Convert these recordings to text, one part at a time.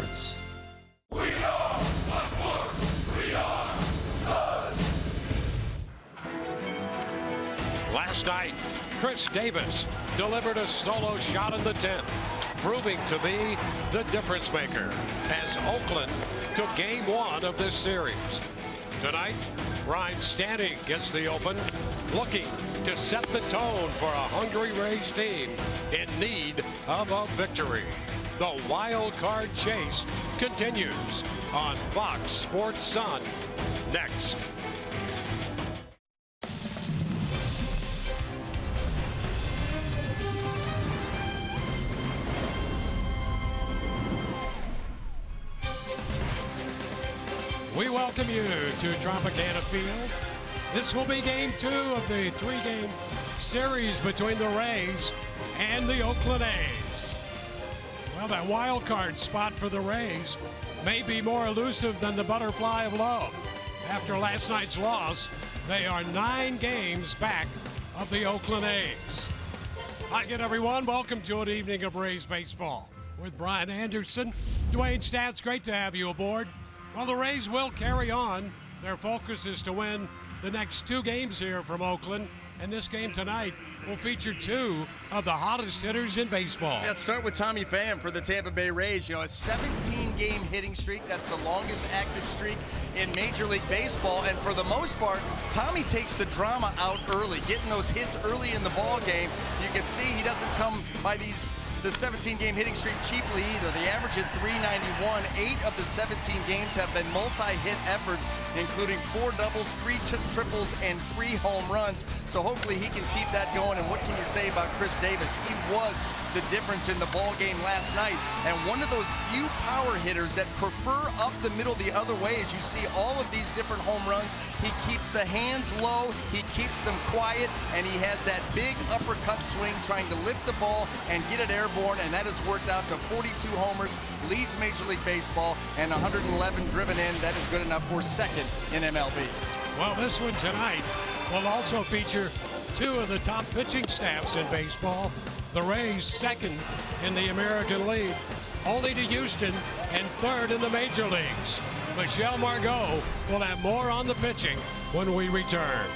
We are sports. We are Sun. Last night, Chris Davis delivered a solo shot in the 10th, proving to be the difference maker as Oakland took game 1 of this series. Tonight, Ryan Standing gets the open, looking to set the tone for a hungry Rays team in need of a victory. The wild card chase continues on Fox Sports Sun next. We welcome you to Tropicana Field. This will be game 2 of the 3-game series between the Rays and the Oakland A's. Well, that wild card spot for the Rays may be more elusive than the butterfly of love. After last night's loss, they are 9 games back of the Oakland A's. Hi again, everyone. Welcome to an evening of Rays baseball with Brian Anderson. Dwayne Stats, great to have you aboard. Well, the Rays will carry on. Their focus is to win the next 2 games here from Oakland, and this game tonight will feature 2 of the hottest hitters in baseball. Yeah, let's start with Tommy Pham for the Tampa Bay Rays. You know, a 17-game hitting streak. That's the longest active streak in Major League Baseball, and for the most part, Tommy takes the drama out early, getting those hits early in the ball game. You can see he doesn't come by the 17-game hitting streak cheaply either. The average at .391. 8 of the 17 games have been multi-hit efforts, including 4 doubles, 3 triples, and 3 home runs. So hopefully he can keep that going. And what can you say about Chris Davis? He was the difference in the ball game last night. And one of those few power hitters that prefer up the middle the other way. As you see all of these different home runs, he keeps the hands low, he keeps them quiet, and he has that big uppercut swing trying to lift the ball and get it airborne, and that has worked out to 42 homers, leads Major League Baseball, and 111 driven in. That is good enough for second in MLB. Well, this one tonight will also feature 2 of the top pitching staffs in baseball. The Rays second in the American League, only to Houston, and 3rd in the major leagues. Michelle Margot will have more on the pitching when we return.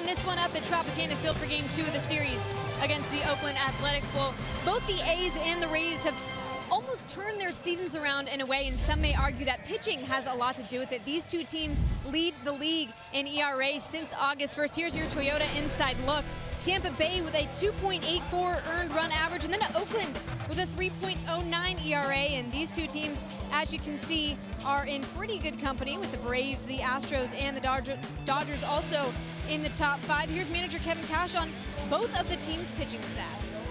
this one up at Tropicana Field for Game 2 of the series against the Oakland Athletics. Well, both the A's and the Rays have almost turned their seasons around in a way, and some may argue that pitching has a lot to do with it. These two teams lead the league in ERA since August 1st. Here's your Toyota inside look. Tampa Bay with a 2.84 earned run average, and then Oakland with a 3.09 ERA. And these two teams, as you can see, are in pretty good company with the Braves, the Astros, and the Dodgers also in the top 5. Here's manager Kevin Cash on both of the team's pitching staffs.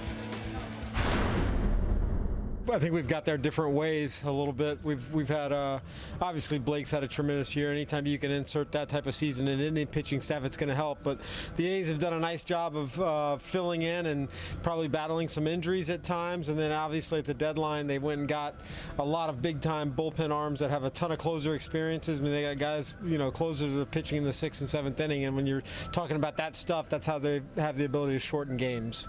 I think we've got there different ways a little bit. We've had obviously Blake's had a tremendous year. Anytime you can insert that type of season in any pitching staff, it's going to help. But the A's have done a nice job of filling in and probably battling some injuries at times. And then obviously at the deadline, they went and got a lot of big-time bullpen arms that have a ton of closer experiences. I mean, they got guys, closers that are pitching in the 6th and 7th inning. And when you're talking about that stuff, that's how they have the ability to shorten games.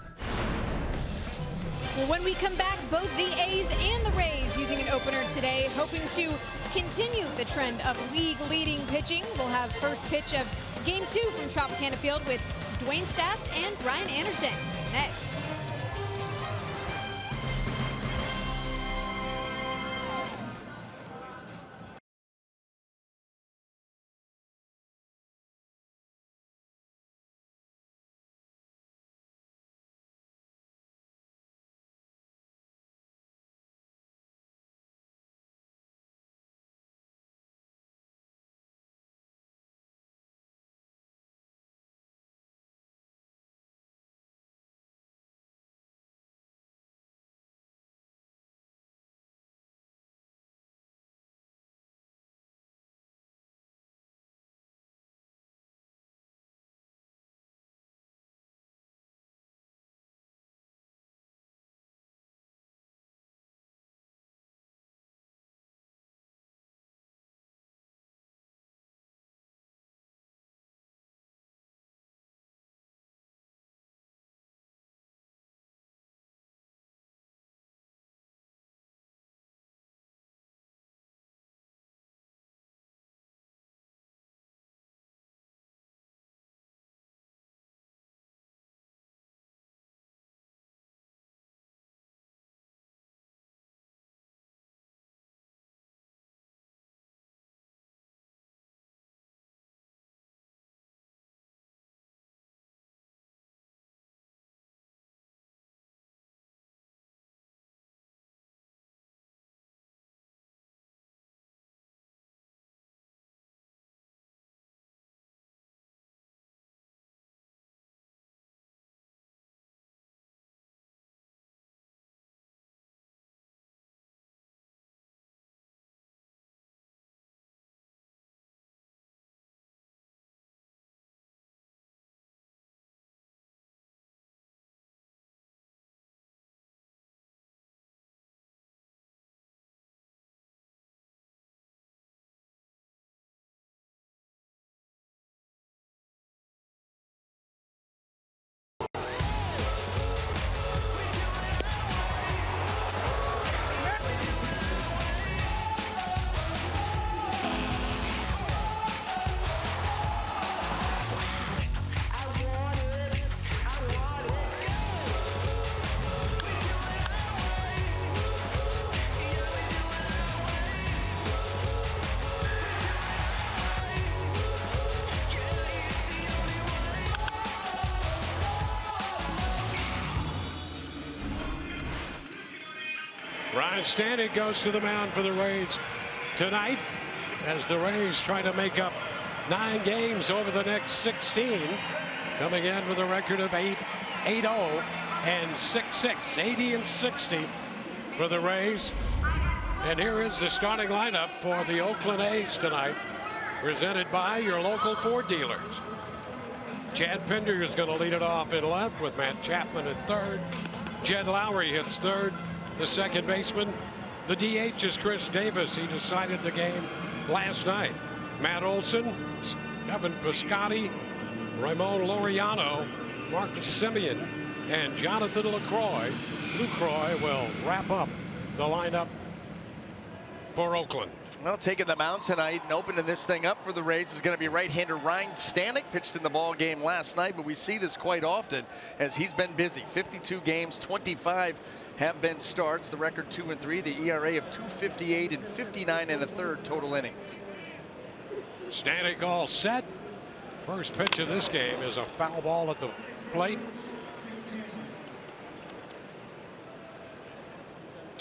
Well, when we come back, both the A's and the Rays using an opener today, hoping to continue the trend of league-leading pitching. We'll have first pitch of Game 2 from Tropicana Field with Dwayne Stapp and Brian Anderson next. Ryan Stanton goes to the mound for the Rays tonight as the Rays try to make up 9 games over the next 16, coming in with a record of 8-0 and 6-6, 80 and 60 for the Rays. And here is the starting lineup for the Oakland A's tonight, presented by your local Ford dealers. Chad Pinder is going to lead it off in left with Matt Chapman at third. Jed Lowry hits third, the second baseman. The DH is Chris Davis. He decided the game last night. Matt Olson, Evan Piscotty, Ramon Laureano, Marcus Simeon, and Jonathan LaCroix. LaCroix will wrap up the lineup for Oakland. Well, taking the mound tonight and opening this thing up for the Rays is going to be right-hander Ryan Stanek. Pitched in the ball game last night, but we see this quite often as he's been busy. 52 games, 25 have been starts. The record 2-3. The ERA of 2.58 and 59 and a third total innings. Stanek all set. First pitch of this game is a foul ball at the plate.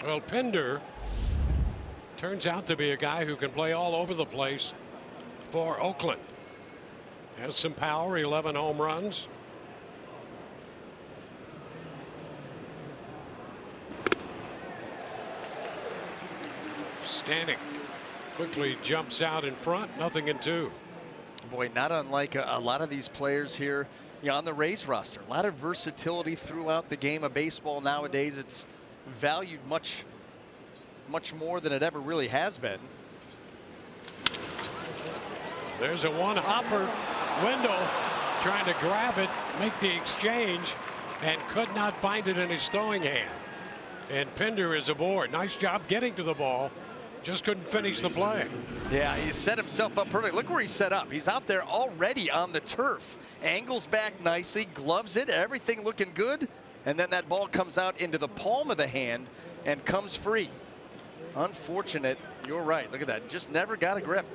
Well, Pinder turns out to be a guy who can play all over the place for Oakland. Has some power, 11 home runs. Stanek quickly jumps out in front, 0-2. Boy, not unlike a lot of these players here, on the Rays roster. A lot of versatility throughout the game of baseball nowadays. It's valued much more than it ever really has been. There's a one-hopper. Wendell trying to grab it, make the exchange, and could not find it in his throwing hand. And Pinder is aboard. Nice job getting to the ball. Just couldn't finish the play. Yeah, he set himself up perfect. Look where he's set up. He's out there already on the turf. Angles back nicely, gloves it, everything looking good. And then that ball comes out into the palm of the hand and comes free. Unfortunate. You're right. Look at that. Just never got a grip.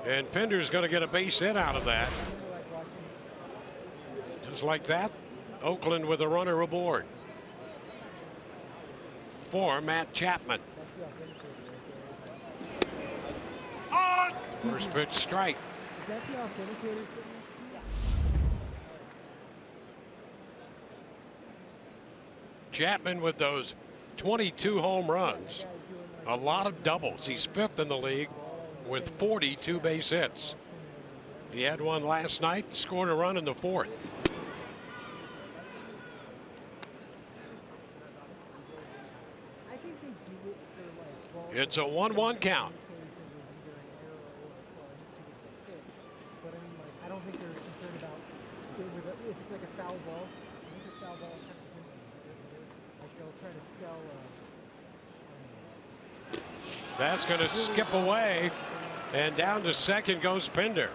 And Pinder's going to get a base hit out of that. Just like that, Oakland with a runner aboard. For Matt Chapman. First pitch strike. Chapman with those 22 home runs. A lot of doubles. He's 5th in the league with 42 base hits. He had one last night, scored a run in the 4th. It's a 1-1 count. That's going to skip away, and down to second goes Pinder.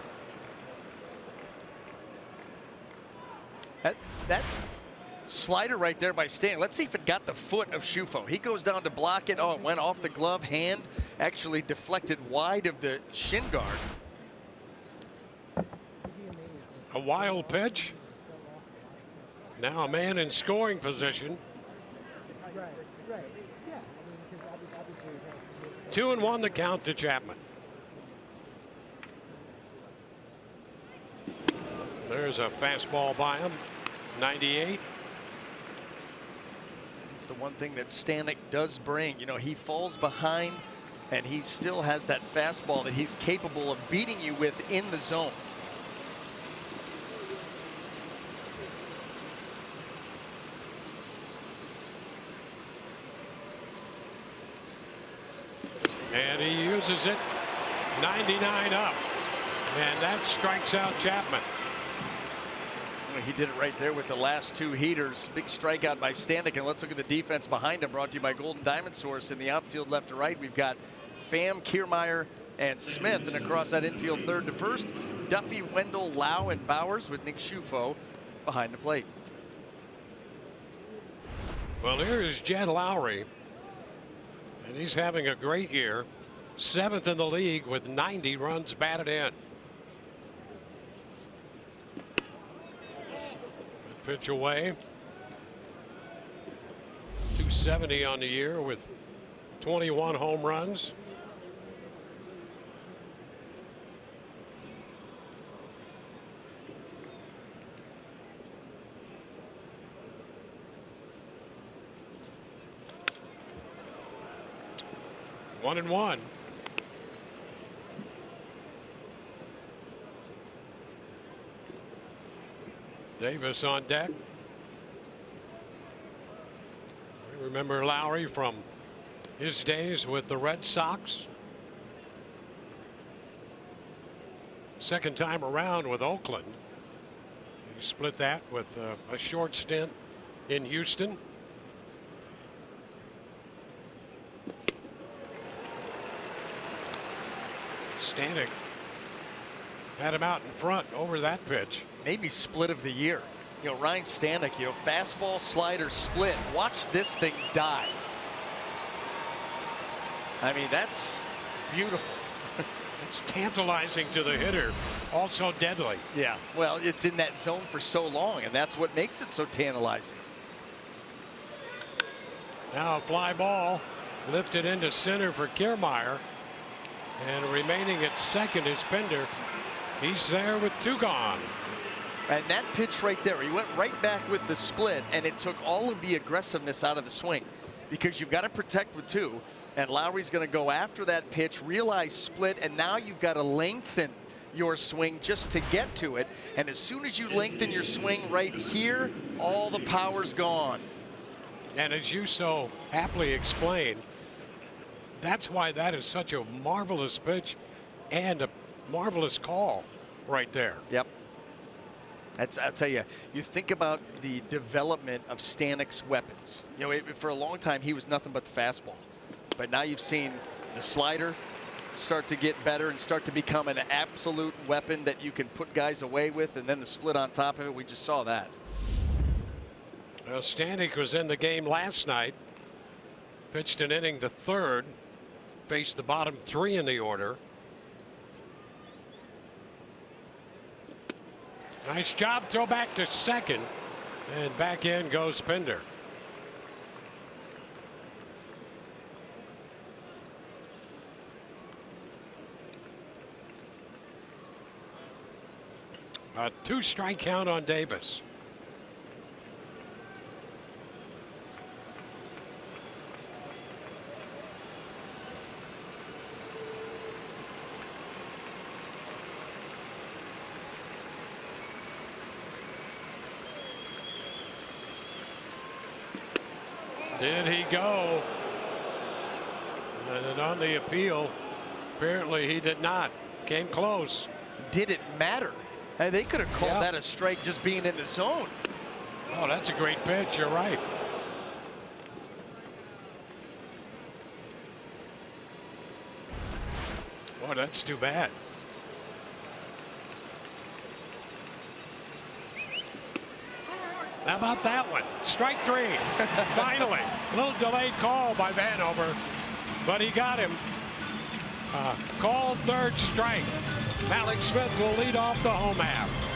That slider right there by Stan. Let's see if it got the foot of Schufo. He goes down to block it. Oh, it went off the glove. Hand actually deflected wide of the shin guard. A wild pitch. Now a man in scoring position. 2-1 the count to Chapman. There's a fastball by him. 98. It's the one thing that Stanek does bring. He falls behind and he still has that fastball that he's capable of beating you with in the zone. And he uses it. 99 up. And that strikes out Chapman. He did it right there with the last two heaters. Big strikeout by Stanek. And let's look at the defense behind him, brought to you by Golden Diamond Source. In the outfield left to right, we've got Pham, Kiermaier, and Smith. And across that infield third to first, Duffy, Wendell, Lau, and Bowers with Nick Schufo behind the plate. Well, here is Jed Lowry. And he's having a great year. 7th in the league with 90 runs batted in. Good pitch away. 270 on the year with 21 home runs. One and one. Davis on deck. I remember Lowry from his days with the Red Sox. Second time around with Oakland. He split that with a short stint in Houston. Stanek had him out in front over that pitch. Maybe split of the year. You know, Ryan Stanek, you know, fastball, slider, split. Watch this thing die. I mean, that's beautiful. It's tantalizing to the hitter, also deadly. Yeah, well, it's in that zone for so long, and that's what makes it so tantalizing. Now a fly ball lifted into center for Kiermaier, and remaining at second is Pinder. He's there with 2 gone. And that pitch right there, he went right back with the split, and it took all of the aggressiveness out of the swing because you've got to protect with 2. And Lowry's going to go after that pitch, realize split, and now you've got to lengthen your swing just to get to it. And as soon as you lengthen your swing right here, all the power's gone. And as you so happily explained, that's why that is such a marvelous pitch and a marvelous call right there. Yep. I'll tell you, you think about the development of Stanek's weapons. You know, for a long time, he was nothing but the fastball. But now you've seen the slider start to get better and start to become an absolute weapon that you can put guys away with, and then the split on top of it, we just saw that. Well, Stanek was in the game last night, pitched an inning, the 3rd, faced the bottom 3 in the order. Nice job, throw back to second, and back in goes Pinder. A 2-strike count on Davis. Did he go? And on the appeal, apparently he did not. Came close. Did it matter? Hey, they could have called that a strike just being in the zone. Oh, that's a great pitch. You're right. Oh, that's too bad. How about that one? Strike 3. Finally. A little delayed call by Vanover, but he got him. Called 3rd strike. Malik Smith will lead off the home half.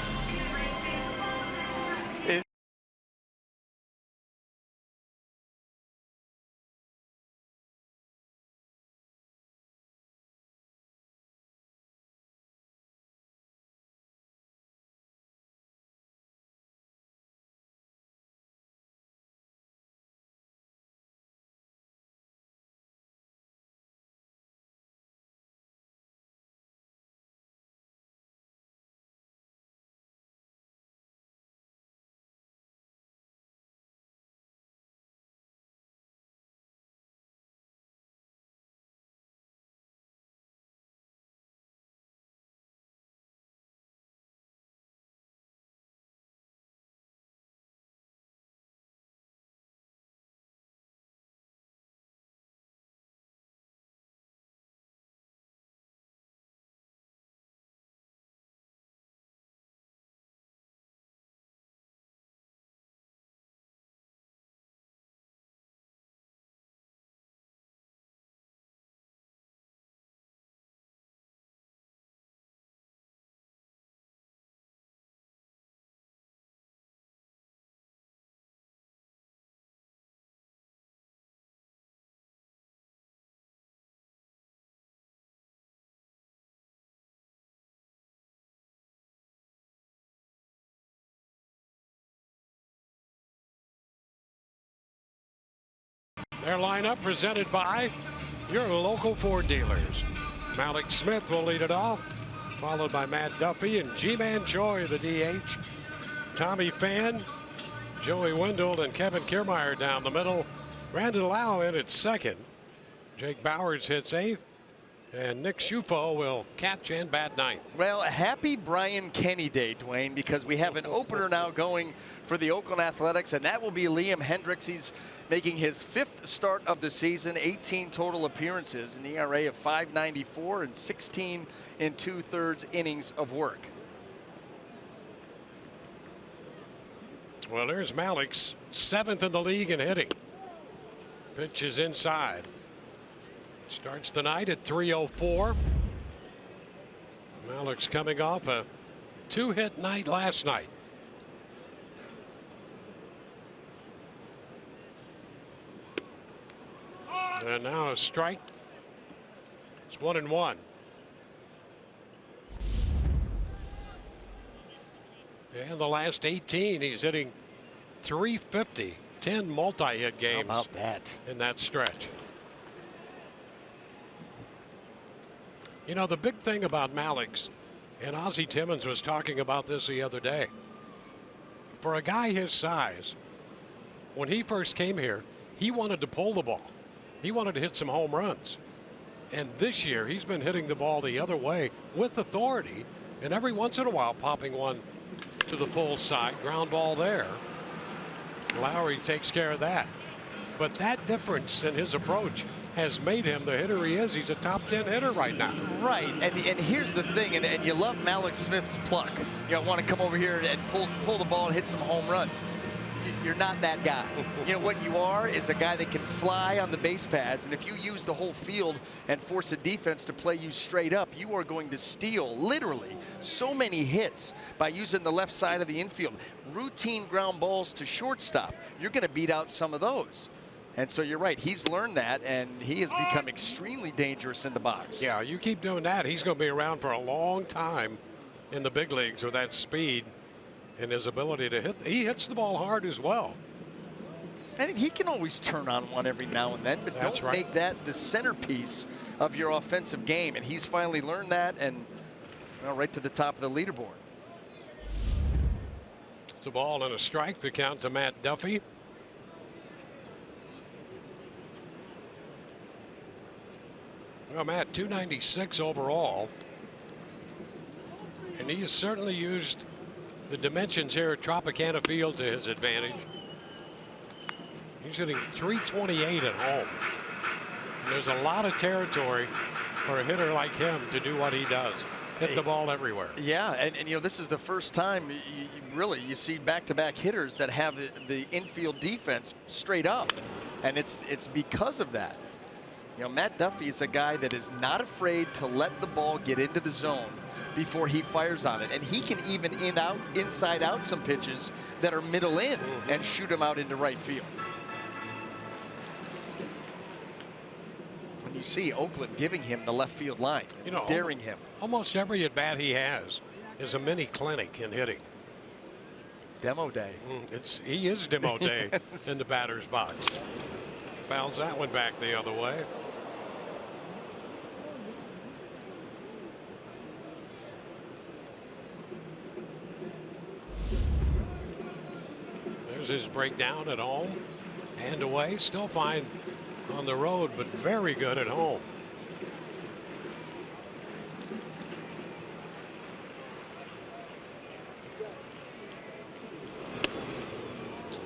Their lineup presented by your local Ford dealers. Malik Smith will lead it off, followed by Matt Duffy and G-Man Joy, the DH. Tommy Pham, Joey Wendell, and Kevin Kiermaier down the middle. Brandon Lau in at second. Jake Bowers hits 8th. And Nick Schufo will catch and bat ninth. Well, happy Brian Kenny Day, Dwayne, because we have an opener now going for the Oakland Athletics, and that will be Liam Hendricks. He's making his 5th start of the season, 18 total appearances, an ERA of 5.94 and 16 2/3 innings of work. Well, there's Malik's 7th in the league in hitting. Pitch is inside. Starts the night at 3:04. Malik's coming off a 2-hit night last night. And now a strike. It's 1-1. And the last 18, he's hitting .350, 10 multi-hit games. How about that? In that stretch. You know, the big thing about Malik's, and Ozzie Timmons was talking about this the other day, for a guy his size, when he first came here, he wanted to pull the ball. He wanted to hit some home runs. And this year, he's been hitting the ball the other way with authority, and every once in a while popping one to the pull side, ground ball there. Lowry takes care of that. But that difference in his approach has made him the hitter he is. He's a top 10 hitter right now. Right, and here's the thing, and you love Malik Smith's pluck. You want to come over here and pull the ball and hit some home runs. You're not that guy. You know what you are is a guy that can fly on the base paths, and if you use the whole field and force a defense to play you straight up, you are going to steal literally so many hits by using the left side of the infield. Routine ground balls to shortstop. You're going to beat out some of those. And so you're right, he's learned that, and he has become extremely dangerous in the box. Yeah, you keep doing that, he's going to be around for a long time in the big leagues with that speed and his ability to hit. He hits the ball hard as well. And he can always turn on one every now and then, but That's don't right. make that the centerpiece of your offensive game. And he's finally learned that, and right to the top of the leaderboard. It's a ball and a strike. The count to Matt Duffy. Well, Matt, 296 overall. And he has certainly used the dimensions here at Tropicana Field to his advantage. He's hitting .328 at home. And there's a lot of territory for a hitter like him to do what he does. Hit the ball everywhere. Yeah, and you know, this is the first time you see back-to-back hitters that have the infield defense straight up. And it's because of that. You know, Matt Duffy is a guy that is not afraid to let the ball get into the zone before he fires on it. And he can even inside out some pitches that are middle in and shoot them out into right field. When you see Oakland giving him the left field line, you know, daring him. Almost every at bat he has is a mini clinic in hitting. Demo day. He is demo day in the batter's box. Fouls that one back the other way. There's his breakdown at home and away. Still fine on the road, but very good at home.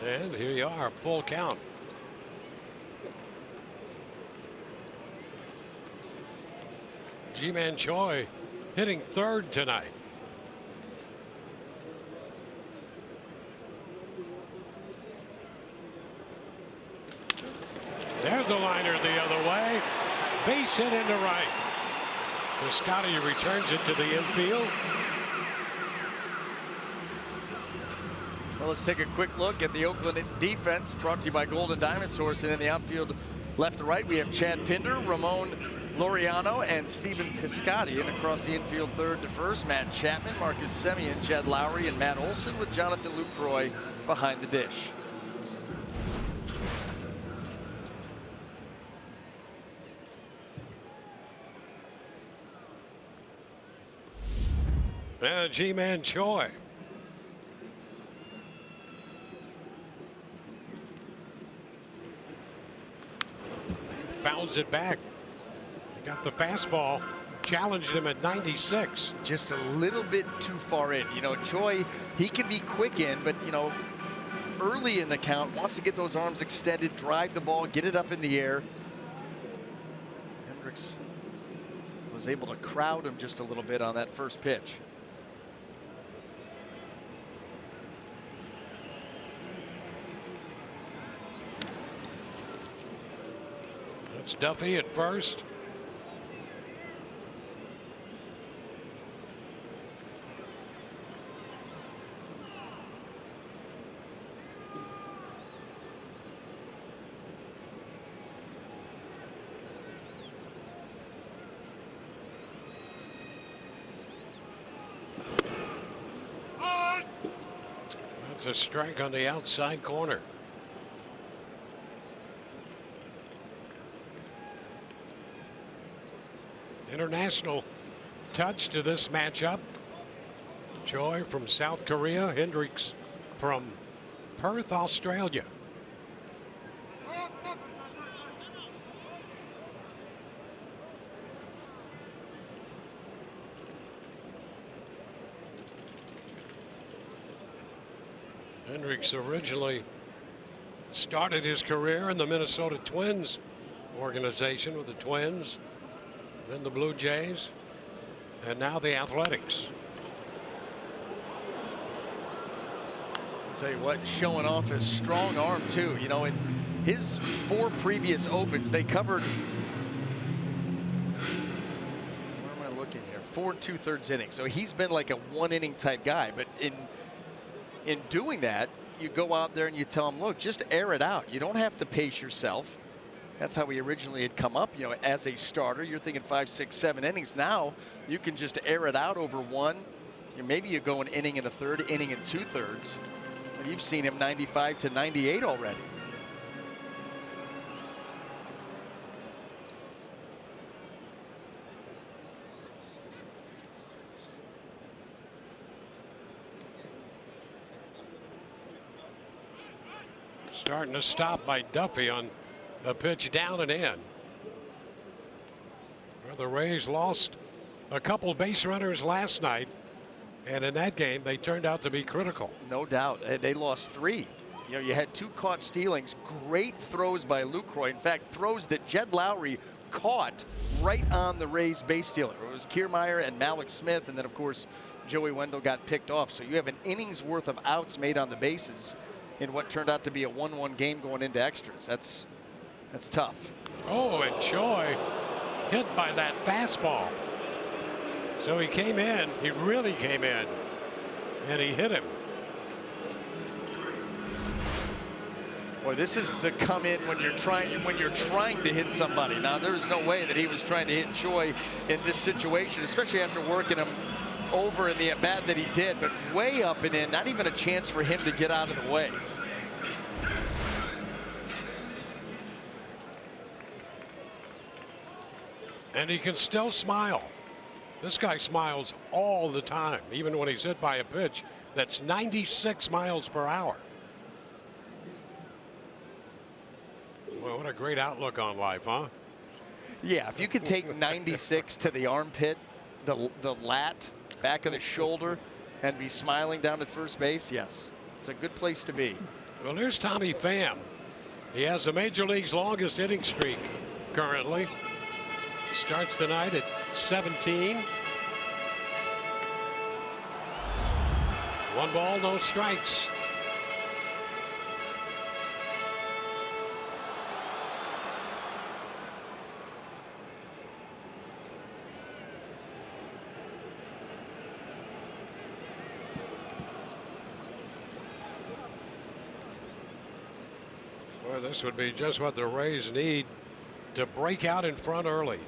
And here you are, full count. G-Man Choi hitting third tonight. There's the liner the other way. Base hit into right. Scotty returns it to the infield. Well, let's take a quick look at the Oakland defense, brought to you by Golden Diamond Source. And in the outfield, left to right, we have Chad Pinder, Ramon Laureano, and Stephen Piscotty. And across the infield, third to first, Matt Chapman, Marcus Semien, Jed Lowry, and Matt Olson, with Jonathan Lucroy behind the dish. G-Man Choi. Fouls it back. Got the fastball, challenged him at 96. Just a little bit too far in. You know, Choi, he can be quick in, but, you know, early in the count, wants to get those arms extended, drive the ball, get it up in the air. Hendricks was able to crowd him just a little bit on that first pitch. That's Duffy at first. That's a strike on the outside corner. International touch to this matchup. Choi from South Korea, Hendricks from Perth, Australia. Hendricks originally started his career in the Minnesota Twins organization with the Twins, then the Blue Jays, and now the Athletics. I'll tell you what, showing off his strong arm too. You know, in his 4 previous opens, they covered, where am I looking here? 4 2/3 innings. So he's been like a 1 inning type guy, but in doing that, you go out there and you tell him, look, just air it out. You don't have to pace yourself. That's how he originally had come up, you know, as a starter. You're thinking 5, 6, 7 innings. Now you can just air it out over 1. Maybe you go an inning and a third, inning and 2/3. And you've seen him 95 to 98 already. Starting to stop by Duffy on a pitch down and in. Well, the Rays lost a couple base runners last night, and in that game they turned out to be critical. No doubt. They lost 3. You know, you had 2 caught stealings. Great throws by Lucroy. In fact, throws that Jed Lowry caught right on the Rays base stealer. It was Kiermaier and Malik Smith, and then of course Joey Wendell got picked off. So you have an inning's worth of outs made on the bases in what turned out to be a 1-1 game going into extras. That's tough. Oh, and Choi hit by that fastball. So he came in, he really came in, and he hit him. Boy, this is the come in when you're trying to hit somebody. Now there's no way that he was trying to hit Choi in this situation, especially after working him over in the at bat that he did, but way up and in, not even a chance for him to get out of the way. And he can still smile. This guy smiles all the time, even when he's hit by a pitch that's 96 miles per hour. Well, what a great outlook on life, huh? Yeah, if you could take 96 to the armpit, the lat, back of the shoulder, and be smiling down at first base, yes, it's a good place to be. Well, there's Tommy Pham. He has the Major League's longest hitting streak currently. Starts the night at 17. 1 ball, no strikes. Well, this would be just what the Rays need to break out in front early.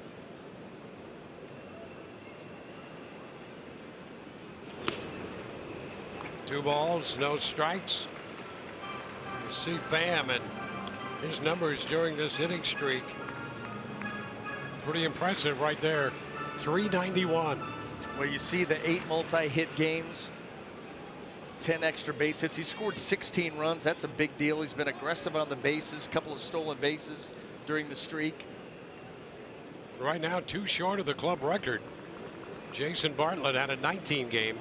Two balls, no strikes. You see Pham and his numbers during this hitting streak. Pretty impressive right there. 391. Well, you see the 8 multi-hit games, 10 extra base hits. He scored 16 runs. That's a big deal. He's been aggressive on the bases, a couple of stolen bases during the streak. Right now, 2 short of the club record. Jason Bartlett had a 19-game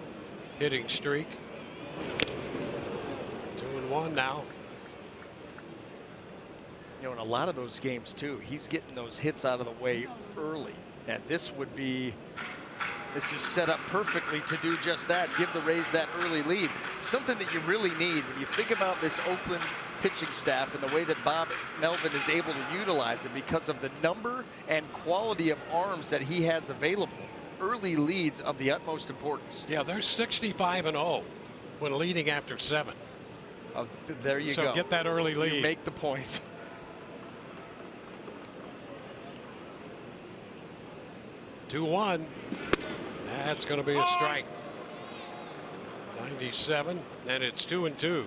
hitting streak. 2-1 now. You know, in a lot of those games too, he's getting those hits out of the way early. And this is set up perfectly to do just that, give the Rays that early lead. Something that you really need when you think about this Oakland pitching staff and the way that Bob Melvin is able to utilize it because of the number and quality of arms that he has available. Early leads of the utmost importance. Yeah, they're 65-0 when leading after 7. There you go. So get that early lead. You make the point. 2-1. That's going to be a strike. 97, and it's 2-2.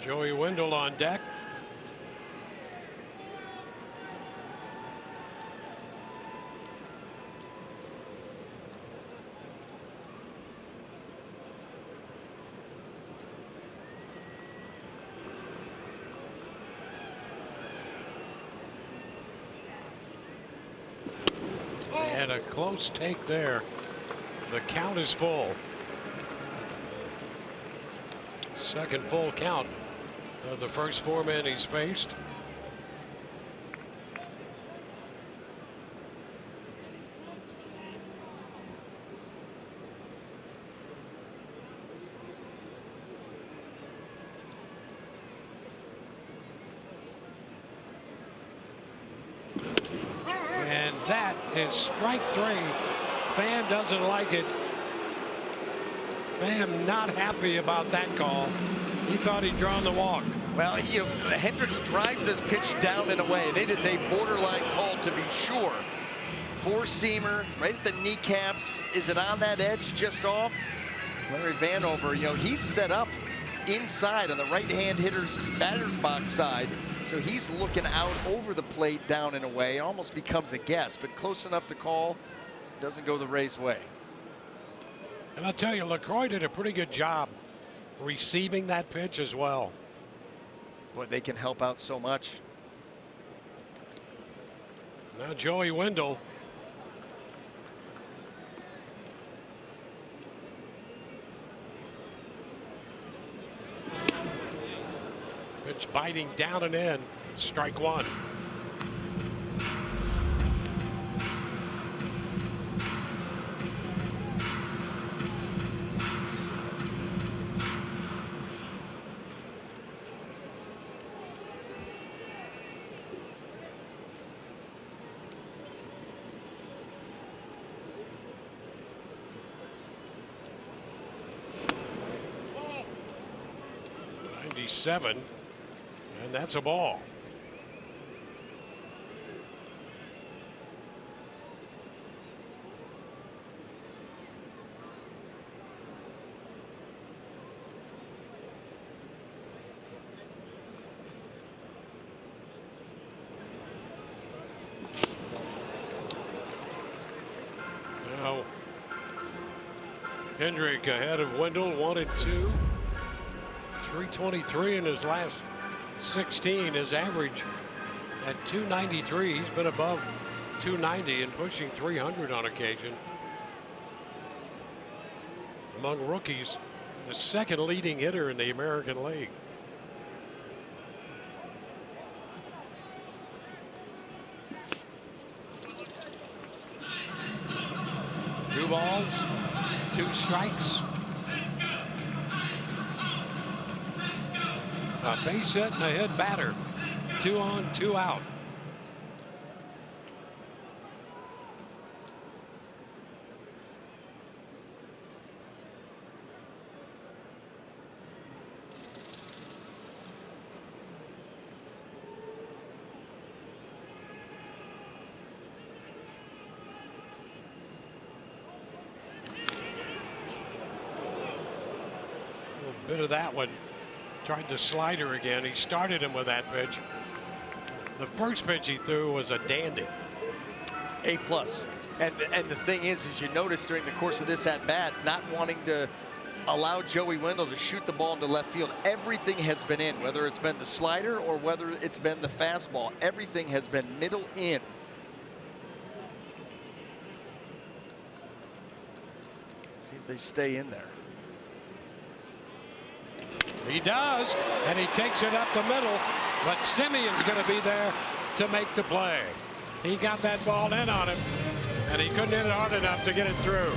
Joey Wendell on deck. And a close take there. The count is full. Second full count of the first 4 men he's faced. And that is strike 3. Pham doesn't like it. Pham not happy about that call. He thought he'd drawn the walk. Well, Hendricks drives his pitch down and away, and it is a borderline call to be sure. 4-seamer right at the kneecaps. Is it on that edge, just off? Larry Vanover, he's set up inside on the right-hand hitter's batter's box side. So he's looking out over the plate, down and away. It almost becomes a guess, but close enough to call. Doesn't go the Rays' way. And I'll tell you, LaCroix did a pretty good job receiving that pitch as well. Boy, they can help out so much. Now Joey Wendell. Pitch biting down and in. Strike 1. Seven, and that's a ball. Now Hendrick ahead of Wendell, 1-2. 323 in his last 16. His average at 293. He's been above 290 and pushing 300 on occasion. Among rookies, the second leading hitter in the American League. Two balls, 2 strikes. A base hit and a hit batter. 2 on, 2 out. A little bit of that one. Tried the slider again. He started him with that pitch. The first pitch he threw was a dandy. A+. And the thing is you notice during the course of this at bat, not wanting to allow Joey Wendell to shoot the ball into left field. Everything has been in, whether it's been the slider or whether it's been the fastball. Everything has been middle in. See if they stay in there. He does, and he takes it up the middle, but Simeon's going to be there to make the play. He got that ball in on him, and he couldn't hit it hard enough to get it through.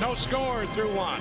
No score through one.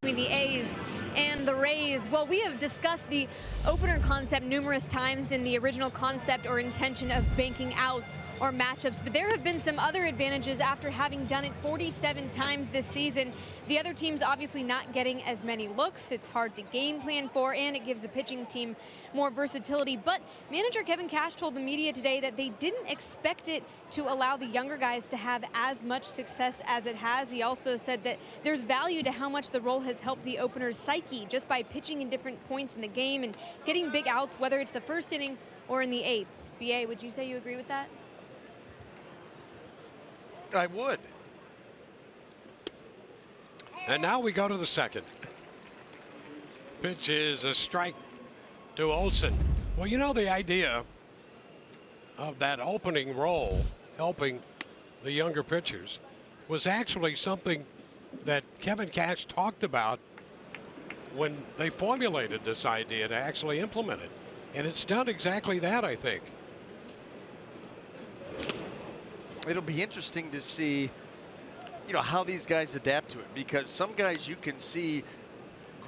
Between the A's and the Rays. Well, we have discussed the opener concept numerous times in the original concept or intention of banking outs or matchups, but there have been some other advantages after having done it 47 times this season. The other team's obviously not getting as many looks. It's hard to game plan for, and it gives the pitching team more versatility. But manager Kevin Cash told the media today that they didn't expect it to allow the younger guys to have as much success as it has. He also said that there's value to how much the role has helped the opener's psyche just by pitching in different points in the game and getting big outs, whether it's the first inning or in the eighth. BA, would you say you agree with that? I would. And now we go to the second. Pitch is a strike to Olsen. Well, you know, the idea of that opening role helping the younger pitchers was actually something that Kevin Cash talked about when they formulated this idea to actually implement it. And it's done exactly that, I think. It'll be interesting to see, you know, how these guys adapt to it, because some guys you can see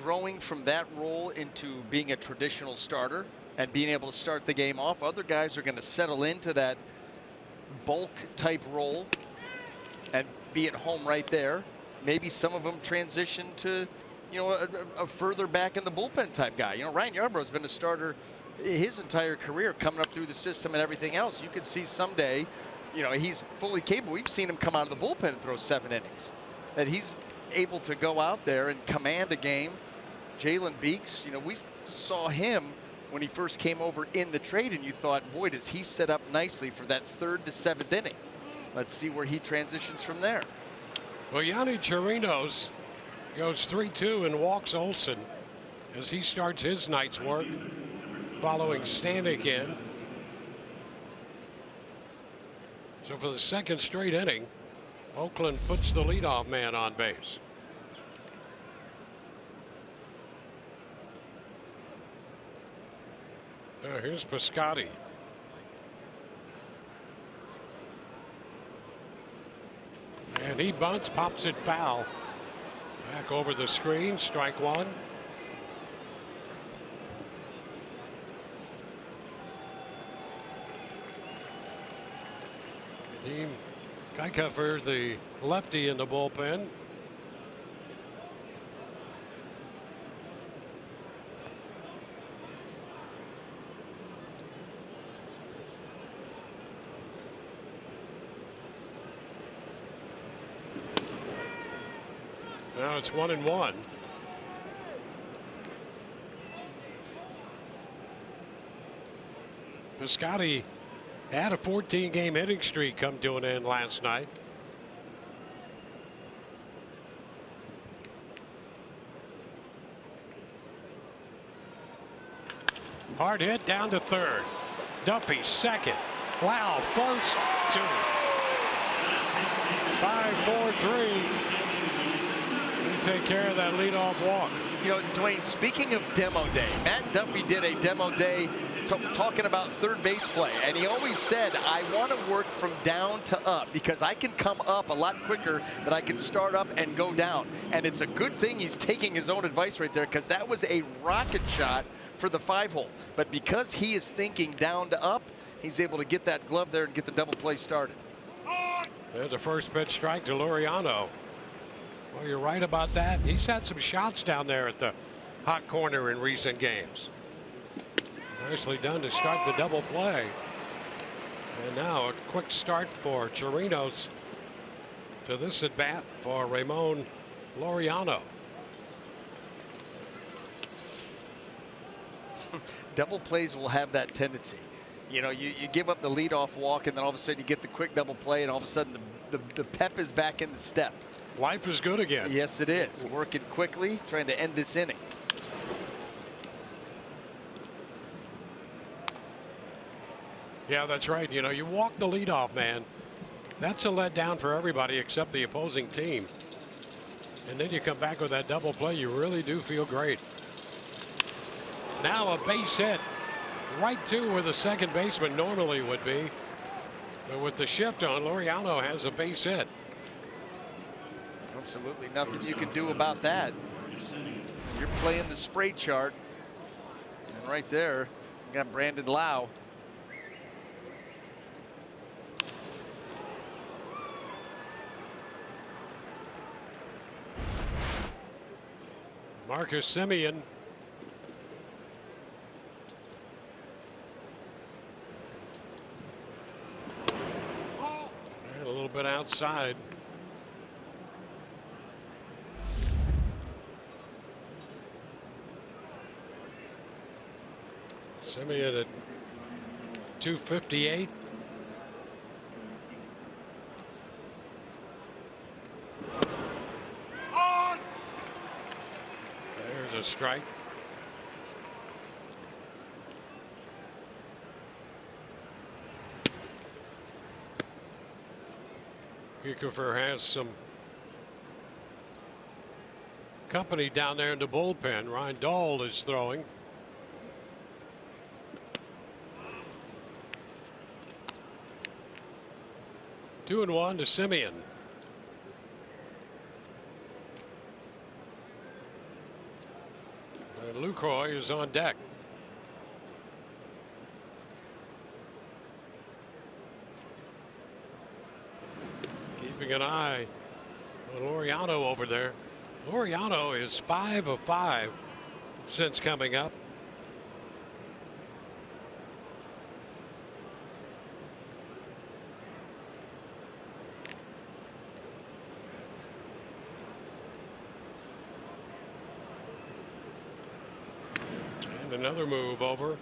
growing from that role into being a traditional starter and being able to start the game off. Other guys are going to settle into that bulk type role and be at home right there. Maybe some of them transition to, you know, a further back in the bullpen type guy. You know, Ryan Yarborough's been a starter his entire career, coming up through the system and everything else. You could see someday, you know, he's fully capable. We've seen him come out of the bullpen and throw 7 innings. That he's able to go out there and command a game. Jalen Beeks, you know, we saw him when he first came over in the trade, and you thought, boy, does he set up nicely for that 3rd to 7th inning. Let's see where he transitions from there. Well, Yanni Chirinos goes 3-2 and walks Olsen as he starts his night's work following Stanek in. So for the second straight inning, Oakland puts the leadoff man on base. Here's Piscotty. And he bunts, pops it foul. Back over the screen, strike one. Team Kuykofer, the lefty in the bullpen. Now it's 1-1. Piscotty had a 14-game hitting streak come to an end last night. Hard hit down to third. Duffy second. Wow, first, 2. 5-4-3. Take care of that leadoff walk. You know, Dwayne, speaking of demo day, Matt Duffy did a demo day talking about third base play, and he always said, I want to work from down to up because I can come up a lot quicker than I can start up and go down. And it's a good thing he's taking his own advice right there, because that was a rocket shot for the 5-hole. But because he is thinking down to up, he's able to get that glove there and get the double play started. There's a first pitch strike to Laureano. Well, you're right about that. He's had some shots down there at the hot corner in recent games. Nicely done to start the double play. And now a quick start for Chirinos to this at bat for Ramon Laureano. Double plays will have that tendency. You know, you give up the leadoff walk, and then all of a sudden you get the quick double play, and all of a sudden the pep is back in the step. Life is good again. Yes, it is. Working quickly, trying to end this inning. Yeah, that's right. You know, you walk the leadoff man. That's a letdown for everybody except the opposing team. And then you come back with that double play. You really do feel great. Now a base hit right to where the second baseman normally would be. But with the shift on, Laureano has a base hit. Absolutely nothing you can do about that. You're playing the spray chart. And right there, you got Brandon Lau. Marcus Semien. And a little bit outside. Semien at 258. There's a strike. Kuykofer has some company down there in the bullpen. Ryan Dahl is throwing. Two and one to Semien. And Lucroy is on deck. Keeping an eye on Laureano over there. Laureano is 5 of 5 since coming up. And another move over.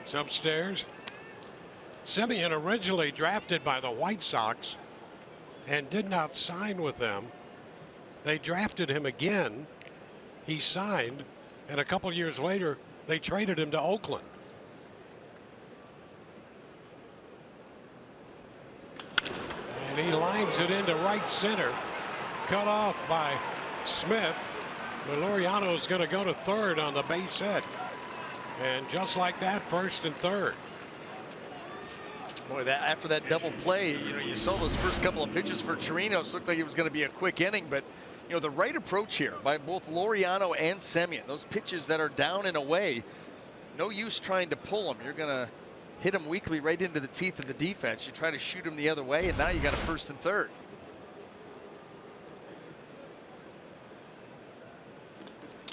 It's upstairs. Semien originally drafted by the White Sox and did not sign with them. They drafted him again. He signed, and a couple years later, they traded him to Oakland. And he lines it into right center. Cut off by Smith. But Laureano is going to go to third on the base hit. And just like that, 1st and 3rd. Boy, that after that double play, you saw those first couple of pitches for Chirinos. Looked like it was going to be a quick inning, but the right approach here by both Laureano and Semien. Those pitches that are down and away, no use trying to pull them. You're going to hit them weakly right into the teeth of the defense. You try to shoot them the other way, and now you got a 1st and 3rd.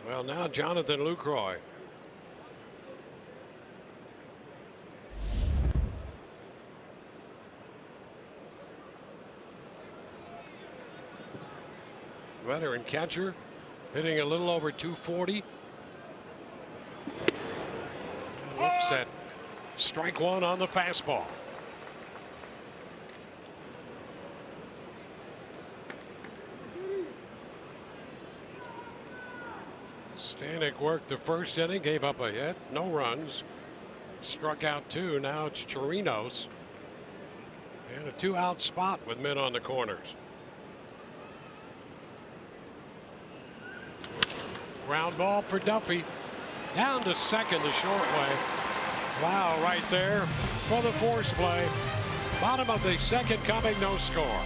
Well, now Jonathan Lucroy. Veteran catcher, hitting a little over 240. Looks at strike 1 on the fastball. Stanek worked the 1st inning, gave up a hit, no runs, struck out 2. Now it's Chirinos, and a 2-out spot with men on the corners. Ground ball for Duffy. Down to second the short way. Wow, right there for the force play. Bottom of the 2nd coming, no score.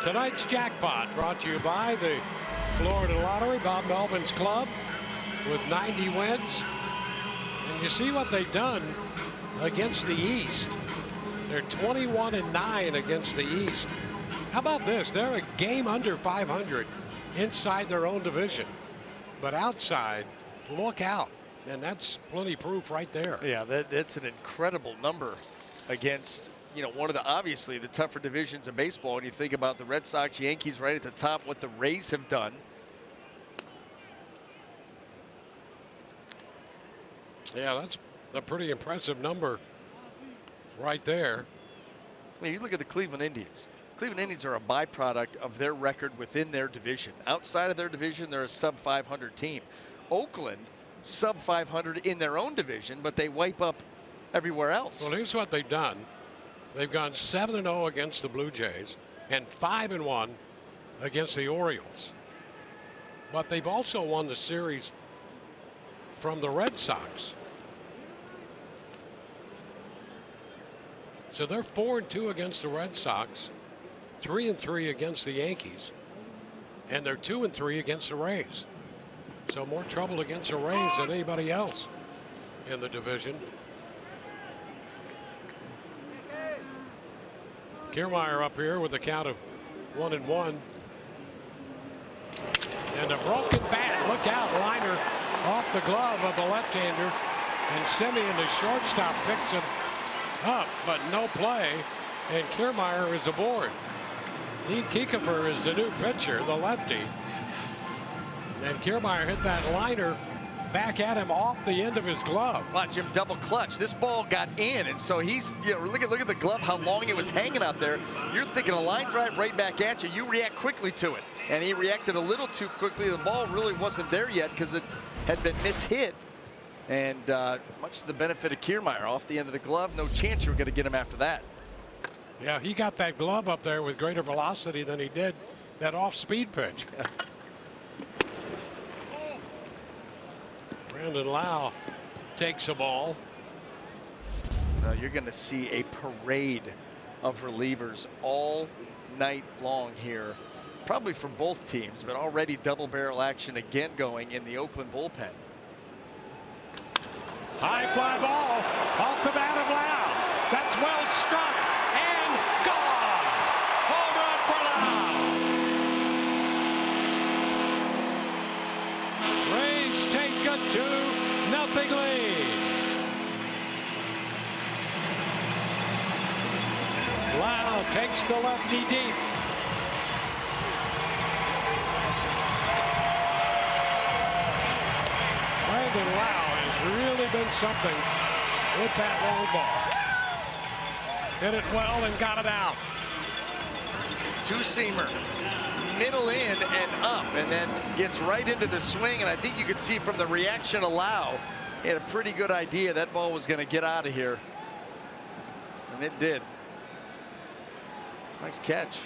Tonight's jackpot brought to you by the Florida Lottery, Bob Melvin's club, with 90 wins. And you see what they've done against the East. They're 21-9 against the East. How about this? They're a game under 500 inside their own division. But outside, look out. And that's plenty proof right there. Yeah, that's an incredible number against one of the obviously the tougher divisions of baseball. And you think about the Red Sox, Yankees right at the top, what the Rays have done. Yeah, that's a pretty impressive number right there. I mean, you look at the Cleveland Indians. Cleveland Indians are a byproduct of their record within their division. Outside of their division, they're a sub-500 team. Oakland, sub-500 in their own division, but they wipe up everywhere else. Well, here's what they've done. They've gone 7-0 against the Blue Jays and 5-1 against the Orioles. But they've also won the series from the Red Sox. So they're 4-2 against the Red Sox, 3-3 against the Yankees, and they're 2-3 against the Rays. So more trouble against the Rays than anybody else in the division. Kiermaier up here with a count of 1-1. And a broken bat. Look out. Liner off the glove of the left-hander. And Semien, the shortstop, picks him up, but no play. And Kiermaier is aboard. Dean Kiekefer is the new pitcher, the lefty. And Kiermaier hit that liner back at him off the end of his glove. Watch him double clutch. This ball got in, and so he's, look at the glove, how long it was hanging out there. You're thinking a line drive right back at you. You react quickly to it, and he reacted a little too quickly. The ball really wasn't there yet because it had been mishit, and much to the benefit of Kiermaier, off the end of the glove. No chance you were going to get him after that. Yeah, he got that glove up there with greater velocity than he did that off-speed pitch. Yes. Brandon Lau takes a ball. Now you're going to see a parade of relievers all night long here, probably for both teams, but already double barrel action again going in the Oakland bullpen. High fly ball off the bat of Lau. That's well struck and gone. Home run for Lau. Rays take a 2-0 lead. Lau takes the lefty deep. Brandon Lau has really been something with that long ball. Hit it well and got it out. Two-seamer, middle in and up, and then gets right into the swing. And I think you could see from the reaction of Lau, he had a pretty good idea that ball was going to get out of here. And it did. Nice catch.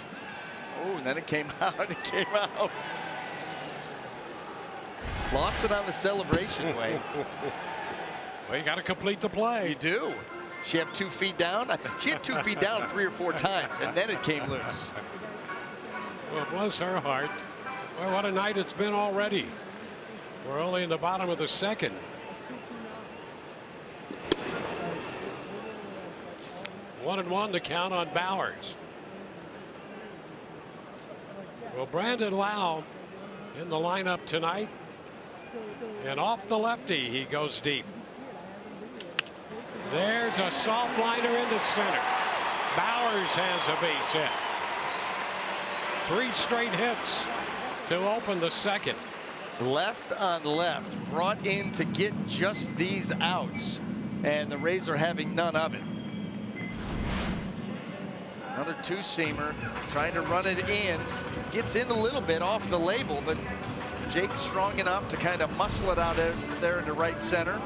Oh, and then it came out. It came out. Lost it on the celebration, Wayne. Well, you got to complete the play. You do. She have 2 feet down. She had 2 feet down 3 or 4 times, and then it came loose. Well, bless her heart. Well, what a night it's been already. We're only in the bottom of the second. One and one to count on Bowers. Well, Brandon Lau in the lineup tonight. And off the lefty, he goes deep. There's a soft liner into center. Bowers has a base hit. 3 straight hits to open the second. Left on left, brought in to get just these outs, and the Rays are having none of it. Another two-seamer, trying to run it in. Gets in a little bit off the label, but Jake's strong enough to kind of muscle it out there in the right center.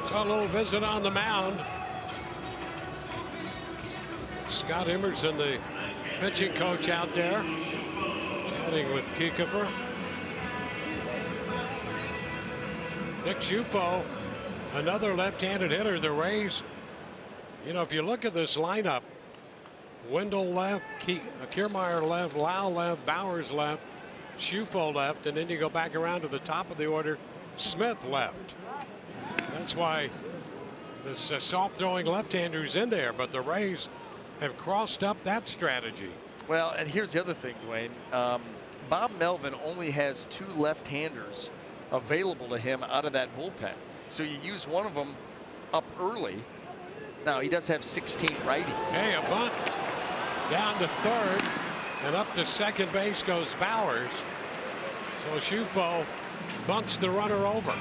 Saw a little visit on the mound. Scott Emerson, the pitching coach, out there chatting with Kiekefer. Nick Schufo, another left-handed hitter. The Rays, you know, if you look at this lineup, Wendell left, Kiermaier left, Lau left, Bowers left, Schufo left, and then you go back around to the top of the order, Smith left. That's why this soft-throwing left-hander's in there, but the Rays have crossed up that strategy. Well, and here's the other thing, Dwayne. Bob Melvin only has 2 left-handers available to him out of that bullpen. So you use one of them up early. Now, he does have 16 righties. Hey, a bunt down to third, and up to second base goes Bowers. So Schufo bunts the runner over.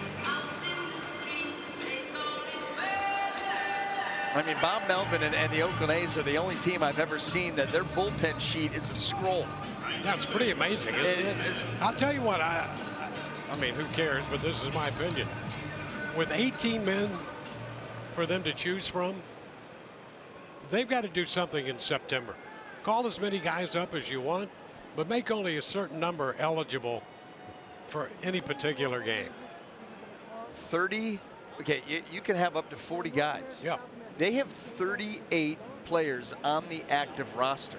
I mean, Bob Melvin and the Oakland A's are the only team I've ever seen that their bullpen sheet is a scroll. That's pretty amazing, isn't it? I'll tell you what, I mean, who cares, but this is my opinion. With 18 men for them to choose from, they've got to do something in September. Call as many guys up as you want, but make only a certain number eligible for any particular game. 30, okay, you can have up to 40 guys. Yeah. They have 38 players on the active roster.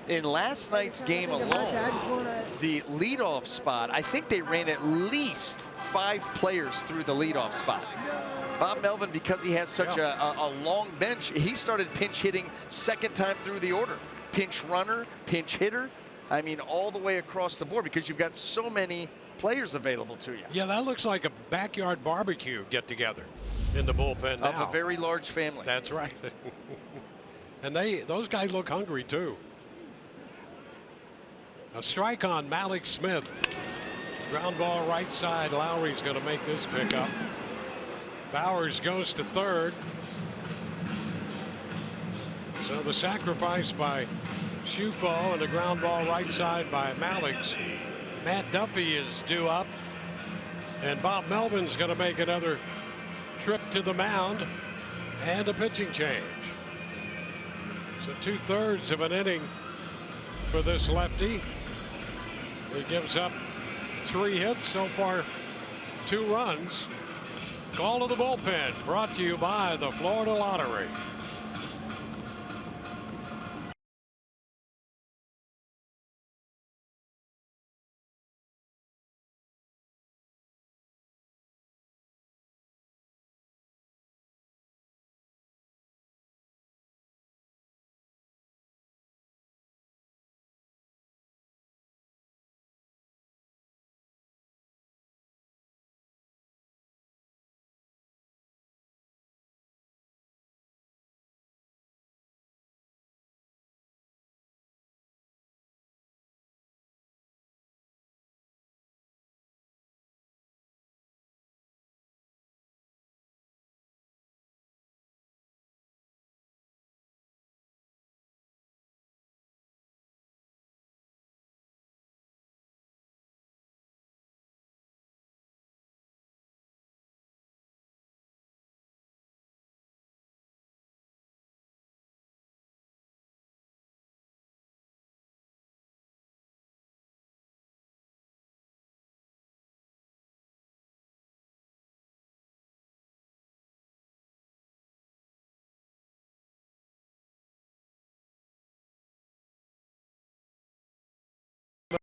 In last night's game alone, the leadoff spot, I think they ran at least 5 players through the leadoff spot. Bob Melvin, because he has such a long bench, he started pinch hitting second time through the order. Pinch runner, pinch hitter, I mean, all the way across the board because you've got so many players available to you. Yeah, that looks like a backyard barbecue get together in the bullpen now. Of a very large family. That's right. And those guys look hungry too. A strike on Malik Smith. Ground ball right side. Lowry's going to make this pickup. Bowers goes to third. So the sacrifice by Shufo and the ground ball right side by Malik's. Matt Duffy is due up. And Bob Melvin's going to make another trip to the mound and a pitching change. So 2/3 of an inning for this lefty. He gives up 3 hits so far, 2 runs. Call to the bullpen brought to you by the Florida Lottery.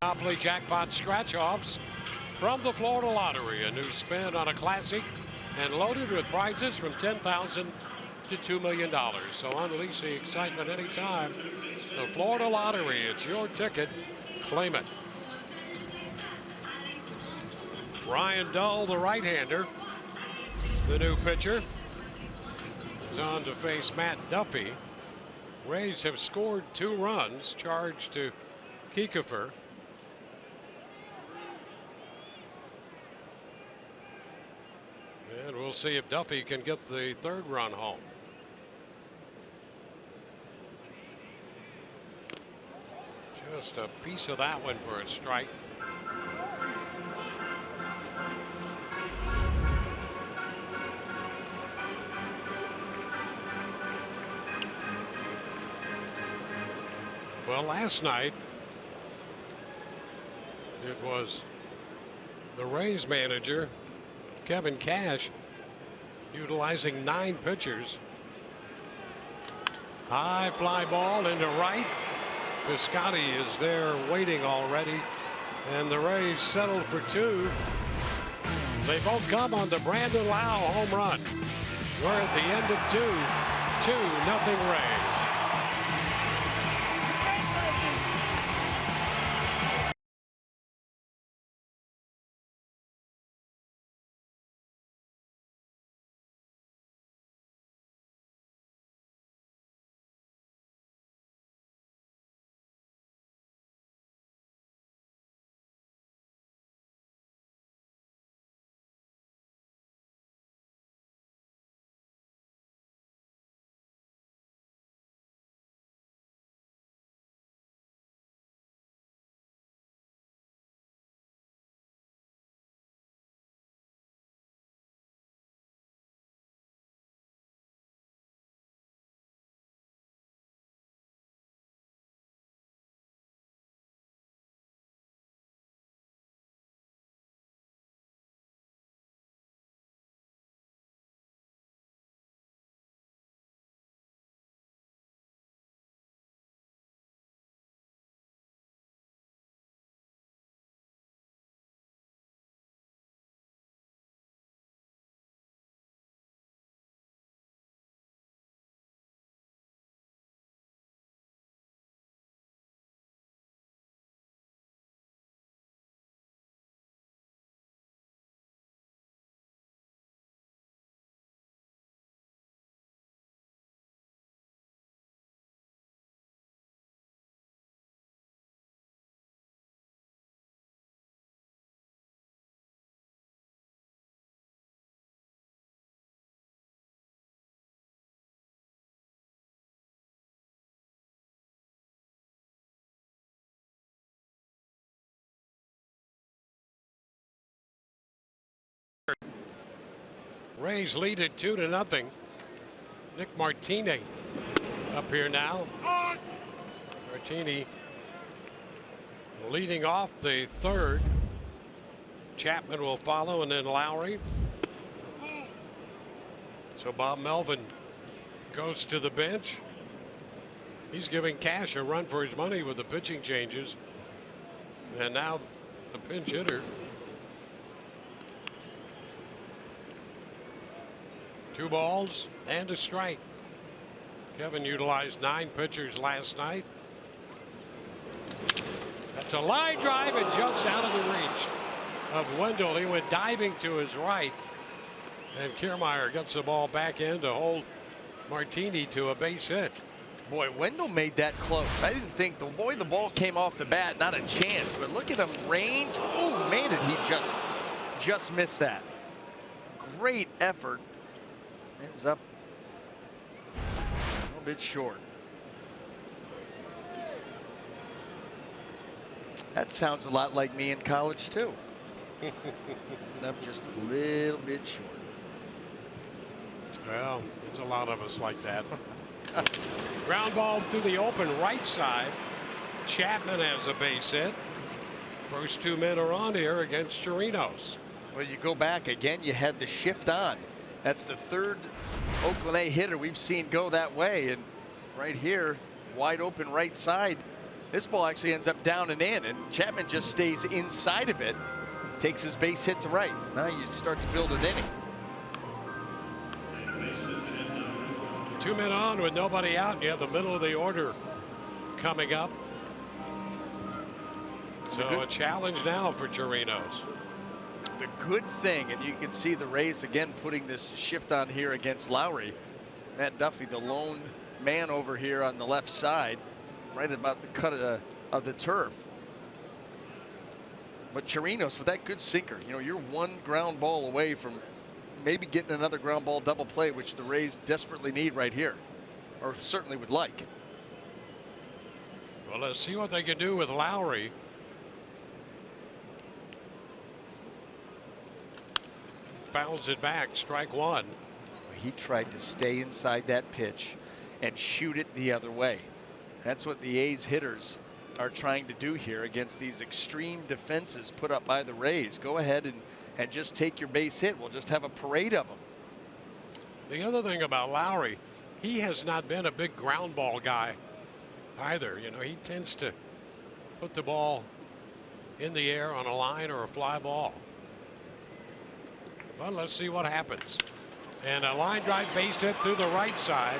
Monopoly jackpot scratch-offs from the Florida Lottery. A new spin on a classic and loaded with prizes from $10,000 to $2 million. So unleash the excitement anytime. The Florida Lottery, it's your ticket. Claim it. Ryan Dull, the right-hander, the new pitcher, is on to face Matt Duffy. Rays have scored 2 runs, charged to Kiefer. And we'll see if Duffy can get the 3rd run home. Just a piece of that one for a strike. Well, last night it was the Rays manager Kevin Cash utilizing 9 pitchers. High fly ball into right. Piscotti is there waiting already, and the Rays settled for 2. They both come on the Brandon Lau home run. We're at the end of 2-0 Rays. Rays lead it 2-0. Nick Martini up here now. Martini leading off the third. Chapman will follow, and then Lowry. So Bob Melvin goes to the bench. He's giving Cash a run for his money with the pitching changes. And now the pinch hitter. 2 balls and a strike. Kevin utilized 9 pitchers last night. That's a line drive and jumps out of the reach of Wendell. He went diving to his right. And Kiermaier gets the ball back in to hold Martini to a base hit. Boy, Wendell made that close. I didn't think the ball came off the bat, not a chance. But look at him range. Oh, man, did he just miss that. Great effort. Ends up a little bit short. That sounds a lot like me in college, too. I'm just a little bit short. Well, there's a lot of us like that. Ground ball through the open right side. Chapman has a base hit. First 2 men are on here against Chirinos. Well, you go back again, you had the shift on. That's the 3rd Oakland A hitter we've seen go that way. And right here, wide open right side. This ball actually ends up down and in, and Chapman just stays inside of it. Takes his base hit to right. Now you start to build an inning. 2 men on with nobody out. You have the middle of the order coming up. So a challenge now for Chirinos. The good thing, and you can see the Rays again putting this shift on here against Lowry. Matt Duffy, the lone man over here on the left side, right about the cut of the turf. But Chirinos with that good sinker, you know, you're 1 ground ball away from maybe getting another ground ball double play, which the Rays desperately need right here, or certainly would like. Well, let's see what they can do with Lowry. Fouls it back, strike 1. He tried to stay inside that pitch and shoot it the other way. That's what the A's hitters are trying to do here against these extreme defenses put up by the Rays. Go ahead and just take your base hit. We'll just have a parade of them. The other thing about Lowry, he has not been a big ground ball guy either. You know, he tends to put the ball in the air on a line or a fly ball. But let's see what happens. And a line drive base hit through the right side.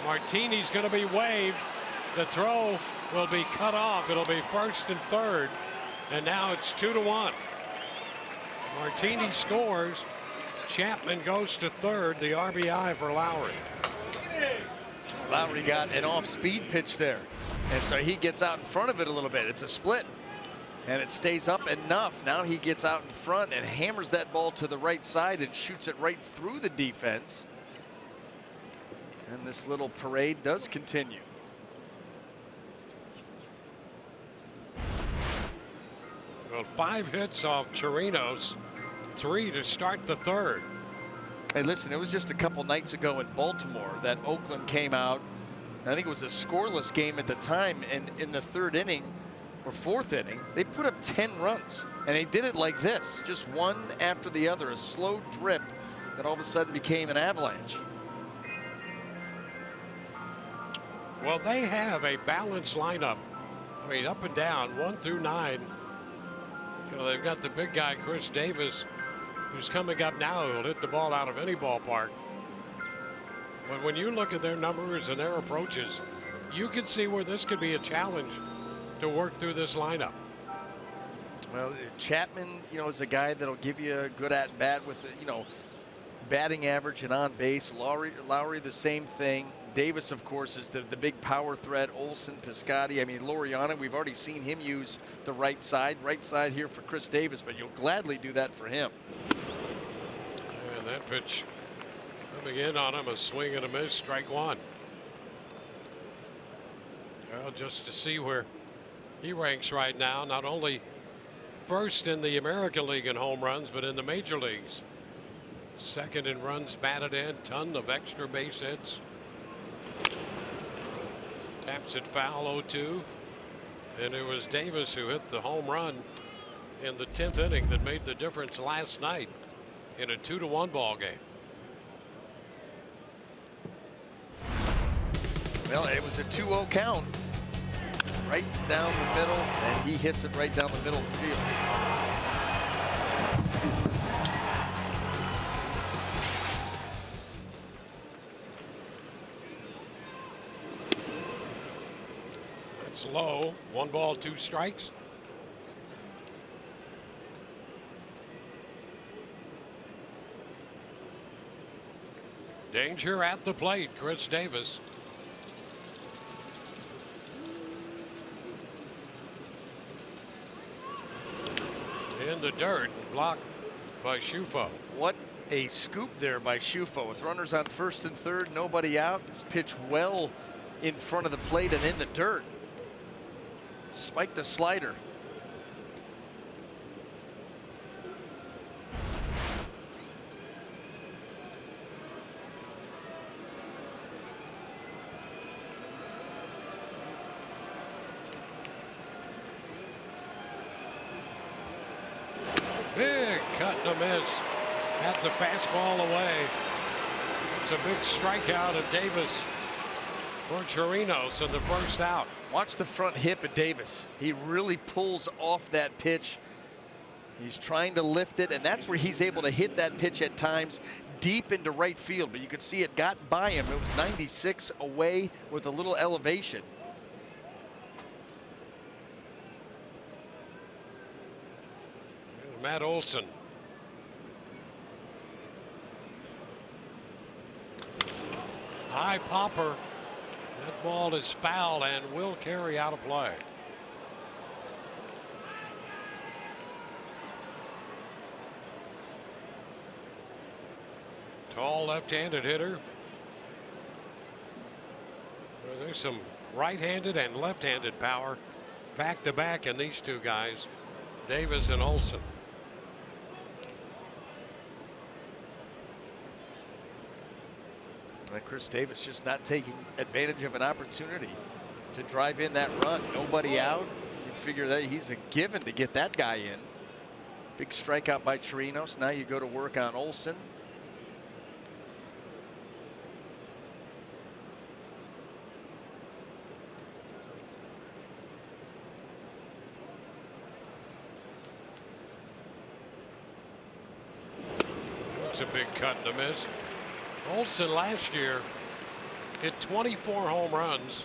Martini's going to be waved. The throw will be cut off. It'll be 1st and 3rd. And now it's 2-1. Martini scores. Chapman goes to 3rd. The RBI for Lowry. Lowry got an off-speed pitch there. And so he gets out in front of it a little bit. It's a split. And it stays up enough. Now he gets out in front and hammers that ball to the right side and shoots it right through the defense. And this little parade does continue. Well, 5 hits off Chirinos, 3 to start the 3rd. Hey, listen, it was just a couple nights ago in Baltimore that Oakland came out. I think it was a scoreless game at the time, and in the 3rd inning or 4th inning, they put up 10 runs, and they did it like this, just one after the other, a slow drip that all of a sudden became an avalanche. Well, they have a balanced lineup. I mean, up and down, 1 through 9. You know, they've got the big guy, Chris Davis, who's coming up now, who'll hit the ball out of any ballpark. But when you look at their numbers and their approaches, you can see where this could be a challenge to work through this lineup. Well, Chapman, you know, is a guy that'll give you a good at bat with, you know, batting average and on base. Lowry the same thing. Davis, of course, is the big power threat. Olsen, Piscotty. I mean, Laureano, we've already seen him use the right side. Right side here for Chris Davis, but you'll gladly do that for him. And that pitch coming in on him, a swing and a miss, strike 1. Well, just to see where he ranks right now, not only first in the American League in home runs, but in the major leagues, second in runs batted in, ton of extra base hits. Taps it foul 0-2. And it was Davis who hit the home run in the 10th inning that made the difference last night in a 2-1 ball game. Well, it was a 2-0 count. Right down the middle, and he hits it right down the middle of the field. That's low. 1 ball, 2 strikes. Danger at the plate, Chris Davis. In the dirt, blocked by Shufo. What a scoop there by Shufo. With runners on first and third, nobody out. This pitch well in front of the plate and in the dirt. Spiked the slider. Big cut and a miss at the fastball away. It's a big strikeout of Davis for Chirinos in the first out. Watch the front hip of Davis. He really pulls off that pitch. He's trying to lift it, and that's where he's able to hit that pitch at times deep into right field. But you could see it got by him. It was 96 away with a little elevation. Matt Olson. High popper. That ball is foul and will carry out of play. Tall left-handed hitter. Well, there's some right-handed and left-handed power back to back in these two guys, Davis and Olson. And Chris Davis just not taking advantage of an opportunity to drive in that run. Nobody out. You figure that he's a given to get that guy in. Big strikeout by Chirinos. Now you go to work on Olson. That's a big cut and a miss. Olson last year hit 24 home runs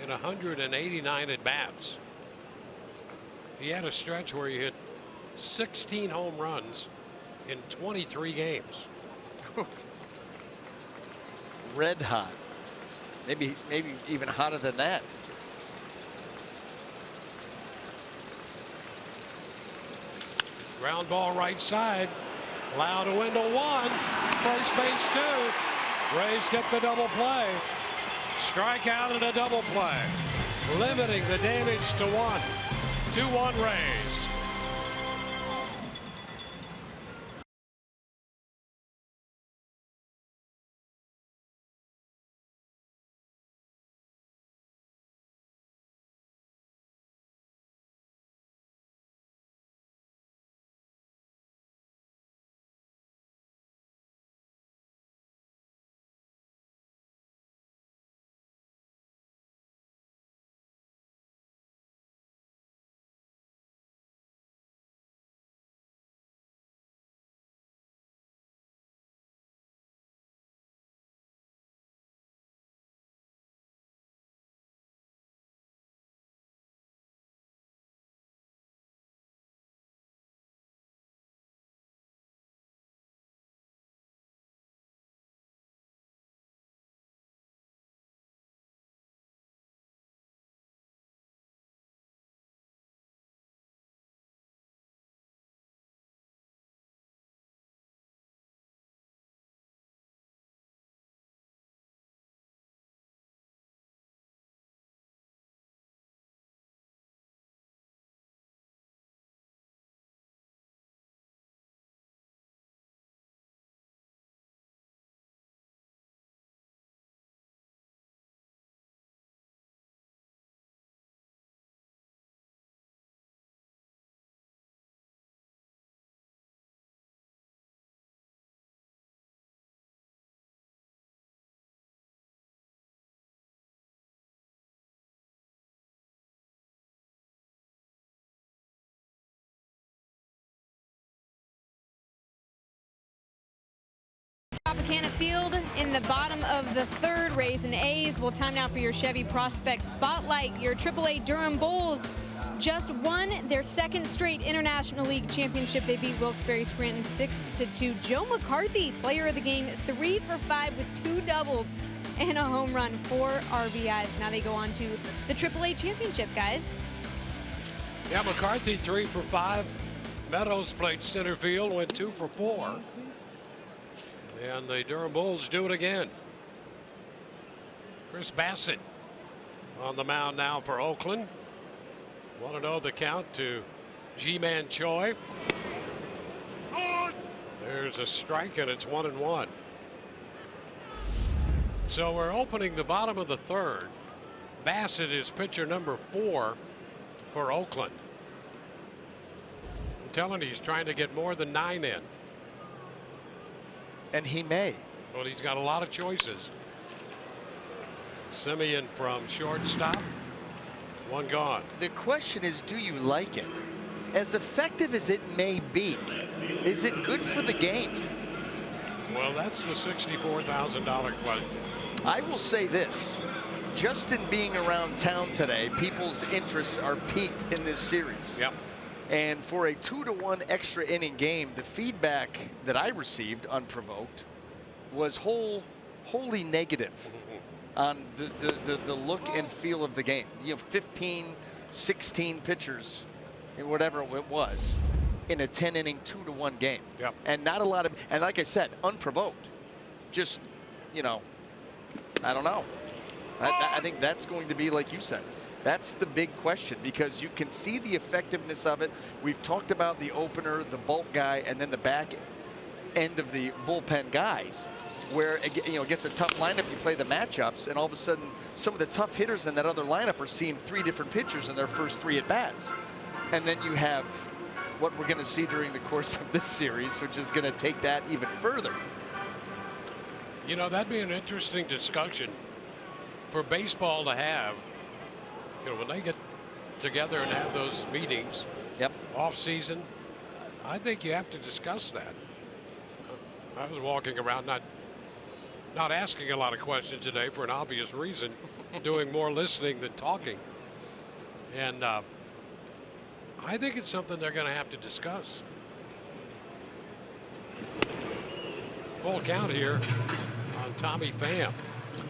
in 189 at bats. He had a stretch where he hit 16 home runs in 23 games. Red hot. Maybe even hotter than that. Ground ball right side. Allowed to win to 1. First base 2. Rays get the double play. Strikeout and a double play. Limiting the damage to 1. 2-1 Rays. Tropicana Field in the bottom of the third. Rays and A's. Well, time now for your Chevy Prospect Spotlight. Your AAA Durham Bulls just won their second straight International League Championship. They beat Wilkes-Barre Scranton 6-2. Joe McCarthy, player of the game, 3 for 5 with 2 doubles and a home run, 4 RBIs. Now they go on to the AAA Championship, guys. Yeah, McCarthy 3 for 5. Meadows played center field, went 2 for 4. And the Durham Bulls do it again. Chris Bassett on the mound now for Oakland. 1-0 the count to G-Man Choi. There's a strike and it's 1-1. So we're opening the bottom of the third. Bassett is pitcher number 4 for Oakland. I'm telling you, he's trying to get more than 9 in. And he may. Well, he's got a lot of choices. Simeon from shortstop. 1 gone. The question is, do you like it? As effective as it may be, is it good for the game? Well, that's the $64,000 question. I will say this. Just in being around town today, people's interests are piqued in this series. Yep. And for a 2-1 extra inning game, the feedback that I received unprovoked was wholly negative on the look and feel of the game. You know, 15, 16 pitchers, whatever it was, in a 10-inning 2-1 game. Yep. And not a lot of, and like I said, unprovoked. Just, you know, I don't know. I think that's going to be, like you said, that's the big question, because you can see the effectiveness of it. We've talked about the opener, the bulk guy, and then the back end of the bullpen guys, where, you know, against a tough lineup, you play the matchups, and all of a sudden, some of the tough hitters in that other lineup are seeing 3 different pitchers in their first 3 at-bats. And then you have what we're going to see during the course of this series, which is going to take that even further. You know, that'd be an interesting discussion for baseball to have. You know, when they get together and have those meetings, Yep. off season, I think you have to discuss that. I was walking around not asking a lot of questions today for an obvious reason, doing more listening than talking. And I think it's something they're going to have to discuss. Full count here on Tommy Pham.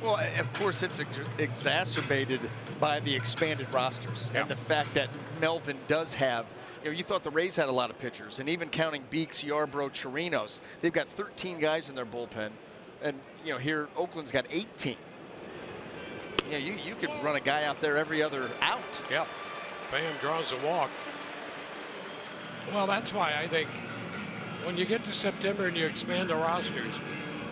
Well, of course, it's exacerbated by the expanded rosters and the fact that Melvin does have, you know, you thought the Rays had a lot of pitchers, and even counting Beeks, Yarbrough, Chirinos, they've got 13 guys in their bullpen, and, you know, here Oakland's got 18. You know, you could run a guy out there every other out. Yep. Pham draws a walk. Well, that's why I think when you get to September and you expand the rosters,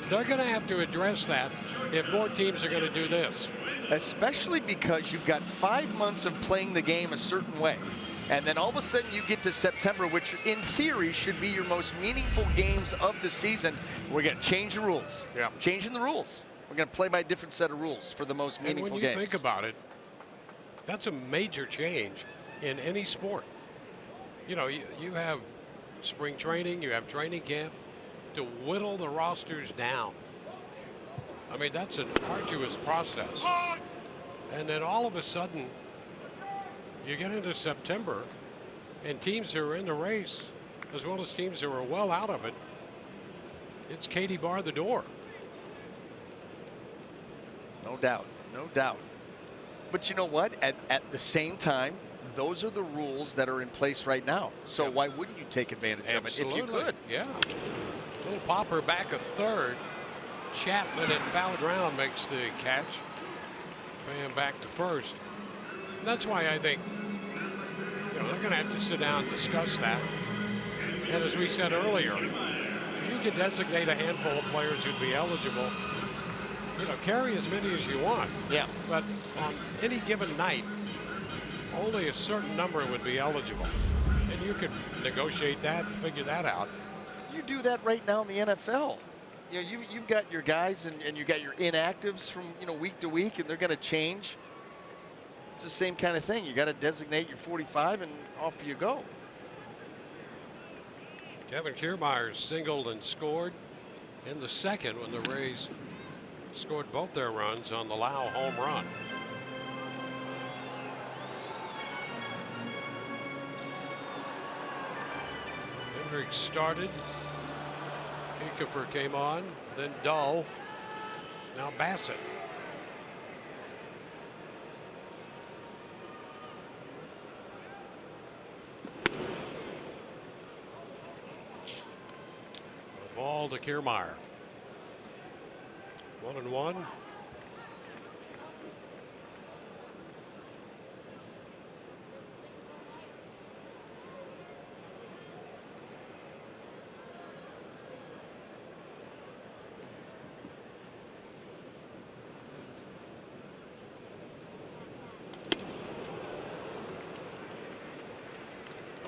they're going to have to address that if more teams are going to do this. Especially because you've got 5 months of playing the game a certain way. And then all of a sudden you get to September, which in theory should be your most meaningful games of the season. We're going to change the rules. Yeah. Changing the rules. We're going to play by a different set of rules for the most meaningful games. And when you think about it, that's a major change in any sport. You know, you have spring training, you have training camp. To whittle the rosters down, I mean, that's an arduous process. And then all of a sudden, you get into September, and teams who are in the race, as well as teams who are well out of it, it's Katie bar the door. No doubt, no doubt. But you know what? At the same time, those are the rules that are in place right now. So why wouldn't you take advantage of it if you could? Yeah. Little popper back at third. Chapman in foul ground makes the catch. Pham back to first. And that's why I think, you know, they're going to have to sit down and discuss that. And as we said earlier, you can designate a handful of players who'd be eligible. You know, carry as many as you want. Yeah. But on any given night, only a certain number would be eligible. And you could negotiate that and figure that out. You do that right now in the NFL. You know, you've got your guys and you got your inactives from, you know, week to week, and they're going to change. It's the same kind of thing. You got to designate your 45 and off you go. Kevin Kiermaier singled and scored. in the second when the Rays scored both their runs on the Lau home run. Hendricks started. Kiefer came on, then Dull. Now Bassett. A ball to Kiermaier. 1-1.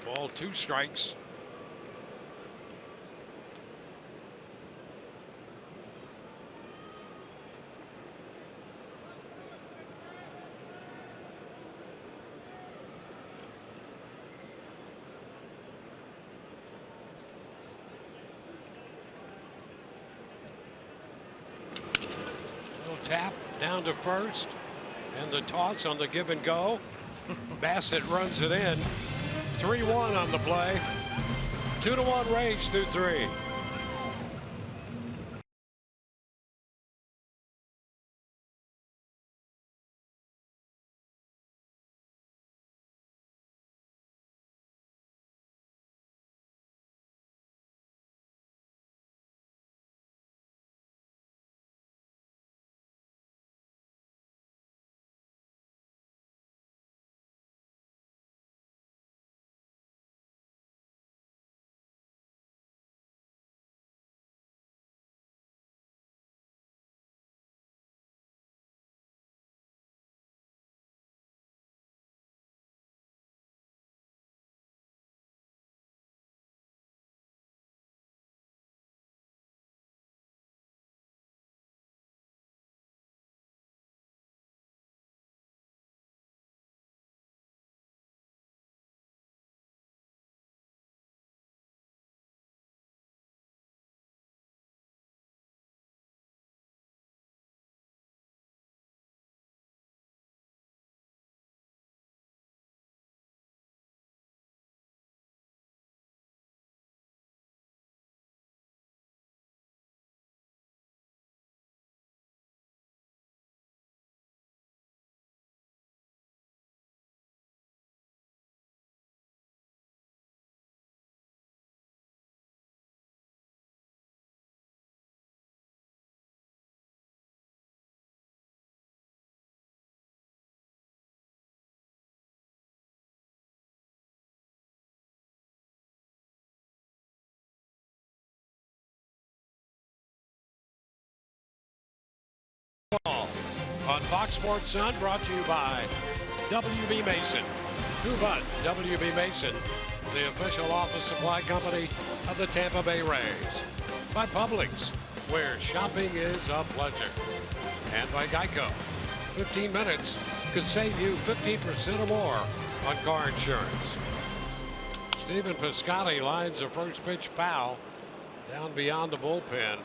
Ball, 2 strikes. Tap down to first, and the toss on the give and go. Bassett runs it in. 3-1 on the play. 2-1 Rays through 3. On Fox Sports Sun, brought to you by WB Mason. Who but WB Mason, the official office supply company of the Tampa Bay Rays. By Publix, where shopping is a pleasure. And by Geico. 15 minutes could save you 15% or more on car insurance. Stephen Piscotty lines a first pitch foul down beyond the bullpen.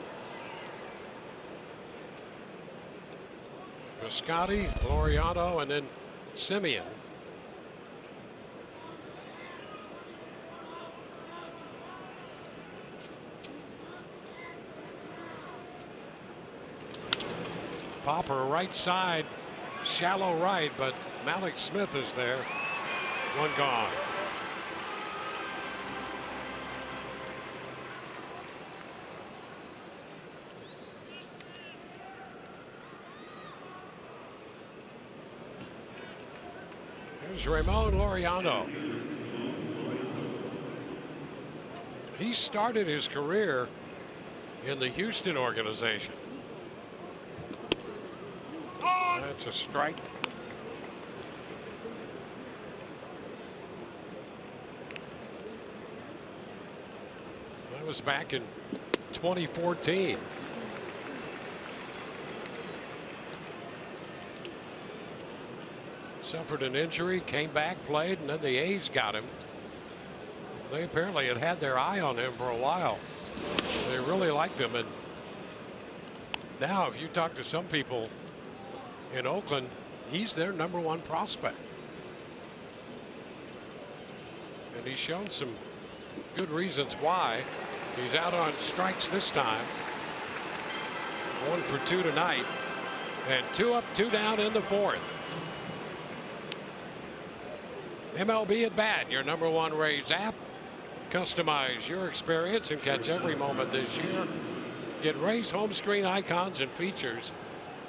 Piscotty, Laureano, and then Simeon. Popper right side, shallow right, but Malik Smith is there. One gone. Here's Ramon Laureano. He started his career in the Houston organization. That's a strike. That was back in 2014. Suffered an injury, came back, played, and then the A's got him. They apparently had their eye on him for a while. They really liked him, and Now, if you talk to some people in Oakland, he's their #1 prospect. And he's shown some good reasons why. He's out on strikes this time. 1 for 2 tonight. And 2 up, 2 down in the 4th. MLB at Bat, your #1 Rays app. Customize your experience and catch every moment this year. Get Rays home screen icons and features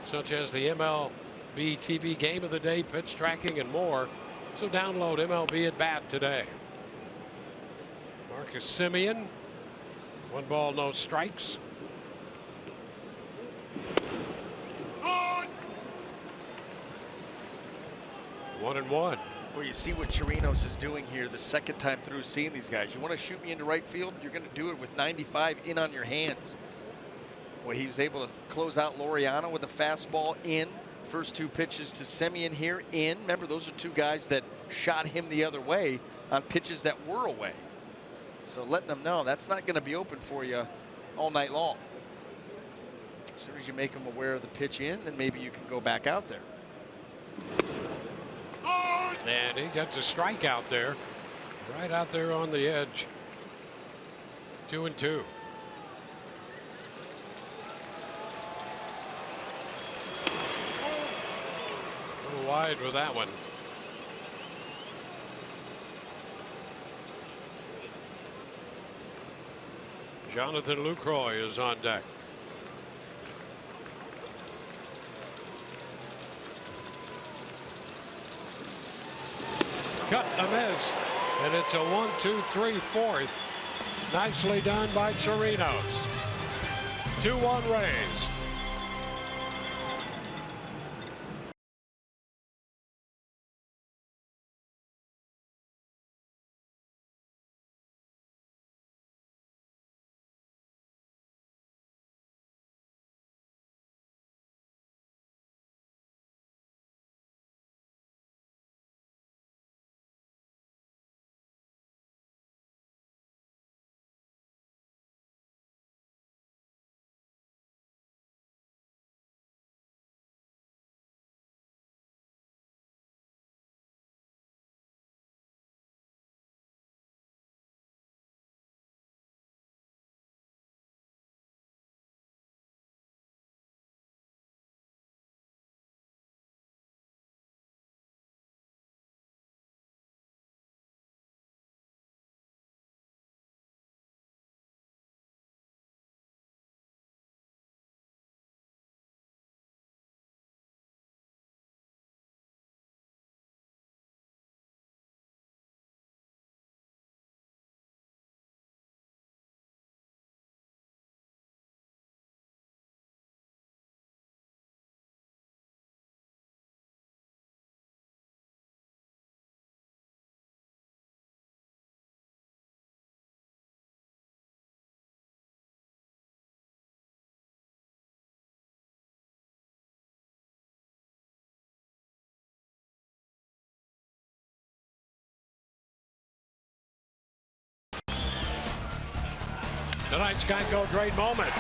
such as the MLB TV Game of the Day, pitch tracking, and more. So download MLB at Bat today. Marcus Semien, 1 ball, no strikes. On. 1-1. Well, you see what Chirinos is doing here the second time through seeing these guys. You want to shoot me into right field, you're going to do it with 95 in on your hands. Well, he was able to close out Laureano with a fastball in. First 2 pitches to Semien here in. Remember, those are 2 guys that shot him the other way on pitches that were away. So letting them know that's not going to be open for you all night long. As soon as you make them aware of the pitch in, then maybe you can go back out there. And he gets a strikeout there. Right out there on the edge. 2-2. A little wide with that one. Jonathan Lucroy is on deck. Cut a miss, and it's a 1-2-3 4th. Nicely done by Chirinos. 2-1 Rays. Tonight's Geico great moment.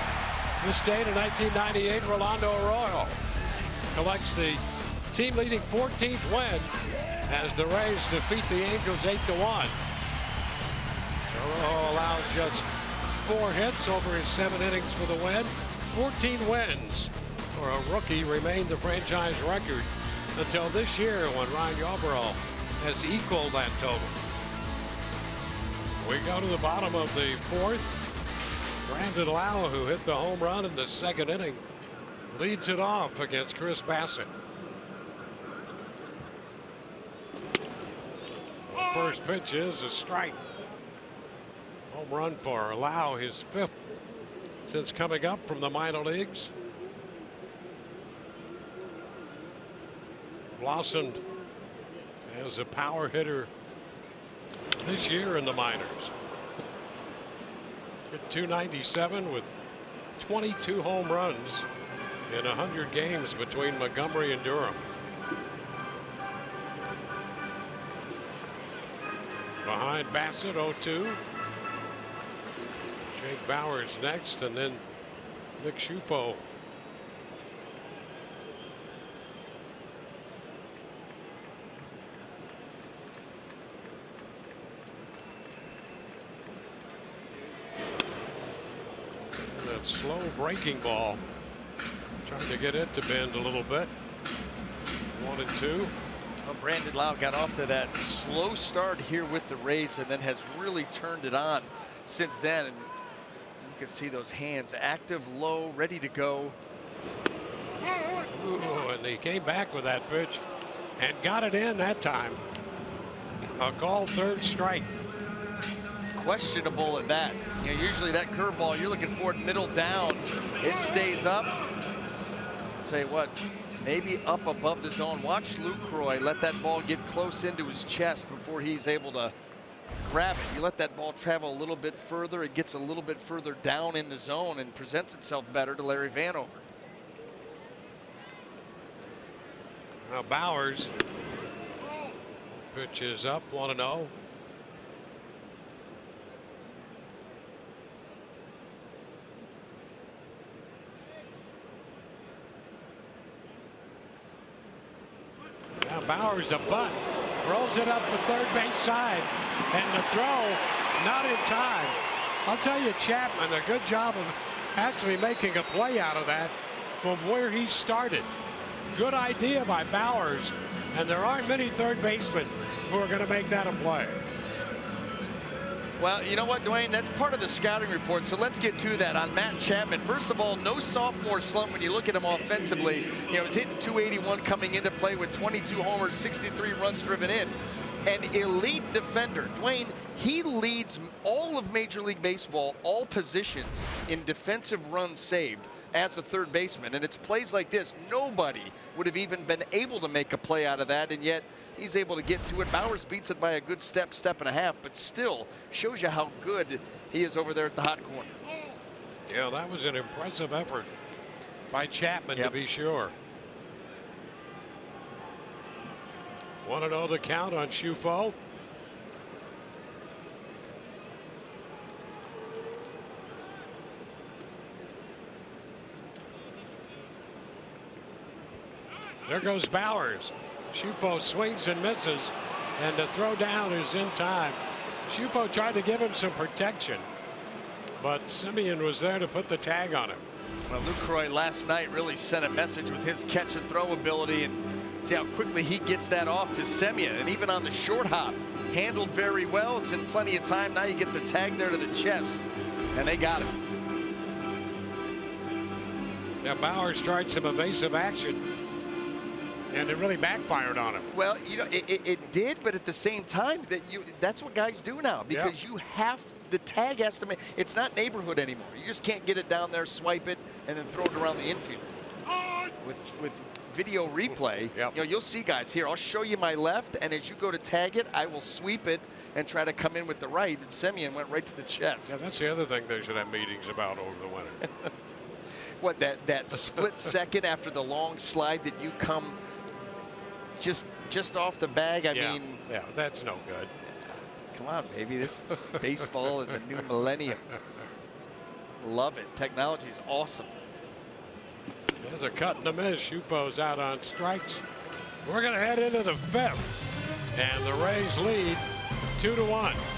This date in 1998, Rolando Arroyo collects the team-leading 14th win as the Rays defeat the Angels 8-1. Arroyo allows just 4 hits over his 7 innings for the win. 14 wins for a rookie remained the franchise record until this year when Ryan Yarbrough has equaled that total. We go to the bottom of the 4th. Brandon Lau, who hit the home run in the 2nd inning, leads it off against Chris Bassett. The first pitch is a strike. Home run for Lau, his 5th since coming up from the minor leagues. Blossomed as a power hitter this year in the minors. Hit .297 with 22 home runs in 100 games between Montgomery and Durham. Behind Bassett, 0-2. Jake Bauers next, and then Nick Schufo That slow breaking ball. Trying to get it to bend a little bit. 1-2. Well, Brandon Lau got off to that slow start here with the Rays and then has really turned it on since then. And you can see those hands active, low, ready to go. Ooh, and he came back with that pitch and got it in that time. A called third strike. Questionable at that. You know, usually that curveball, you're looking for it middle down. It stays up. I'll tell you what, maybe up above the zone. Watch Lucroy let that ball get close into his chest before he's able to grab it. You let that ball travel a little bit further, it gets a little bit further down in the zone and presents itself better to Larry Vanover. Now Bowers. Pitch is up, 1-0. Now Bowers a bunt, rolls it up the third base side, and the throw not in time. I'll tell you, Chapman, a good job of actually making a play out of that from where he started. Good idea by Bowers, and there aren't many third basemen who are going to make that a play. Well, you know what, Dwayne? That's part of the scouting report, so let's get to that on Matt Chapman. First of all, no sophomore slump when you look at him offensively. You know, he's hitting .281 coming into play with 22 homers, 63 runs driven in. An elite defender. Dwayne, he leads all of Major League Baseball, all positions in defensive runs saved as a third baseman. And it's plays like this. Nobody would have even been able to make a play out of that, and yet he's able to get to it. Bowers beats it by a good step and a half, but still shows you how good he is over there at the hot corner. Yeah, that was an impressive effort by Chapman, to be sure. 1-0 to count on Shufo. There goes Bowers. Shufo swings and misses, and the throw down is in time. Shufo tried to give him some protection, but Simeon was there to put the tag on him. Well, Lucroy last night really sent a message with his catch and throw ability, and see how quickly he gets that off to Simeon. And even on the short hop, handled very well. It's in plenty of time. Now you get the tag there to the chest, and they got him. Now Bowers tried some evasive action, and it really backfired on him. Well, you know, it did, but at the same time, that's what guys do now, because you have, the tag has to make, it's not neighborhood anymore. You just can't get it down there, swipe it, and then throw it around the infield. With video replay, you know, you'll see guys here. I'll show you my left, and as you go to tag it, I will sweep it and try to come in with the right. And Simeon went right to the chest. Yeah, that's the other thing they should have meetings about over the winter. What, that split second after the long slide that you come just off the bag? I mean, yeah, that's no good. Come on, baby. This is baseball in the new millennium. Love it. Technology is awesome. There's a cut and a miss. Shufo's out on strikes. We're going to head into the fifth, and the Rays lead 2-1.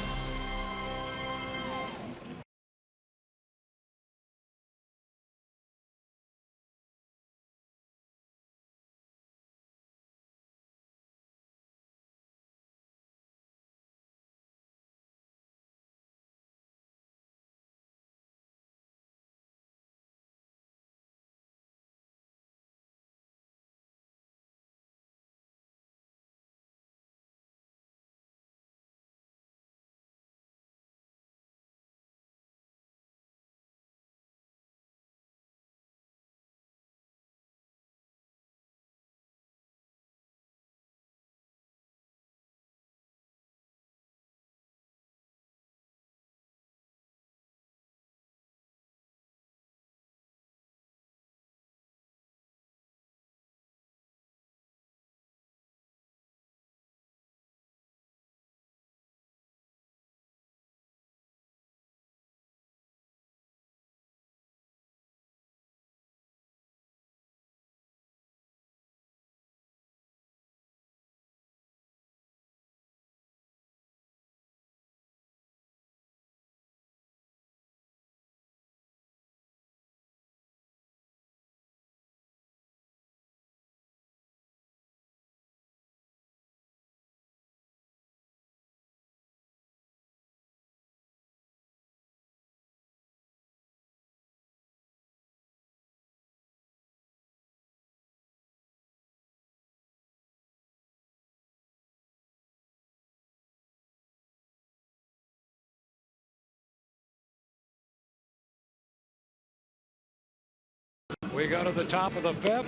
We go to the top of the fifth.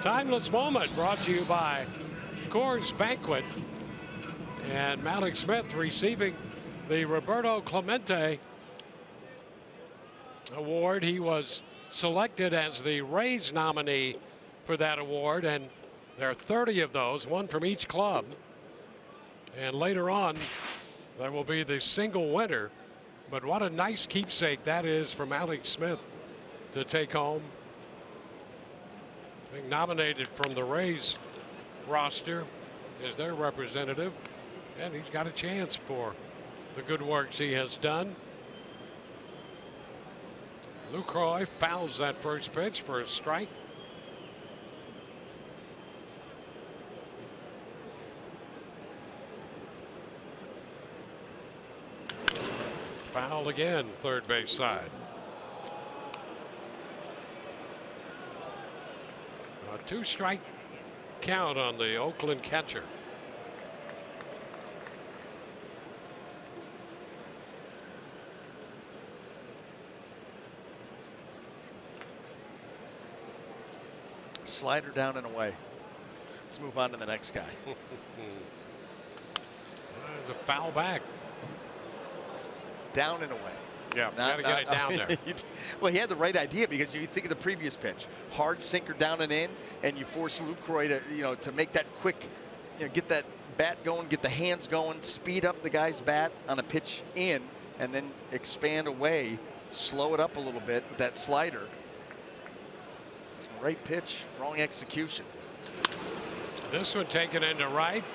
Timeless moment brought to you by Coors Banquet. And Malik Smith receiving the Roberto Clemente Award. He was selected as the Rays nominee for that award, and there are 30 of those, one from each club. And later on, there will be the single winner. But what a nice keepsake that is for Malik Smith to take home. Being nominated from the Rays roster as their representative, and he's got a chance for the good works he has done. Lucroy fouls that first pitch for a strike. Foul again, third base side. A 2-strike count on the Oakland catcher. Slider down and away. Let's move on to the next guy. There's a foul back. Down and away. Yeah, got to get it down there. Well, he had the right idea, because you think of the previous pitch, hard sinker down and in, and you force Lucroy to, to make that quick, get that bat going, get the hands going, speed up the guy's bat on a pitch in, and then expand away, slow it up a little bit with that slider. Right pitch, wrong execution. This one taken into right.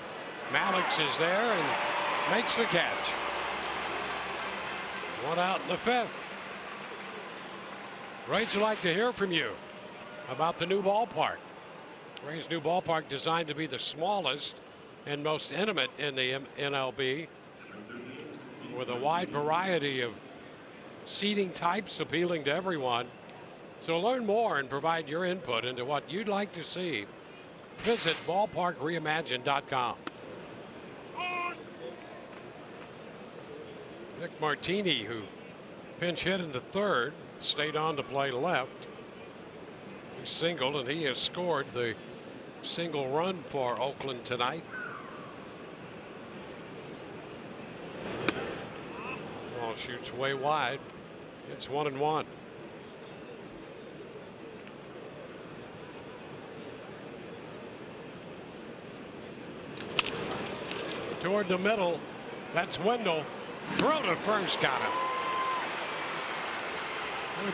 Malix is there and makes the catch. One out in the fifth. Rays would like to hear from you about the new ballpark. Rays' new ballpark designed to be the smallest and most intimate in the MLB, with a wide variety of seating types appealing to everyone. So learn more and provide your input into what you'd like to see. Visit ballparkreimagined.com. Nick Martini, who pinch hit in the third, stayed on to play left. He singled, and he has scored the single run for Oakland tonight. Ball shoots way wide. It's 1-1. Toward the middle, that's Wendell. Throw to first, got him.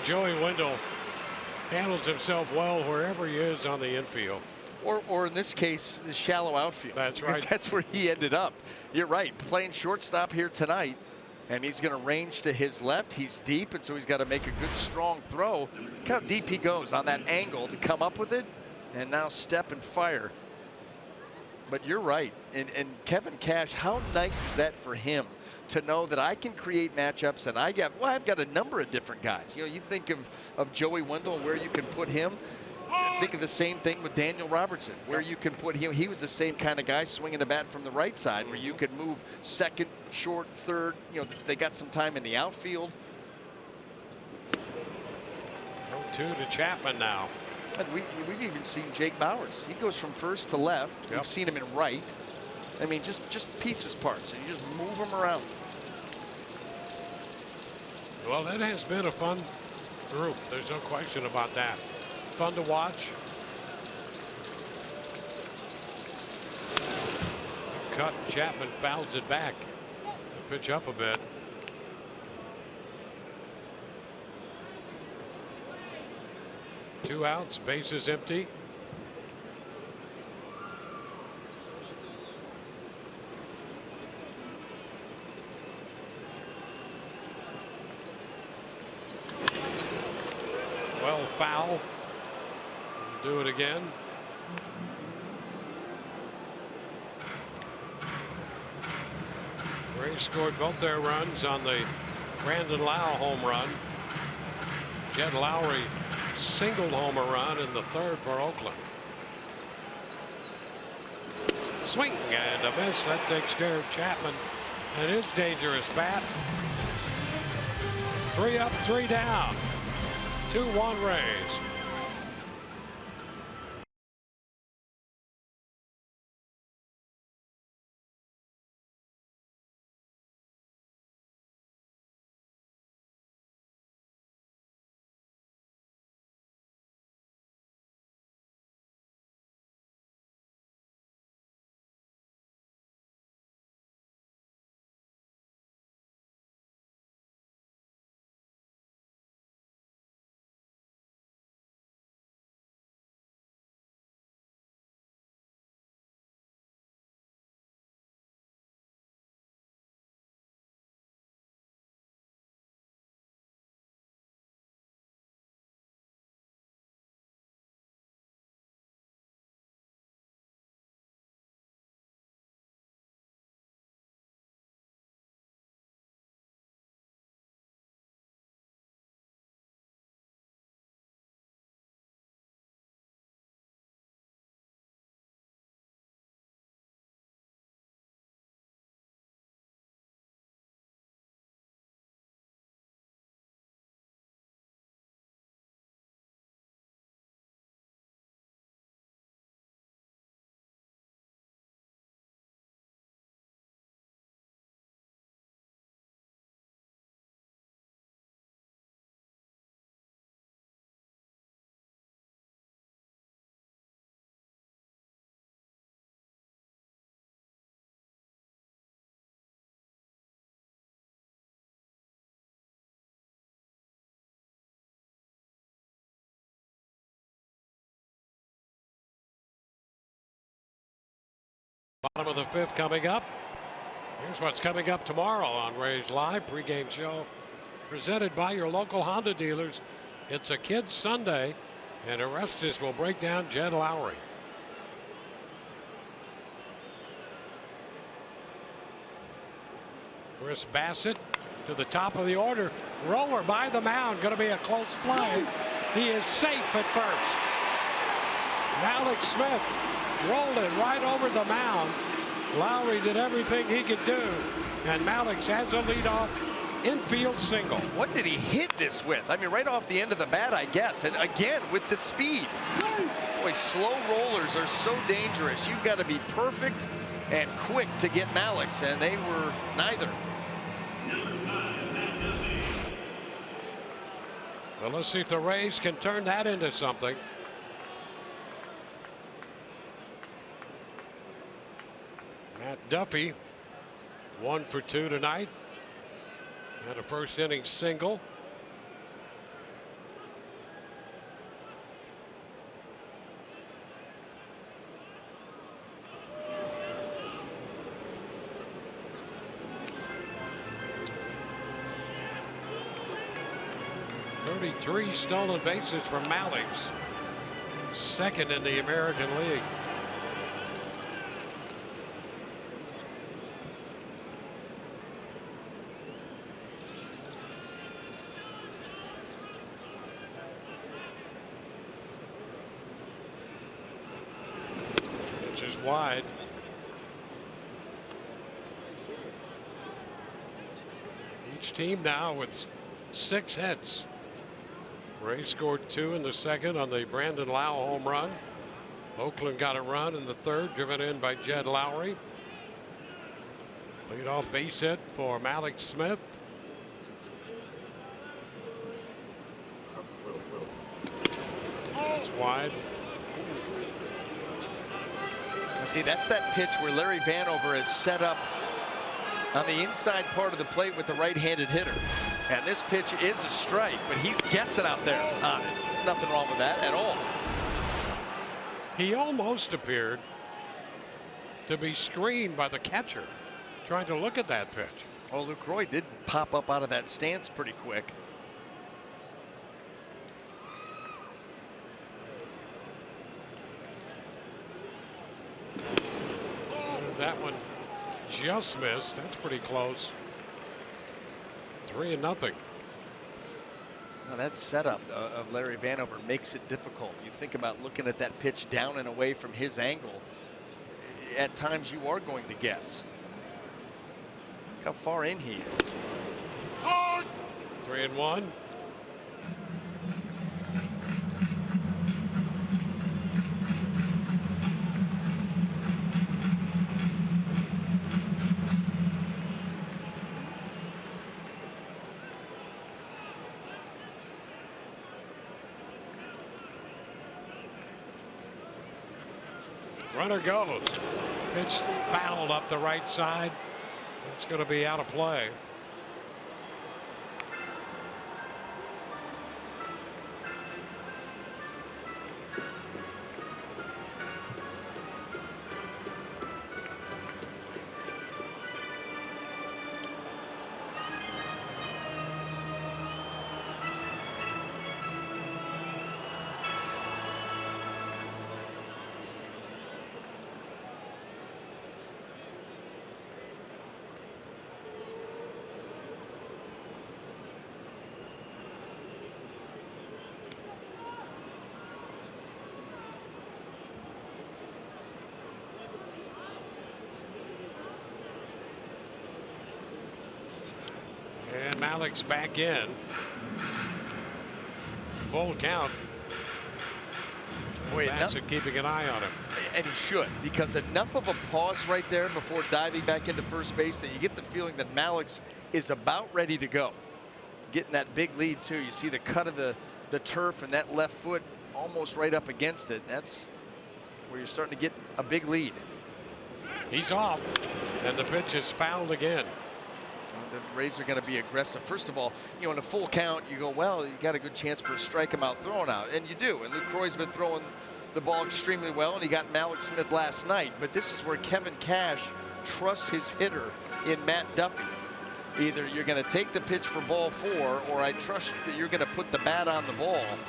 Joey Wendell handles himself well wherever he is on the infield. Or in this case, the shallow outfield. That's right. That's where he ended up. You're right, playing shortstop here tonight, and he's going to range to his left. He's deep, and so he's got to make a good, strong throw. Look how deep he goes on that angle to come up with it, and now step and fire. But you're right, and Kevin Cash, how nice is that for him to know that I can create matchups, and I've got a number of different guys. You think of Joey Wendell and where you can put him. Think of the same thing with Daniel Robertson, where you can put him. He was the same kind of guy swinging the bat from the right side, where you could move second, short, third. They got some time in the outfield. 0-2 to Chapman now. And we've even seen Jake Bowers. He goes from first to left. Yep. We've seen him in right. I mean, just pieces, parts, and you just move them around. Well, it has been a fun group. There's no question about that. Fun to watch. Cut. Chapman fouls it back. Pitch up a bit. Two outs, bases empty. Well, foul. Do it again. Rays scored both their runs on the Brandon Lau home run. Jed Lowry singled home run in the third for Oakland. Swing and a miss. That takes care of Chapman and his dangerous bat. 3 up, 3 down. 2-1 Rays. Bottom of the fifth coming up. Here's what's coming up tomorrow on Rays Live pregame show presented by your local Honda dealers. It's a Kids Sunday, and Orestes will break down Jed Lowry. Chris Bassett to the top of the order. Roller by the mound. Going to be a close play. He is safe at first. Malik Smith rolled it right over the mound. Lowry did everything he could do, and Malik has a leadoff infield single. What did he hit this with? I mean, right off the end of the bat, I guess. And again, with the speed. Boy, slow rollers are so dangerous. You've got to be perfect and quick to get Malik's, and they were neither. Well, let's see if the Rays can turn that into something. Matt Duffy, 1 for 2 tonight. Had a first inning single. Three stolen bases for Malik's, second in the American League. Pitch is wide. Each team now with 6 hits. Rays scored 2 in the second on the Brandon Lau home run. Oakland got a run in the third, driven in by Jed Lowry. Leadoff base hit for Malik Smith. It's wide. See, that's that pitch where Larry Vanover is set up on the inside part of the plate with the right-handed hitter. And this pitch is a strike, but he's guessing out there on it. Nothing wrong with that at all. He almost appeared to be screened by the catcher, trying to look at that pitch. Well, Lucroy did pop up out of that stance pretty quick. That one just missed. That's pretty close. 3-0. Now that setup of Larry Vanover makes it difficult. You think about looking at that pitch down and away from his angle. At times you are going to guess. Look how far in he is. 3-1. Runner goes. Pitch fouled up the right side. It's going to be out of play. And Malik's back in. Full count. Wait, Bassett keeping an eye on him. And he should, because enough of a pause right there before diving back into first base that you get the feeling that Malik's is about ready to go. Getting that big lead too. You see the cut of the turf and that left foot almost right up against it. That's where you're starting to get a big lead. He's off, and the pitch is fouled again. The Rays are going to be aggressive. First of all, you know, in a full count, you go, well, you got a good chance for a strike him out, throwing out, and you do. And Lucroy's been throwing the ball extremely well, and he got Malik Smith last night. But this is where Kevin Cash trusts his hitter in Matt Duffy. Either you're going to take the pitch for ball 4, or I trust that you're going to put the bat on the ball and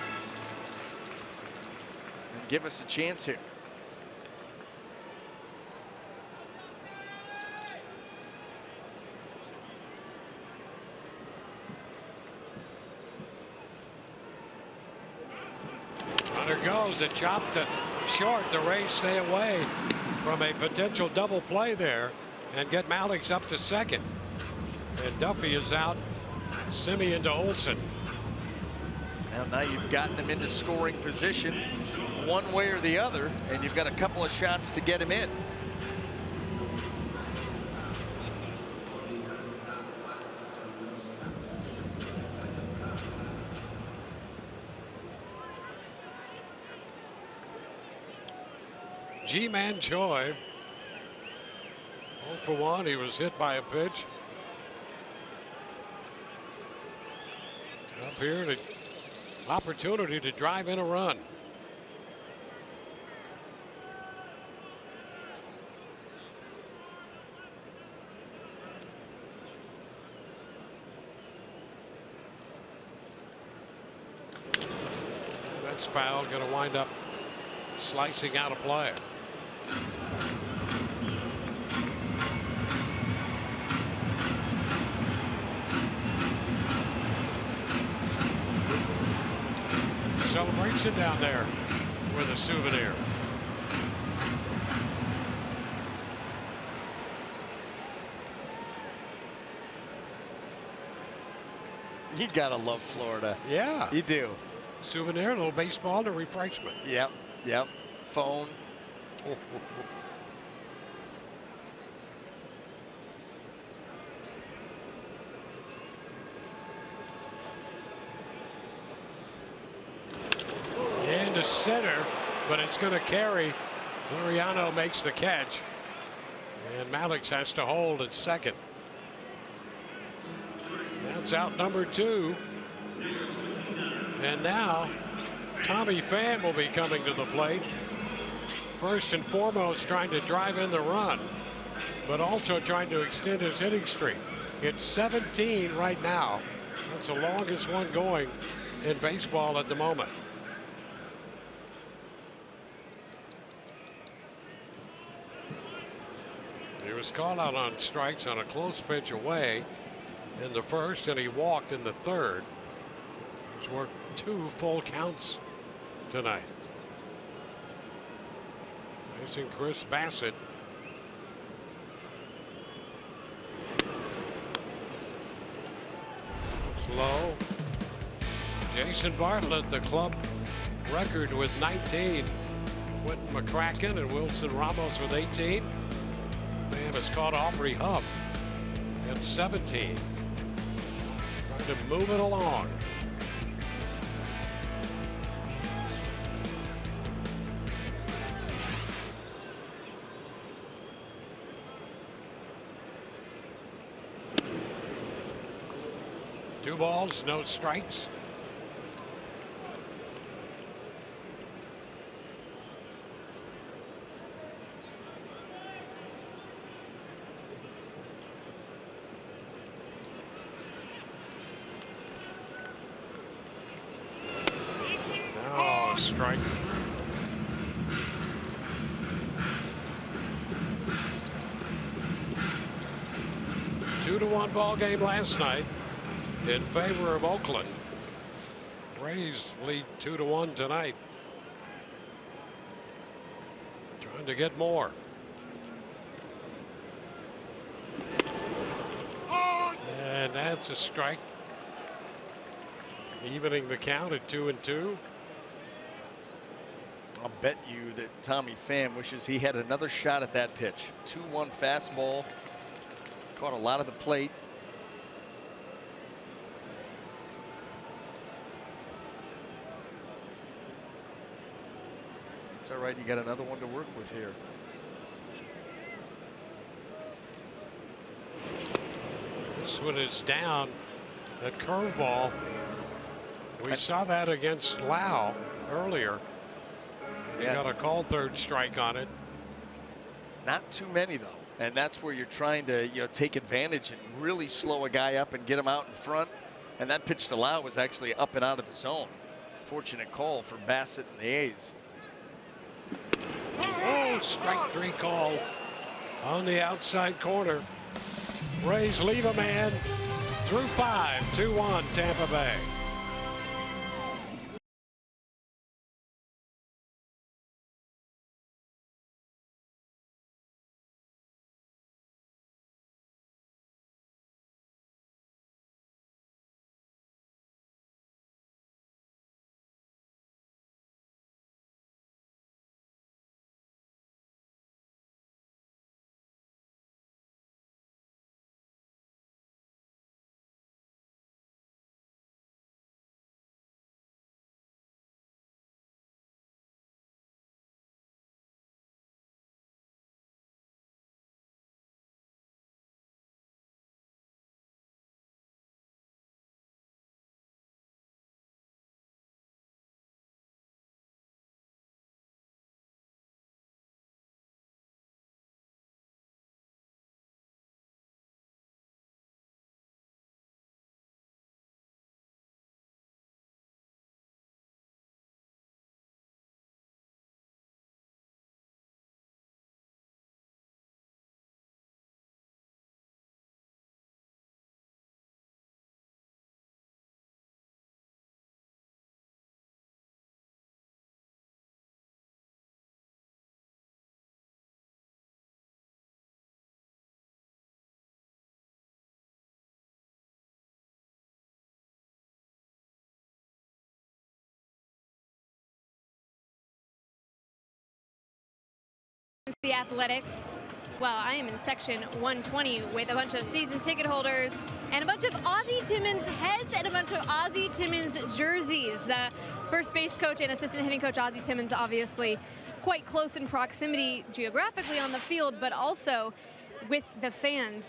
give us a chance here. Runner goes, a chop to short. The Rays stay away from a potential double play there and get Malik up to second. And Duffy is out, Simeon to Olsen. Now you've gotten him into scoring position one way or the other, and you've got a couple of shots to get him in. G-Man Choi, 0 for 1. He was hit by a pitch. Up here, an opportunity to drive in a run. That's foul, going to wind up slicing out a play. Celebration down there with a souvenir. You gotta love Florida. Yeah, You do. souvenir, a little baseball, and a refreshment. Yep. Phone. Into center, but it's going to carry. Liriano makes the catch, and Malik has to hold at second. That's out number 2. And now Tommy Pham will be coming to the plate. First and foremost, trying to drive in the run, but also trying to extend his hitting streak. It's 17 right now. That's the longest one going in baseball at the moment. He was called out on strikes on a close pitch away in the first, and he walked in the third. He's worked 2 full counts tonight. Facing Chris Bassett. It's low. Jason Bartlett, the club record with 19. Quentin McCracken and Wilson Ramos with 18. Pham has caught Aubrey Huff at 17. Trying to move it along. Two balls, no strikes. Oh, strike. Two to 1 ball game last night in favor of Oakland. Rays lead 2-1 tonight. Trying to get more. And that's a strike. Evening the count at 2-2. I'll bet you that Tommy Pham wishes he had another shot at that pitch. 2-1 fastball. Caught a lot of the plate. It's all right. You got another one to work with here. This one is down. That curveball. We saw that against Lau earlier. He got a called third strike on it. Not too many, though. And that's where you're trying to, take advantage and really slow a guy up and get him out in front. And that pitch to Lau was actually up and out of the zone. Fortunate call for Bassett and the A's. Oh, strike 3 call on the outside corner. Rays leave a man through 5, 2-1 Tampa Bay. The Athletics. Well, I am in section 120 with a bunch of season ticket holders and a bunch of Ozzie Timmons heads and a bunch of Ozzie Timmons jerseys. The first base coach and assistant hitting coach Ozzie Timmons obviously quite close in proximity geographically on the field, but also with the fans.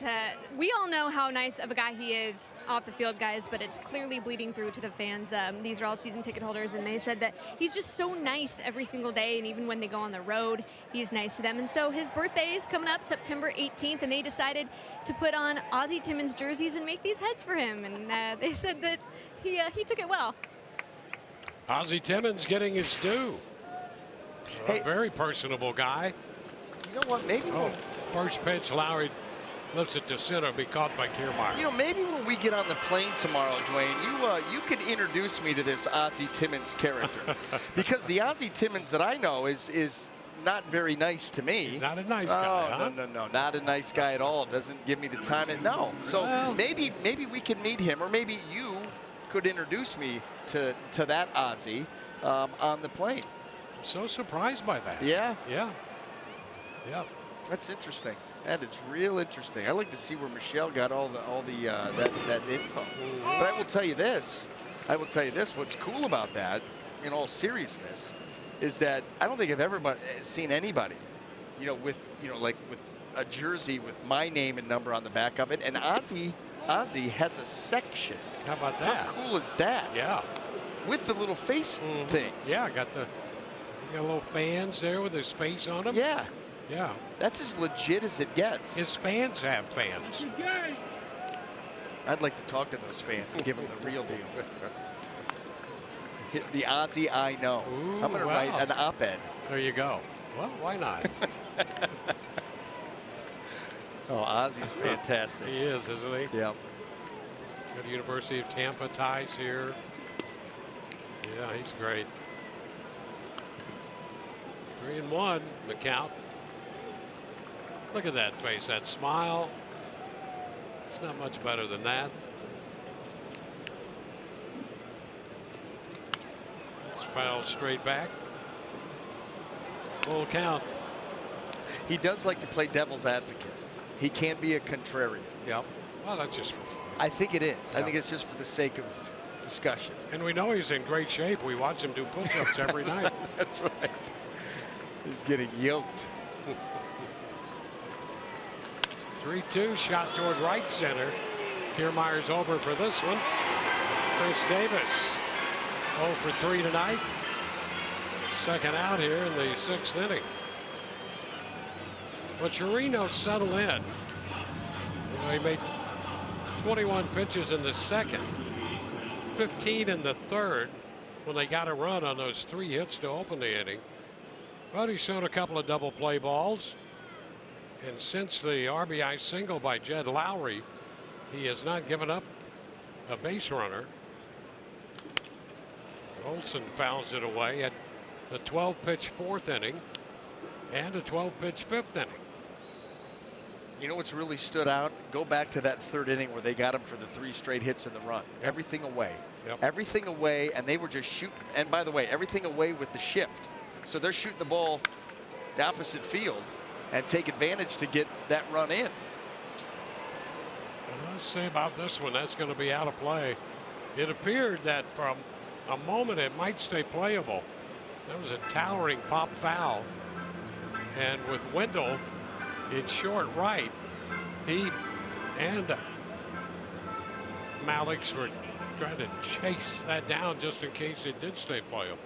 We all know how nice of a guy he is off the field, guys, but it's clearly bleeding through to the fans. These are all season ticket holders, and they said that he's just so nice every single day, and even when they go on the road, he's nice to them. And so his birthday is coming up September 18th, and they decided to put on Ozzie Timmons jerseys and make these heads for him, and they said that he took it well. Ozzie Timmons getting his due. Hey, A very personable guy. you know what? Maybe First pitch, Lowry lifts it to center, be caught by Kiermaier. maybe when we get on the plane tomorrow, Dwayne, you could introduce me to this Ozzie Timmons character, because the Ozzie Timmons that I know is not very nice to me. He's not a nice guy, huh? No, not a nice guy at all. Doesn't give me the time. No. So Well, maybe we can meet him, or maybe you could introduce me to that Ozzie on the plane. so surprised by that. Yeah. Yeah. Yeah. That's interesting. That is real interesting. I like to see where Michelle got all the that info. But I will tell you this. What's cool about that, in all seriousness, is that I don't think I've ever seen anybody, with a jersey with my name and number on the back of it. And Ozzie has a section. How about that? How cool is that? Yeah. With the little face things. Yeah, he's got little fans there with his face on them. Yeah. Yeah. That's as legit as it gets. His fans have fans. I'd like to talk to those fans and give them the real deal. The Ozzie I know. Ooh, I'm going to write an op-ed. There you go. Well, why not? Oh, Ozzie's fantastic. He is, isn't he? Yeah. Got University of Tampa ties here. Yeah, he's great. 3-1, the count. Look at that face, that smile. It's not much better than that. It's fouled straight back. Full count. He does like to play devil's advocate. He can be a contrarian. Yep. Well, that's just for fun. I think it is. Yeah. I think it's just for the sake of discussion. And we know he's in great shape. We watch him do push-ups every night. That's right. He's getting yoked. 3-2 shot toward right center. Kiermaier's over for this one. Chris Davis 0 for 3 tonight. second out here in the 6th inning. But Chirino settled in. He made 21 pitches in the 2nd, 15 in the 3rd when they got a run on those 3 hits to open the inning. But he's shown a couple of double play balls. And since the RBI single by Jed Lowry, he has not given up a base runner. Olson fouls it away at the 12-pitch 4th inning and a 12-pitch 5th inning. You know what's really stood out? Go back to that 3rd inning where they got him for the 3 straight hits in the run. Everything away. Everything away, and they were just shooting. And by the way, everything away with the shift. So they're shooting the ball the opposite field and take advantage to get that run in. Let's say about this one, that's going to be out of play. It appeared that from a moment it might stay playable. That was a towering pop foul. And with Wendell, it's short right. He and Malix were trying to chase that down just in case it did stay playable.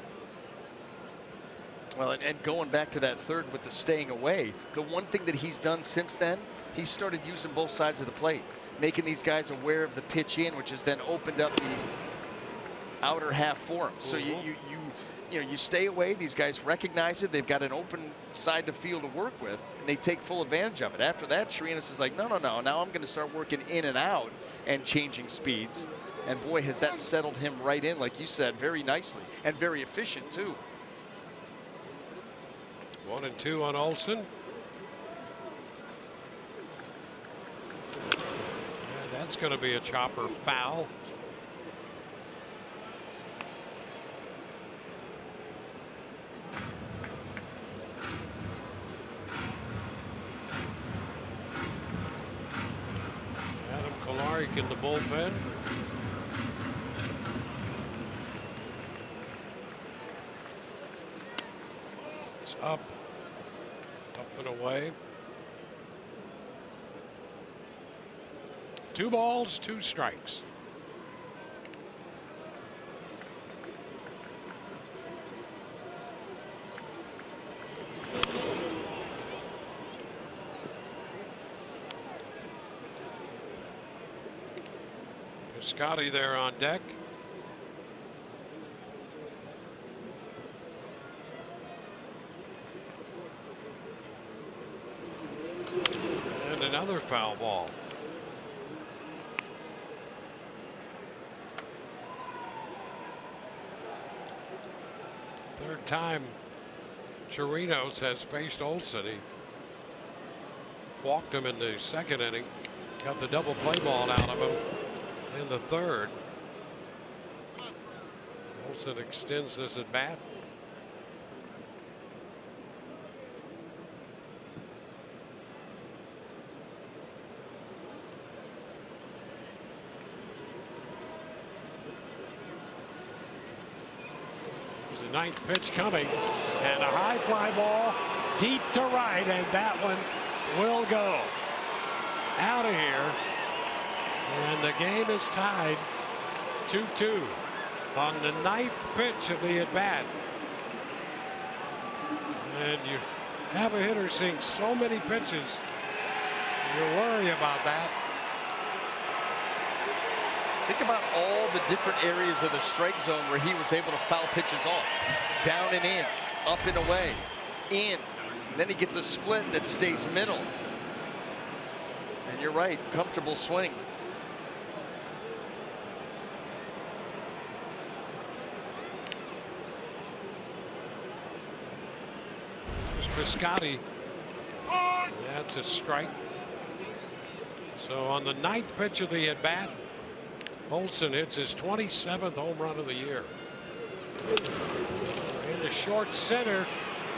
Well, and going back to that 3rd with the staying away, the one thing that he's done since then, he started using both sides of the plate, making these guys aware of the pitch in, which has then opened up the outer half for him. So you stay away. These guys recognize it. They've got an open side to field to work with, and they take full advantage of it. After that, Chirinos is like, no. Now I'm going to start working in and out and changing speeds. And boy, has that settled him right in, like you said, very nicely and very efficient too. 1-2 on Olson. And that's going to be a chopper foul. Adam Kolarek in the bullpen. It's up and away. 2 balls, 2 strikes. Piscotti there on deck. And another foul ball. Third time Chirinos has faced Olson. He walked him in the 2nd inning, got the double play ball out of him in the 3rd. Olson extends this at bat. There's the 9th pitch coming, and a high fly ball deep to right, and that one will go out of here. And the game is tied 2-2 on the 9th pitch of the at-bat. And you have a hitter seeing so many pitches, you worry about that. Think about all the different areas of the strike zone where he was able to foul pitches off. Down and in, up and away, in. Then he gets a split that stays middle. And you're right, comfortable swing. Piscotti, that's a strike. So on the 9th pitch of the at-bat, Olson hits his 27th home run of the year. Into short center,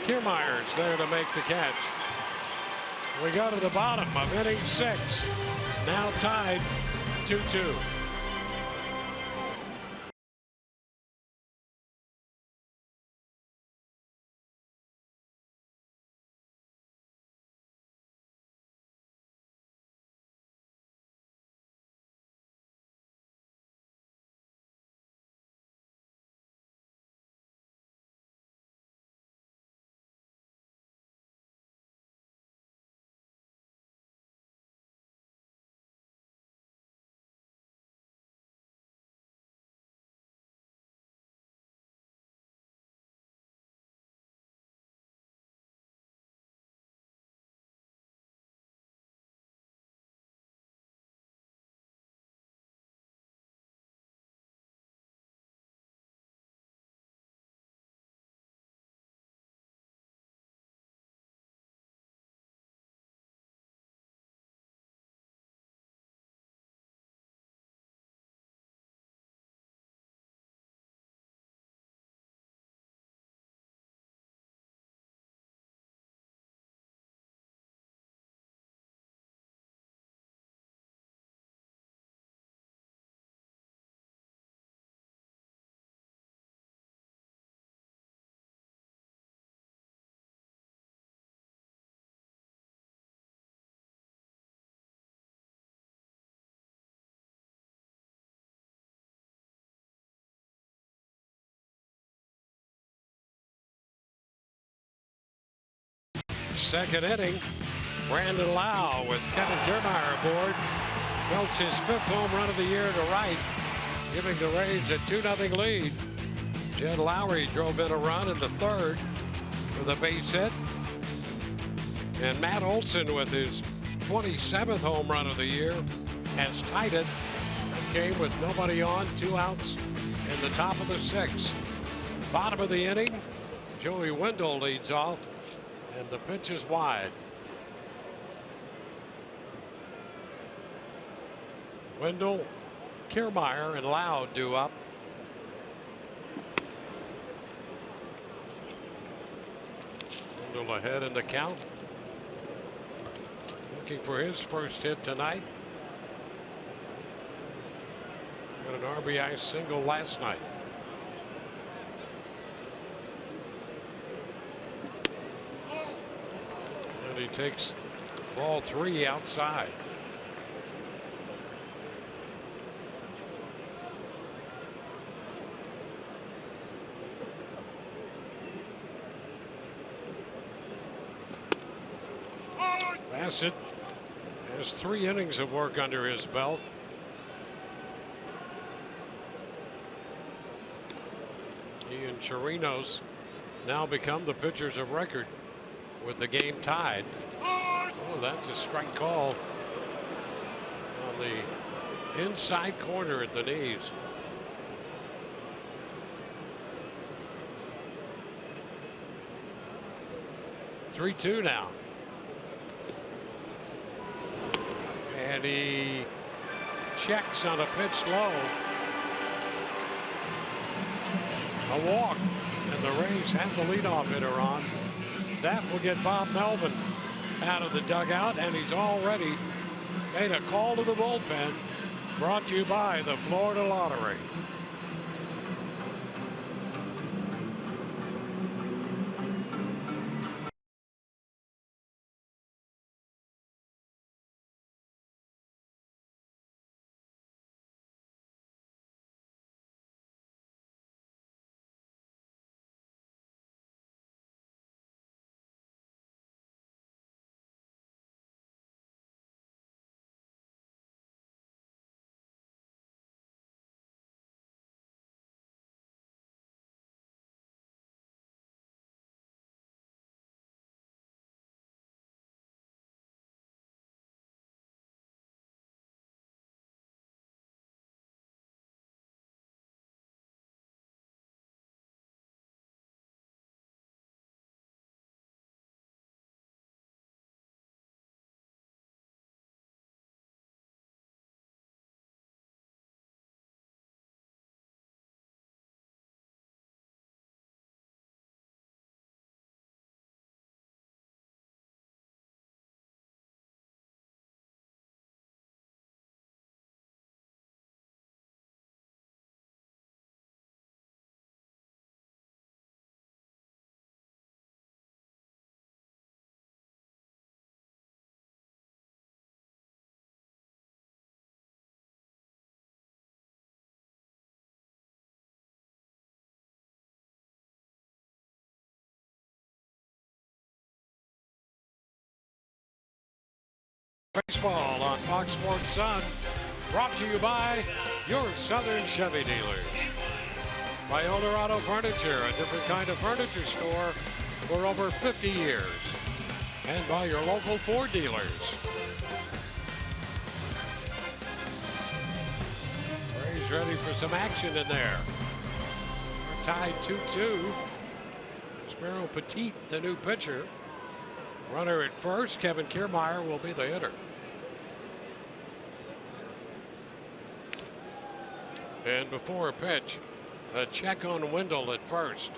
Kiermaier's there to make the catch. We go to the bottom of inning 6, now tied 2-2. second inning. Brandon Lau with Kevin Kiermaier aboard. Belts his 5th home run of the year to right, giving the Rays a 2-0 lead. Jed Lowry drove in a run in the 3rd for the base hit. And Matt Olson with his 27th home run of the year has tied it. That came with nobody on, 2 outs in the top of the 6th. Bottom of the inning, Joey Wendell leads off, and the pitch is wide. Wendell, Kiermaier, and Loud due up. Wendell ahead in the count. Looking for his first hit tonight. Got an RBI single last night. And he takes ball 3 outside. Facet has 3 innings of work under his belt. He and Chirinos now become the pitchers of record with the game tied. Oh, that's a strike call on the inside corner at the knees. Three-2 now. And he checks on a pitch low. A walk, and the Rays have the leadoff hitter on. That will get Bob Melvin out of the dugout, and he's already made a call to the bullpen. Brought to you by the Florida Lottery. Baseball on Fox Sports Sun, brought to you by your Southern Chevy dealers. By Eldorado Furniture, a different kind of furniture store for over 50 years. And by your local Ford dealers. Rays ready for some action in there. We're tied 2-2. Sparrow Petit, the new pitcher. Runner at first, Kevin Kiermaier will be the hitter. And before a pitch, a check on Wendell at first.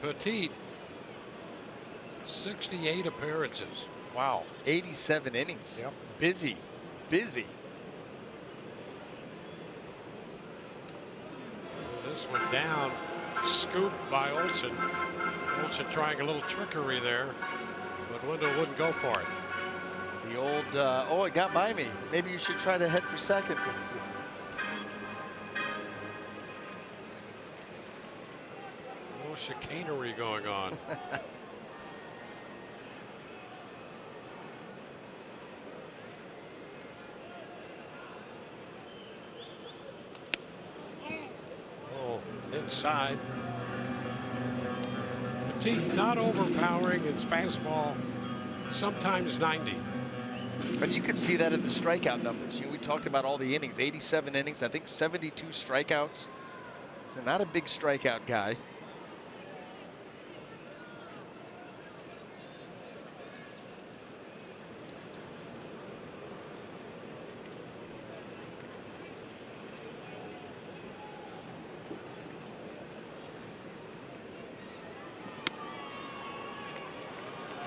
Petit, 68 appearances. Wow. 87 innings. Yep. Busy. This one down, scooped by Olson. Olson trying a little trickery there, but Wendell wouldn't go for it. The old, oh, it got by me. Maybe you should try to head for second. chicanery going on. Oh, inside. Petit not overpowering his fastball, sometimes 90. And you can see that in the strikeout numbers. You know, we talked about all the innings, 87 innings, I think 72 strikeouts. So not a big strikeout guy.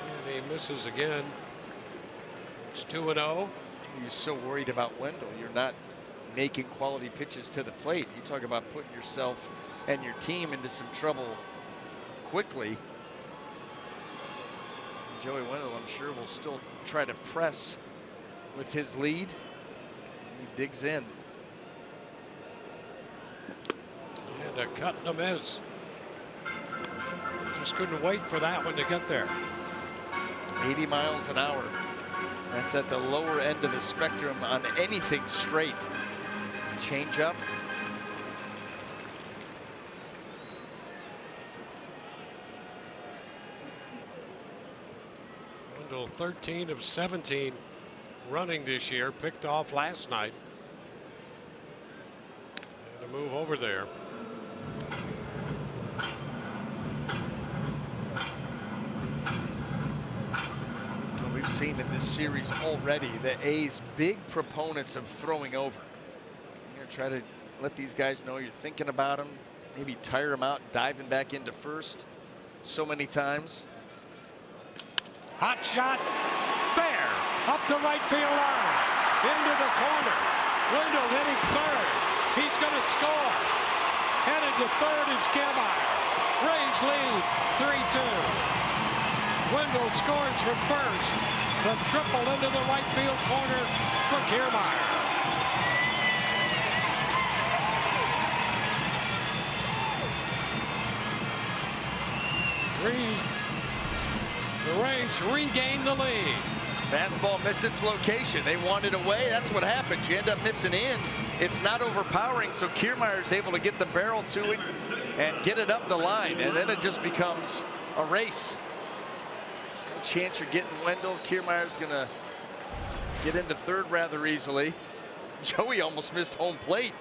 And he misses again. It's 2-0. You're so worried about Wendell. You're not making quality pitches to the plate. You talk about putting yourself and your team into some trouble quickly. Joey Wendell, I'm sure, will still try to press with his lead. He digs in. And a cut and a miss. Just couldn't wait for that one to get there. 80 miles an hour. That's at the lower end of the spectrum on anything straight. Change up. Wendell 13 of 17 running this year, picked off last night. And a move over there. We've seen in this series already the A's big proponents of throwing over. You're going to try to let these guys know you're thinking about them, maybe tire them out, diving back into first so many times. Hot shot, fair, up the right field line, into the corner. Wendell hitting third. He's going to score. Headed to third is Kiermaier. Rays lead 3-2. Wendell scores from first. The triple into the right field corner for Kiermaier. The Rays regain the lead. Fastball missed its location. They wanted away. That's what happens. You end up missing in. It's not overpowering, so Kiermaier is able to get the barrel to it and get it up the line, and then it just becomes a race. No chance you're getting Wendell. Kiermaier's going to get into third rather easily. Joey almost missed home plate.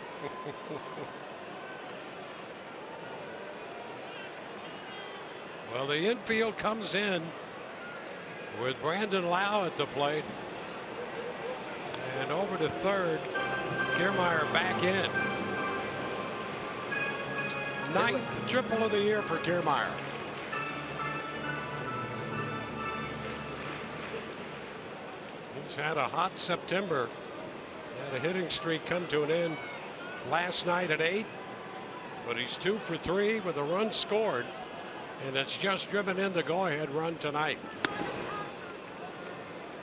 Well, the infield comes in with Brandon Lau at the plate. And over to third, Kiermaier back in. Ninth triple of the year for Kiermaier. He's had a hot September. Had a hitting streak come to an end last night at 8. But he's 2 for 3 with a run scored. And it's just driven in the go-ahead run tonight.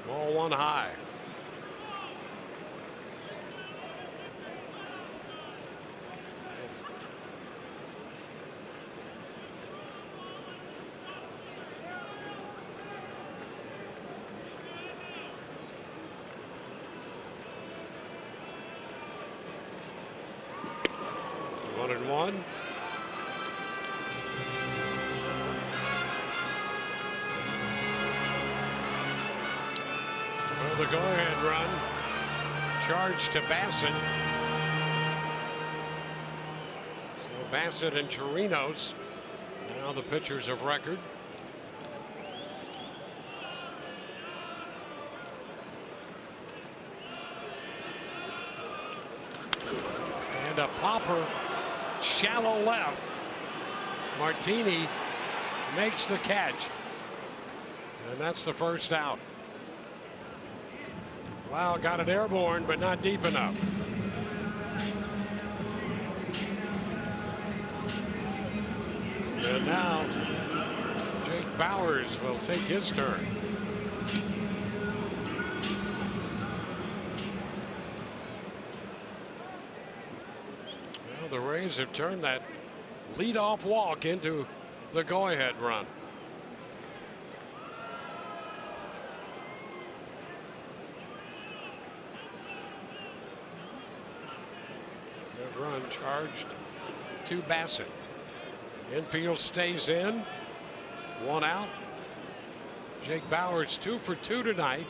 Ball one high. One and one. The go-ahead run charged to Bassett. So Bassett and Chirinos now the pitchers of record. And a popper shallow left. Martini makes the catch, and that's the first out. Wow, got it airborne, but not deep enough. And now Jake Bowers will take his turn. Well, the Rays have turned that leadoff walk into the go-ahead run. Good run charged to Bassett. Infield stays in. One out. Jake Bauers 2 for 2 tonight.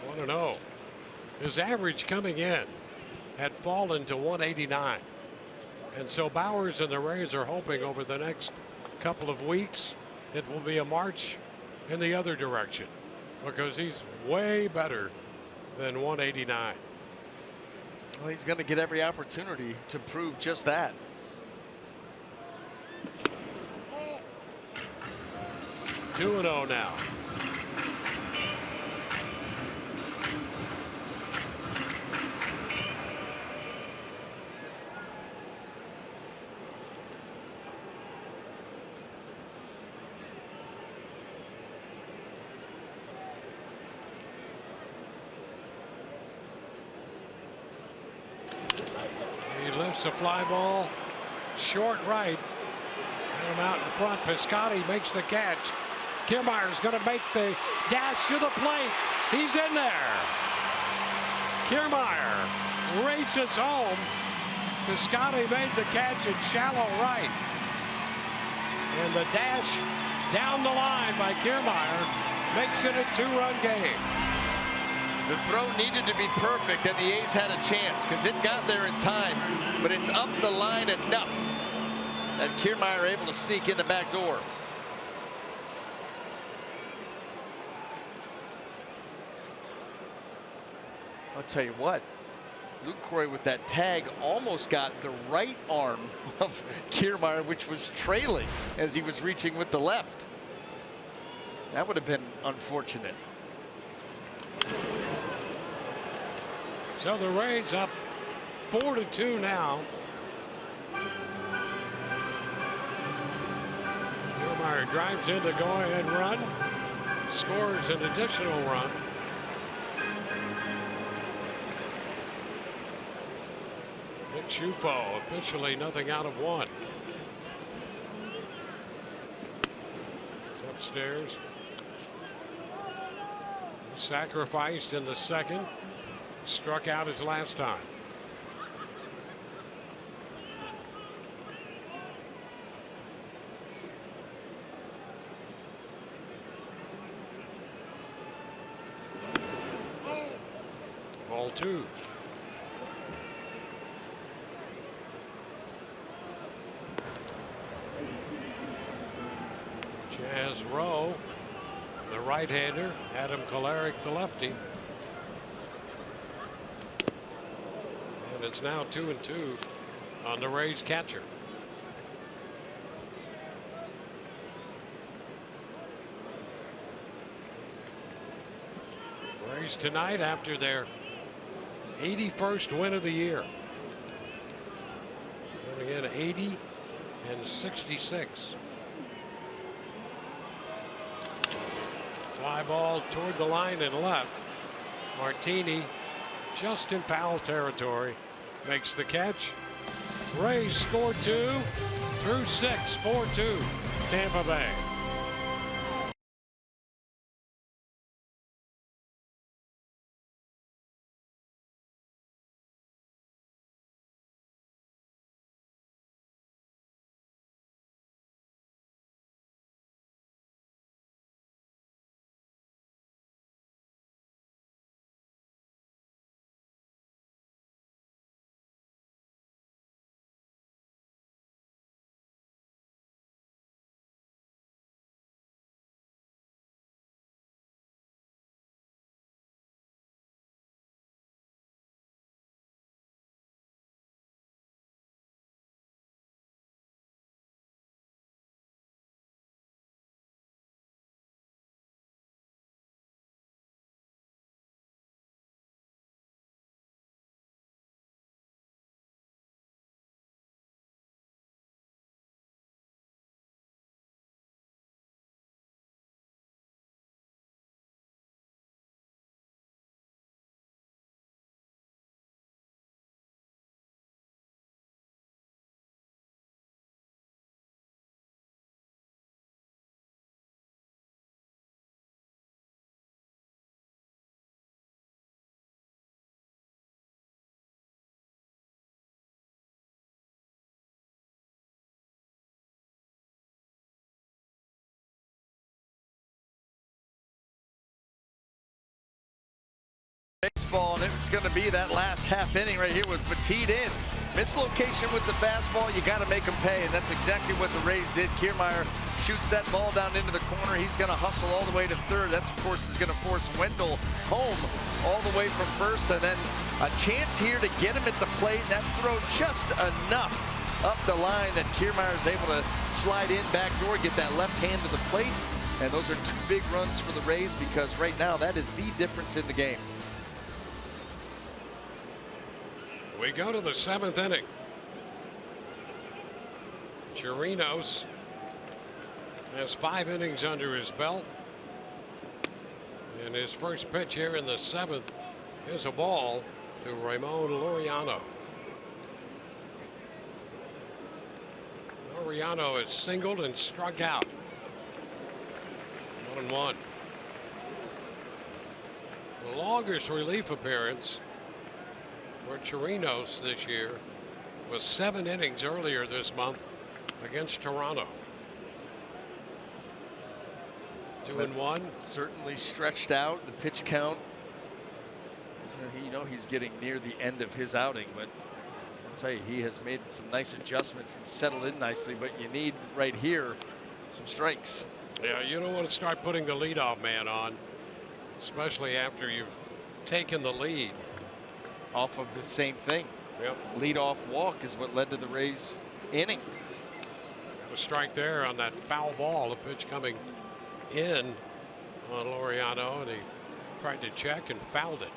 One and 0. His average coming in had fallen to 189. And so Bauers and the Rays are hoping over the next couple of weeks it will be a march in the other direction, because he's way better than 189. Well, he's going to get every opportunity to prove just that. Two and 0 now. He lifts a fly ball short right. Get him out in front. Piscotty makes the catch. Kiermaier's going to make the dash to the plate. He's in there. Kiermaier races home. Piscotty made the catch in shallow right. And the dash down the line by Kiermaier makes it a 2-run game. The throw needed to be perfect, and the A's had a chance because it got there in time, but it's up the line enough that Kiermaier able to sneak in the back door. I'll tell you what, Lucroy with that tag almost got the right arm of Kiermaier, which was trailing as he was reaching with the left. That would have been unfortunate. So the Rays up 4-2 now. Kiermaier drives in the go-ahead run, scores an additional run. Nick Schufo officially nothing out of 1. It's upstairs. Sacrificed in the second. Struck out his last time. Ball 2. Jazz Rowe, the right-hander. Adam Kolarek, the lefty. And it's now 2-2 on the Rays catcher. Rays tonight after their 81st win of the year. And again, 80 and 66. Fly ball toward the line and left. Martini just in foul territory makes the catch. Rays score 2 through 6, 4-2 Tampa Bay. Baseball, and it's going to be that last half inning right here with Petit in. Mislocation with the fastball, you got to make them pay, and that's exactly what the Rays did. Kiermaier shoots that ball down into the corner. He's going to hustle all the way to third. That, of course, is going to force Wendell home all the way from first, and then a chance here to get him at the plate. That throw just enough up the line that Kiermaier is able to slide in back door, get that left hand to the plate, and those are two big runs for the Rays because right now that is the difference in the game. We go to the 7th inning. Chirinos has 5 innings under his belt. And his first pitch here in the 7th is a ball to Ramon Laureano. Laureano is singled and struck out. 1-1. The longest relief appearance for Chirinos this year was 7 innings earlier this month against Toronto. 2-1. Certainly stretched out the pitch count. You know he's getting near the end of his outing, but I'll tell you, he has made some nice adjustments and settled in nicely, but you need right here some strikes. Yeah, you don't want to start putting the leadoff man on, especially after you've taken the lead. Off of the same thing. Yep. Leadoff walk is what led to the Rays inning. Got a strike there on that foul ball. The pitch coming in on Laureano, and he tried to check and fouled it.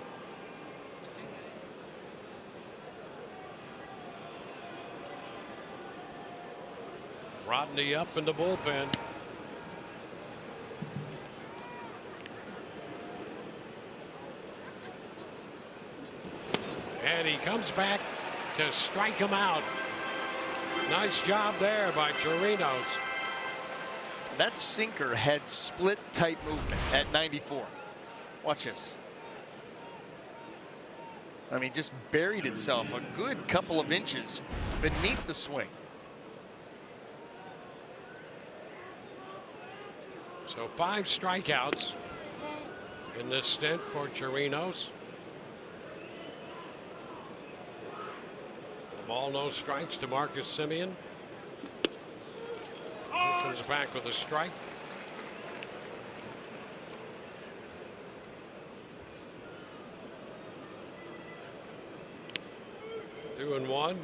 Rodney up in the bullpen. And he comes back to strike him out. Nice job there by Chirinos. That sinker had split type movement at 94. Watch this. I mean, just buried itself a good couple of inches beneath the swing. So 5 strikeouts in this stint for Chirinos. Ball, no strikes to Marcus Semien. He comes back with a strike. Two and one.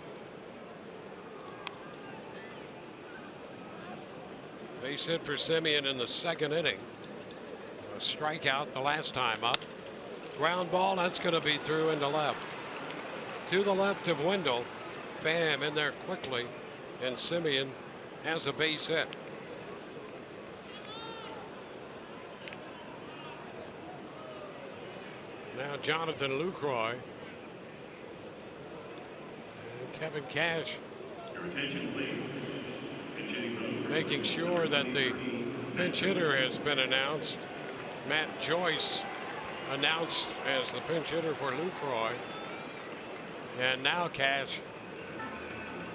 Base hit for Semien in the 2nd inning. A strikeout the last time up. Ground ball, that's going to be through into left. To the left of Wendell. Pham in there quickly, and Semien has a base hit. Now Jonathan Lucroy and Kevin Cash making sure that the pinch hitter has been announced. Matt Joyce announced as the pinch hitter for Lucroy, and now Cash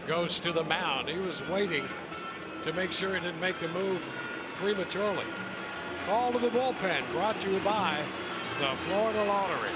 goes to the mound. He was waiting to make sure he didn't make the move prematurely. Call to the bullpen brought to you by the Florida Lottery.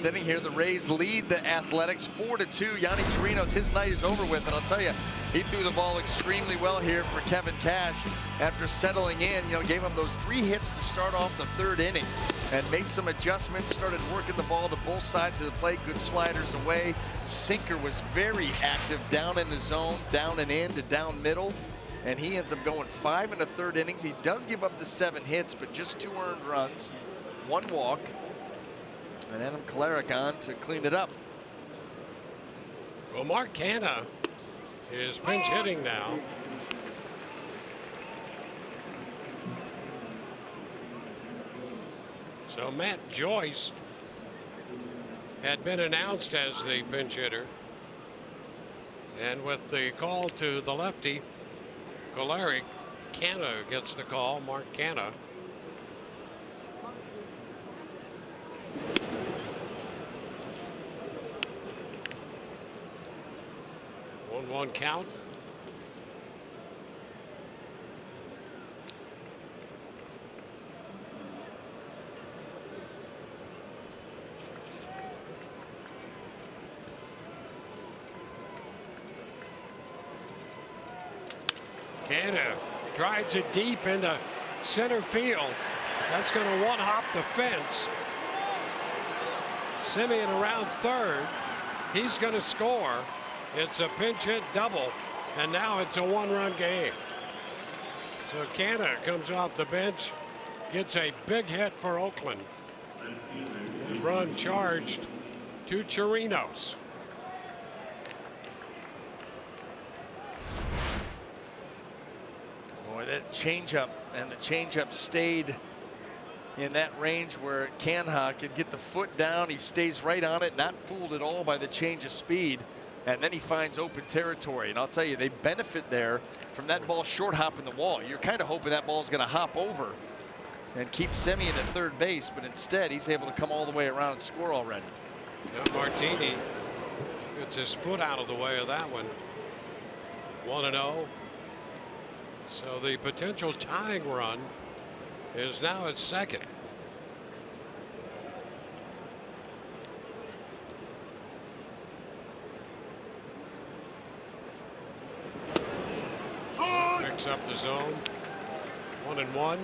inning here. The Rays lead the Athletics 4-2. Yanni Chirinos, his night is over with, and I'll tell you, he threw the ball extremely well here for Kevin Cash after settling in. You know, gave him those 3 hits to start off the 3rd inning and made some adjustments, started working the ball to both sides of the plate, good sliders away. Sinker was very active down in the zone, down and in to down middle, and he ends up going 5 1/3 innings. He does give up the 7 hits, but just 2 earned runs, 1 walk, and Adam Kolarek on to clean it up. Well, Mark Canha is pinch hitting now. So Matt Joyce had been announced as the pinch hitter. And with the call to the lefty, Kolarek, Canha gets the call, Mark Canha. One count. Canha drives it deep into center field. That's going to one-hop the fence. Simeon around third. He's going to score. It's a pinch hit double, and now it's a 1-run game. So Canha comes off the bench, gets a big hit for Oakland. And run charged to Chirinos. Boy, that changeup, and the changeup stayed in that range where Canha could get the foot down. He stays right on it, not fooled at all by the change of speed. And then he finds open territory. And I'll tell you, they benefit there from that ball short hopping the wall. You're kind of hoping that ball's going to hop over and keep Simeon at third base, but instead he's able to come all the way around and score already. Yeah, Martini gets his foot out of the way of that one. 1-0. So the potential tying run is now at second. Picks up the zone. 1-1.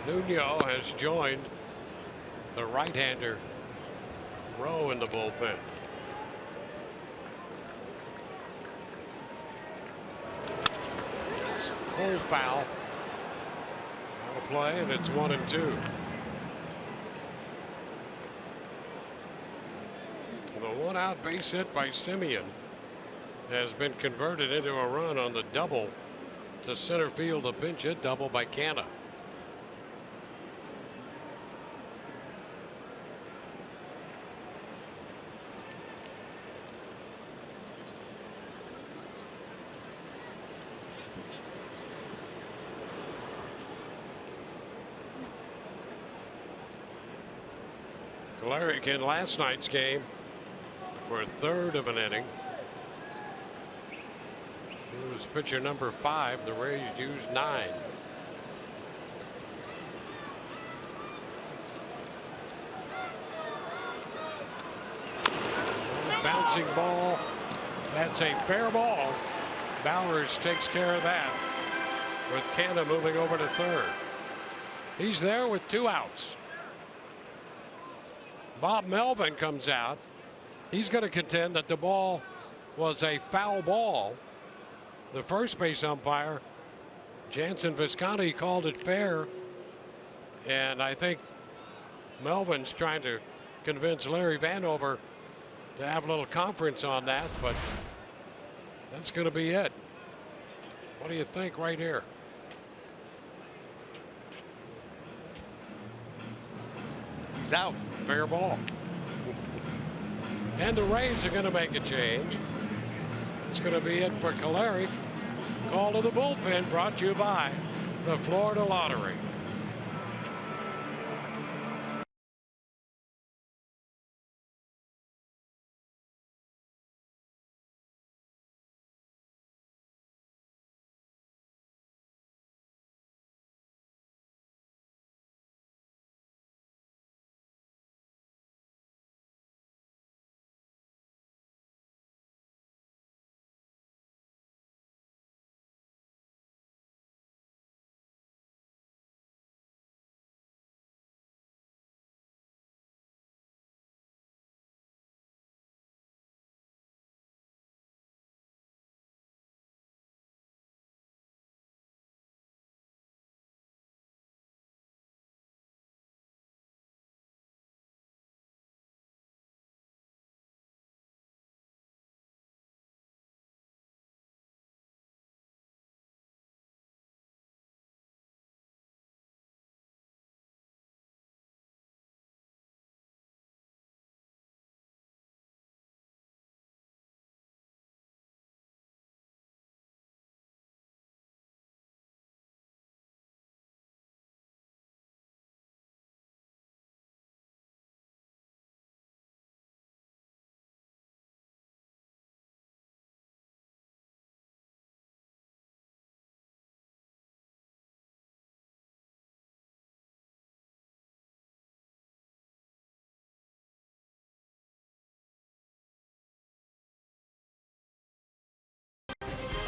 Nuno has joined the right-hander Rowe in the bullpen. Full foul. Out of play, and it's 1-2. The 1-out base hit by Simeon has been converted into a run on the double to center field. A pinch hit double by Canha. Kolarek in last night's game for a third of an inning. He was pitcher number 5. The Rays used 9. Bouncing ball. That's a fair ball. Bowers takes care of that with Canha moving over to third. He's there with 2 outs. Bob Melvin comes out. He's going to contend that the ball was a foul ball. The first base umpire, Jansen Visconti, called it fair. And I think Melvin's trying to convince Larry Vanover to have a little conference on that, but that's going to be it. What do you think right here? He's out. Fair ball. And the Rays are going to make a change. It's going to be it for Kolarek. Call to the bullpen brought to you by the Florida Lottery.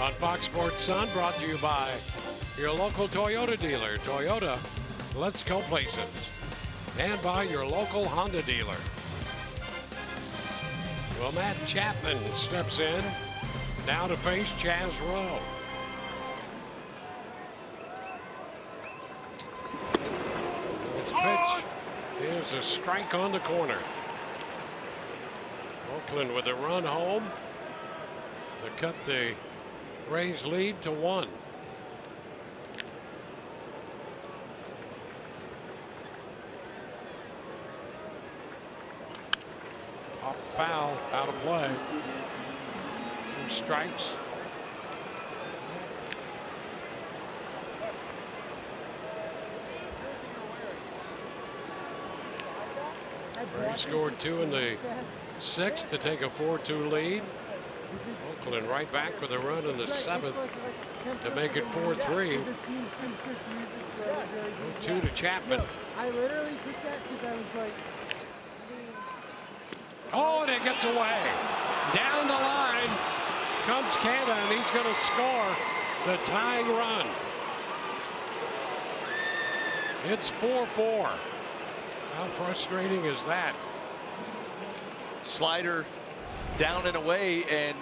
On Fox Sports Sun, brought to you by your local Toyota dealer. Toyota, let's go places. And by your local Honda dealer. Well, Matt Chapman steps in now to face Chaz Rowe. It's pitch. Here's a strike on the corner. Oakland with a run home to cut the Rays lead to 1. Pop foul, out of play. 2 strikes. Rays scored 2 in the 6th to take a 4-2 lead. Oakland right back with a run in the 7th to make it 4-3. 2 to Chapman. I literally took that because I was like, Oh, and it gets away. Down the line comes Canada, and he's going to score the tying run. It's 4-4. How frustrating is that? Slider down and away, and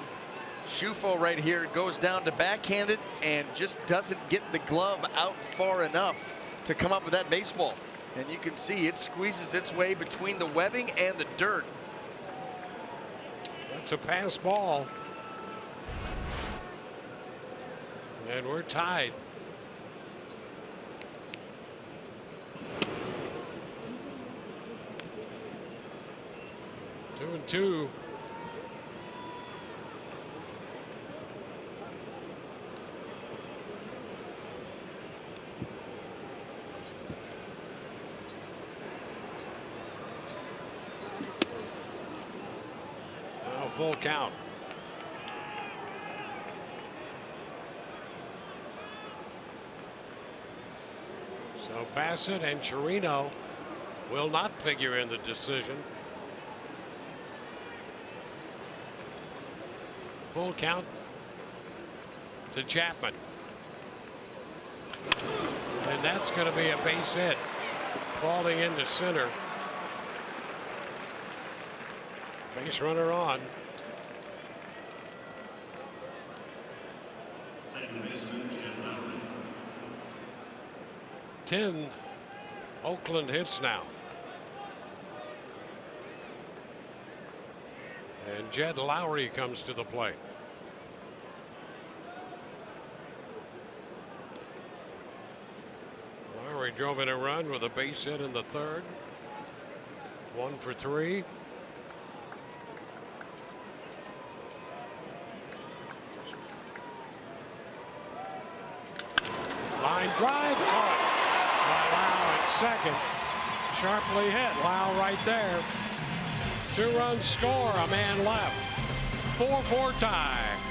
Schufo right here goes down to backhand it and just doesn't get the glove out far enough to come up with that baseball. And you can see it squeezes its way between the webbing and the dirt. That's a pass ball. And we're tied. Two and two. Now full count. So Bassett and Chirino will not figure in the decision. Full count to Chapman. And that's going to be a base hit. Falling into center. Base runner on. Second baseman, Jim Lowry. 10 Oakland hits now. And Jed Lowry comes to the plate. Lowry drove in a run with a base hit in the 3rd. 1 for 3. Line drive caught by Lau at second. Sharply hit. Lau right there. 2-run score, a man left. 4-4 tie.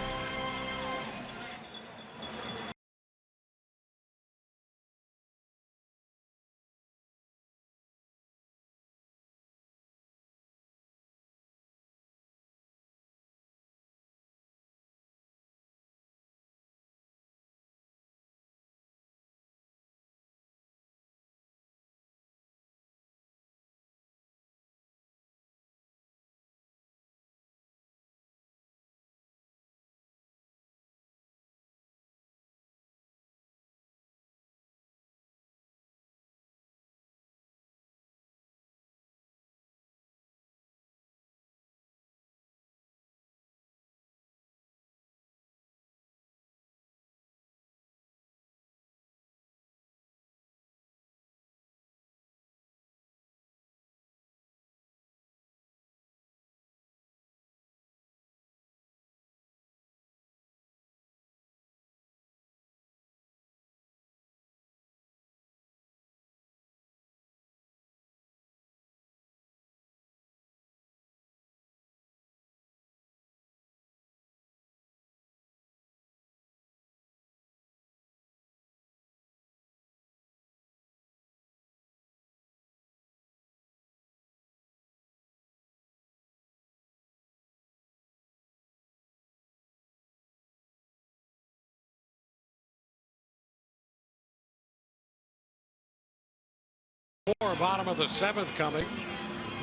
4, bottom of the 7th coming.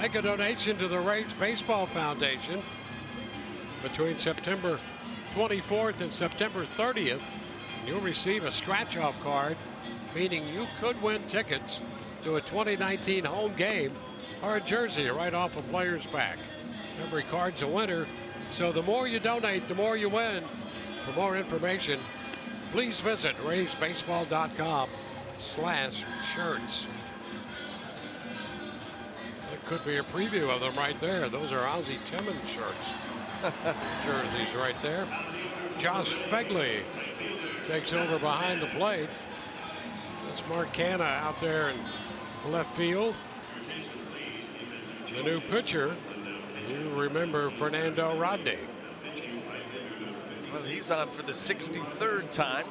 Make a donation to the Rays Baseball Foundation between September 24th and September 30th. You'll receive a scratch-off card, meaning you could win tickets to a 2019 home game or a jersey right off a player's back. Every card's a winner, so the more you donate, the more you win. For more information, please visit raysbaseball.com/shirts. That could be a preview of them right there. Those are Ozzie Timmons shirts. Jerseys right there. Josh Fegley takes over behind the plate. That's Mark Canha out there in left field. The new pitcher, you remember Fernando Rodney. Well, he's on for the 63rd time.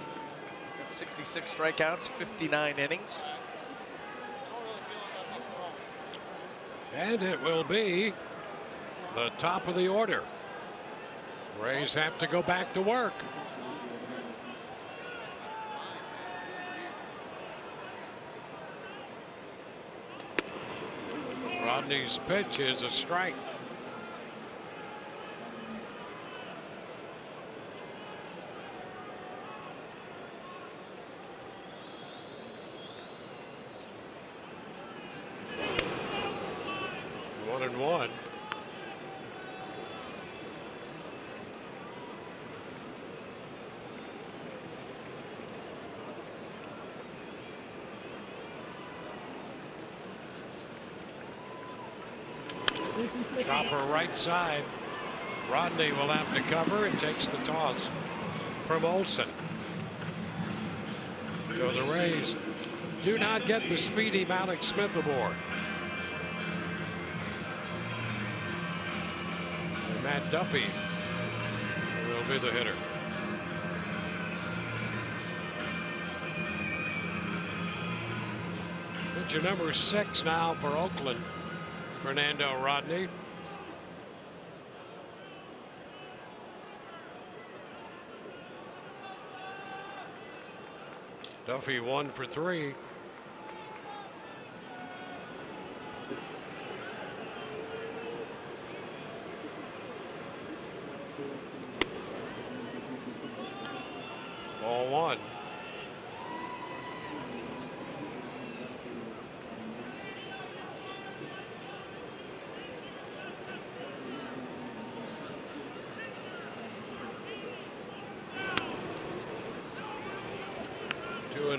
66 strikeouts, 59 innings. And it will be the top of the order. Rays have to go back to work. Rodney's pitch is a strike. One and one. Chopper right side. Rodney will have to cover and takes the toss from Olsen. So the Rays do not get the speedy Malik Smith aboard. And Matt Duffy will be the hitter. Pitcher number 6 now for Oakland, Fernando Rodney. Duffy 1 for 3. Ball 1.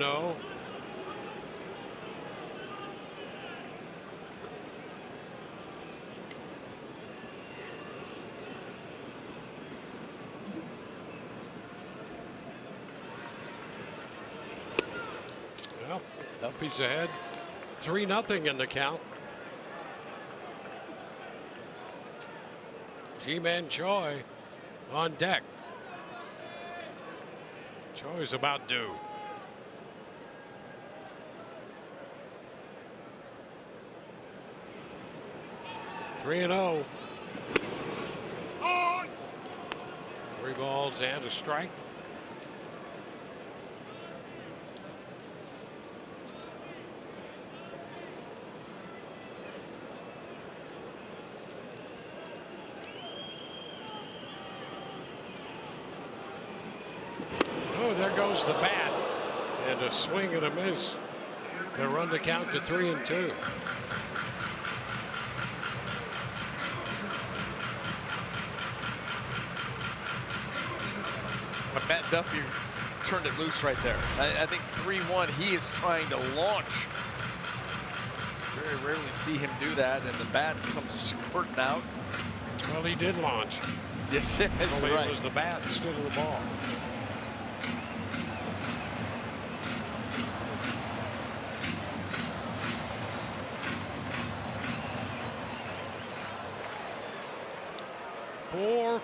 Oh. Well, Duffy's ahead. 3-0 in the count. G-Man Choi on deck. Choi's about due. 3-0. 3 balls and a strike. Oh, there goes the bat. And a swing and a miss to run the count to 3-2. Matt Duffy turned it loose right there. I think 3-1, he is trying to launch. Very rarely see him do that, and the bat comes squirting out. Well, he did launch. Yes, it It was the bat instead of the ball.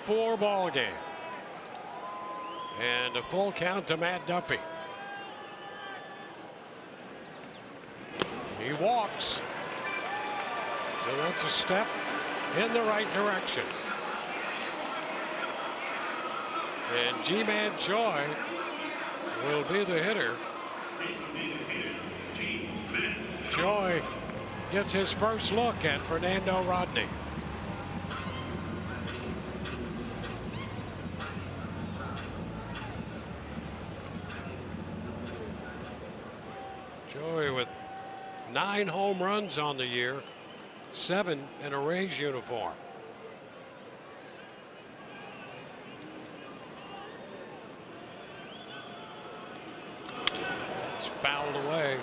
Four ball game. And a full count to Matt Duffy. He walks. So that's a step in the right direction. And G-Man Choi will be the hitter. Choi gets his first look at Fernando Rodney. Joey with 9 home runs on the year, 7 in a Rays uniform. It's fouled away.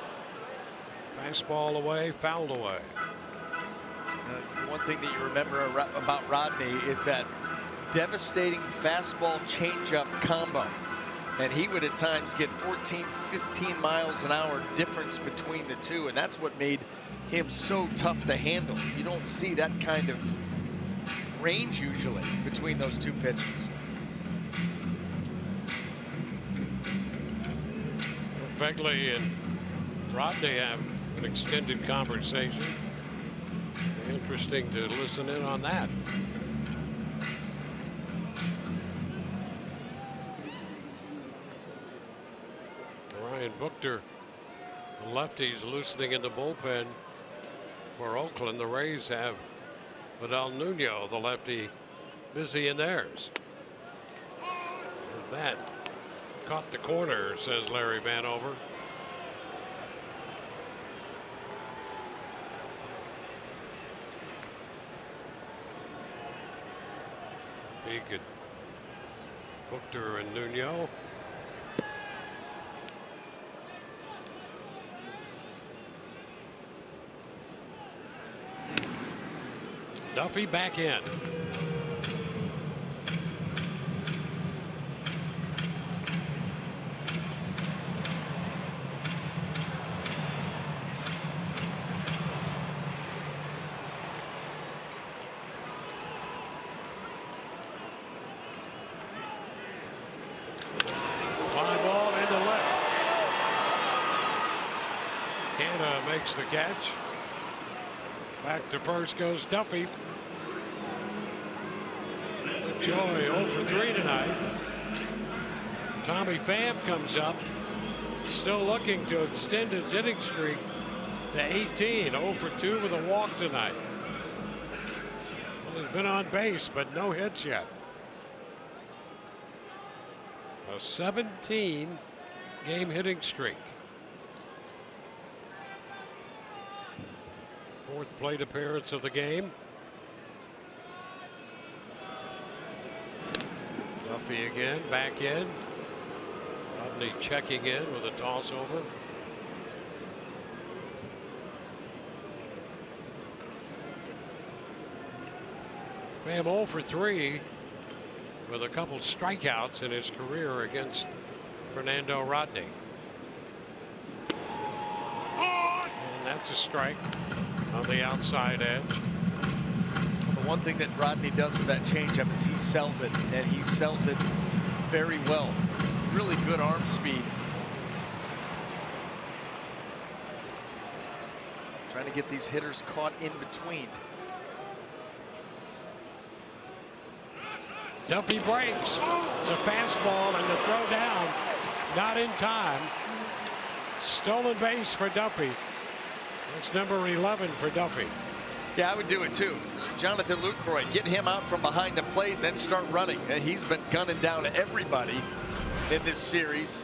Fastball away, fouled away. One thing that you remember about Rodney is that devastating fastball changeup combo. And he would at times get 14, 15 miles an hour difference between the two. And that's what made him so tough to handle. You don't see that kind of range usually between those two pitches. Fegley and Rodney have an extended conversation. Interesting to listen in on that. Ryan Buchter, the lefties, loosening in the bullpen for Oakland. The Rays have Vidal Nuno, the lefty, busy in theirs. And that caught the corner, says Larry Vanover. Big at Buchter and Nuno. Duffy back in. Fly ball into left. Canna makes the catch. Back to first goes Duffy. Joy 0 for 3 tonight. Tommy Pham comes up, still looking to extend his hitting streak to 18. 0 for 2 with a walk tonight. Well, he's been on base, but no hits yet. A 17 game hitting streak. 4th plate appearance of the game. Duffy again, back in. Rodney checking in with a toss over. Pham 0 for 3 with a couple strikeouts in his career against Fernando Rodney. And that's a strike on the outside edge. The one thing that Rodney does with that changeup is he sells it, and he sells it very well. Really good arm speed. Trying to get these hitters caught in between. Duffy breaks. It's a fastball and the throw down. Not in time. Stolen base for Duffy. That's number 11 for Duffy. Yeah, I would do it too. Jonathan Lucroy, get him out from behind the plate and then start running. He's been gunning down everybody in this series.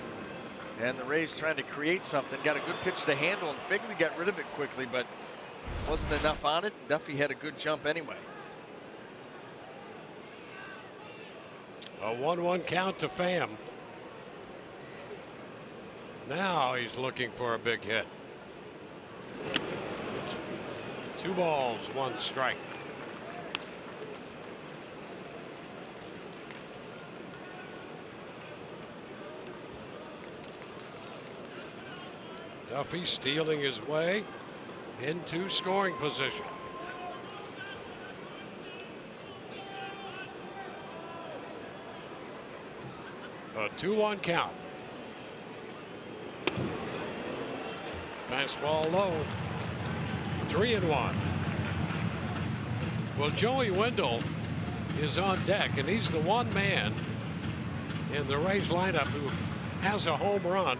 And the Rays trying to create something. Got a good pitch to handle, and Figley got rid of it quickly, but wasn't enough on it. Duffy had a good jump anyway. A 1-1 count to Pham. Now he's looking for a big hit. 2 balls, 1 strike. Duffy stealing his way into scoring position. A 2-1 count. Fastball low. 3-1. Well, Joey Wendell is on deck, and he's the one man in the Rays lineup who has a home run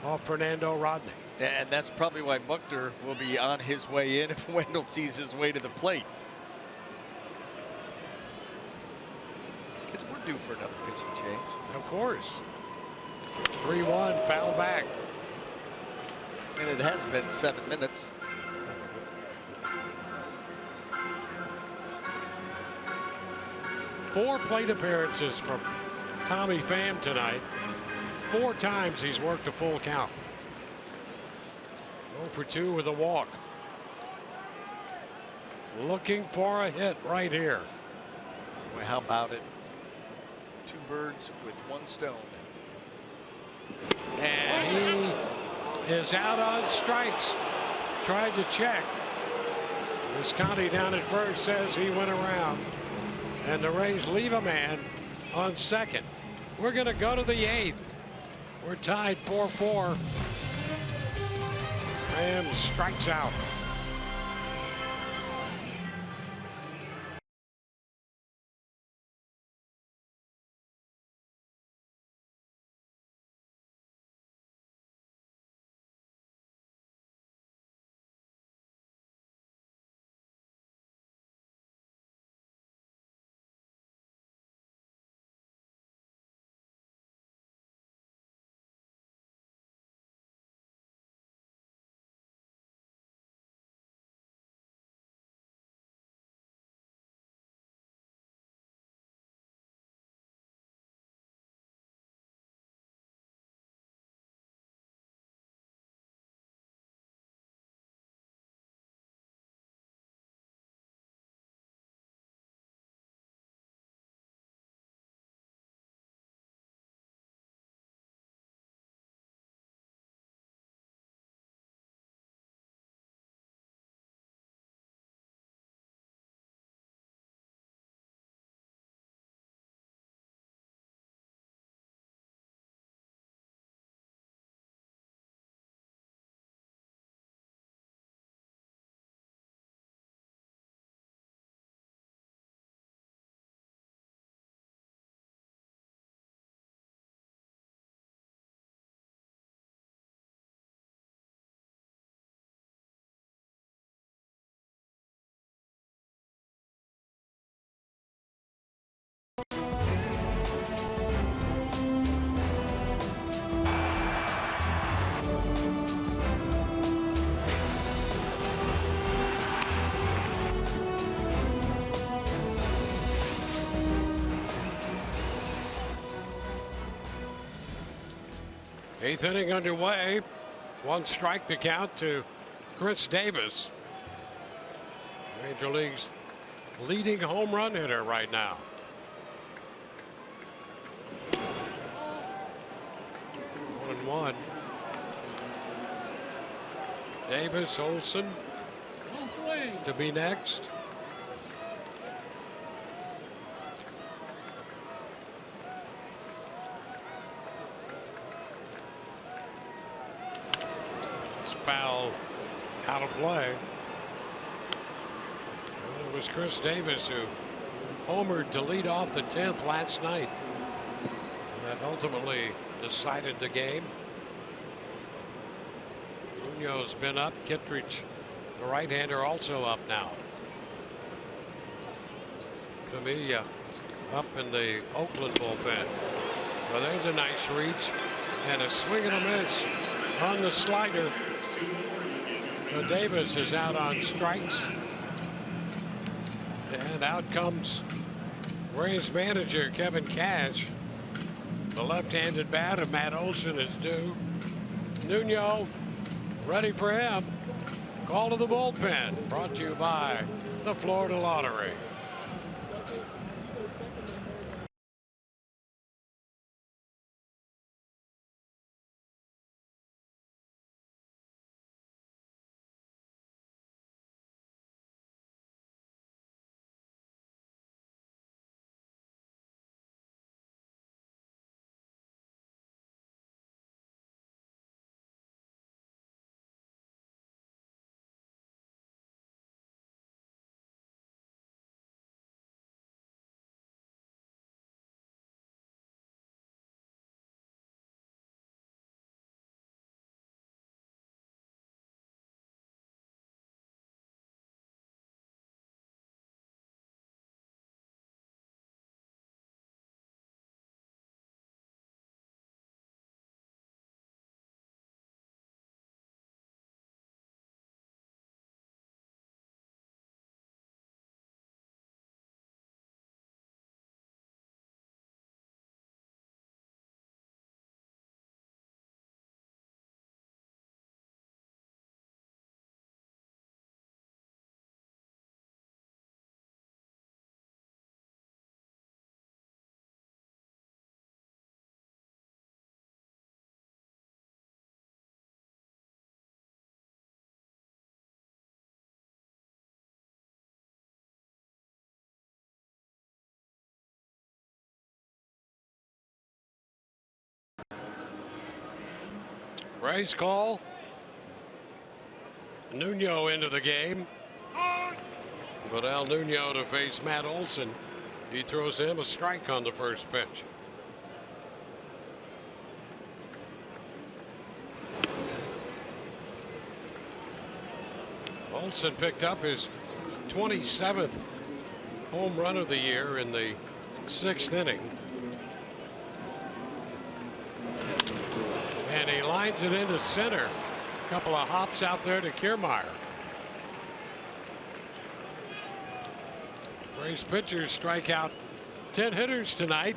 off Fernando Rodney. And that's probably why Buckner will be on his way in if Wendell sees his way to the plate. We're due for another pitching change. Of course. 3-1, foul back. And it has been 7 minutes. Four plate appearances from Tommy Pham tonight. 4 times he's worked a full count. 0 for 2 with a walk. Looking for a hit right here. Well, how about it? 2 birds with 1 stone. And he is out on strikes. Tried to check. Visconti down at first says he went around. And the Rays leave a man on second. We're going to go to the 8th. We're tied 4-4. Rams strikes out. Eighth inning underway. 1 strike the count to Chris Davis. Major League's leading home run hitter right now. One and one. Davis, Olson to be next. Foul out of play. Well, it was Chris Davis who homered to lead off the 10th last night. That ultimately decided the game. Munoz been up. Kittredge, the right-hander, also up now. Familia up in the Oakland bullpen. Well, there's a nice reach and a swing and a miss on the slider. So Davis is out on strikes. And out comes Rays manager Kevin Cash. The left-handed bat of Matt Olson is due. Nuno ready for him. Call to the bullpen. Brought to you by the Florida Lottery. Race call. Nuno into the game. But El Nuno to face Matt Olson. He throws him a strike on the first pitch. Olson picked up his 27th home run of the year in the 6th inning. And he lines it into center. A couple of hops out there to Kiermaier. Rays pitchers strike out 10 hitters tonight.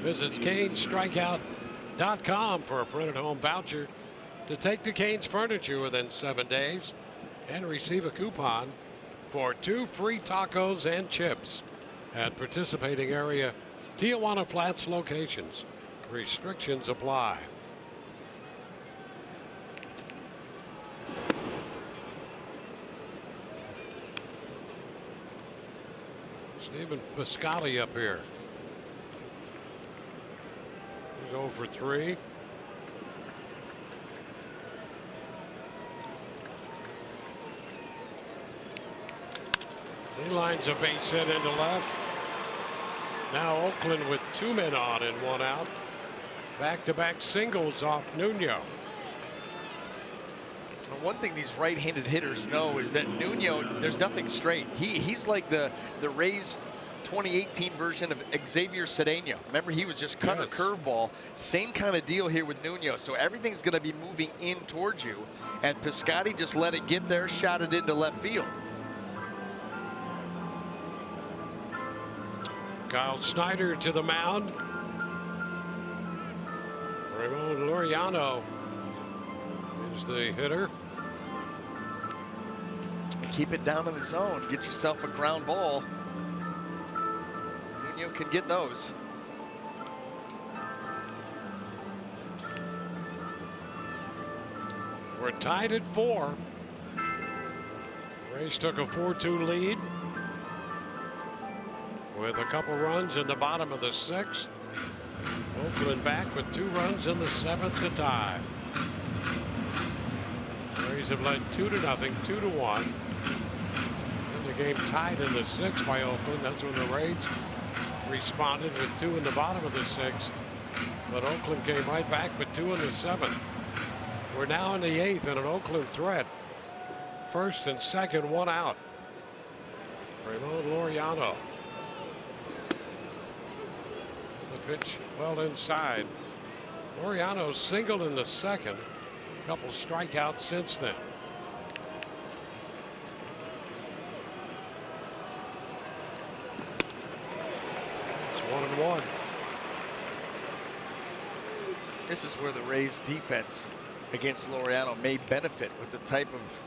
Visits CanesStrikeout.com for a printed home voucher to take to Canes Furniture within 7 days and receive a coupon for 2 free tacos and chips at participating area Tijuana Flats locations. Restrictions apply. Stephen Piscotty up here. He's 0 for 3. He lines a base hit into left. Now Oakland with 2 men on and 1 out. Back-to-back singles off Nuno. One thing these right-handed hitters know is that Nuno, there's nothing straight. He's like the Rays 2018 version of Xavier Cedeno. Remember, he was just cutter curveball. Same kind of deal here with Nuno. So everything's going to be moving in towards you. And Piscotty just let it get there, shot it into left field. Kyle Snyder to the mound. Ramon Laureano is the hitter. Keep it down in the zone. Get yourself a ground ball. Nuno can get those. We're tied at 4. Rays took a 4-2 lead with a couple runs in the bottom of the 6th. Oakland back with 2 runs in the 7th to tie. Rays have led 2-0, 2-1. And the game tied in the 6th by Oakland. That's when the Rays responded with 2 in the bottom of the 6th. But Oakland came right back with 2 in the 7th. We're now in the 8th and an Oakland threat. First and second, 1 out. Ramon Laureano. The pitch well inside. Laureano singled in the 2nd. A couple strikeouts since then. It's 1-1. This is where the Rays defense against Laureano may benefit with the type of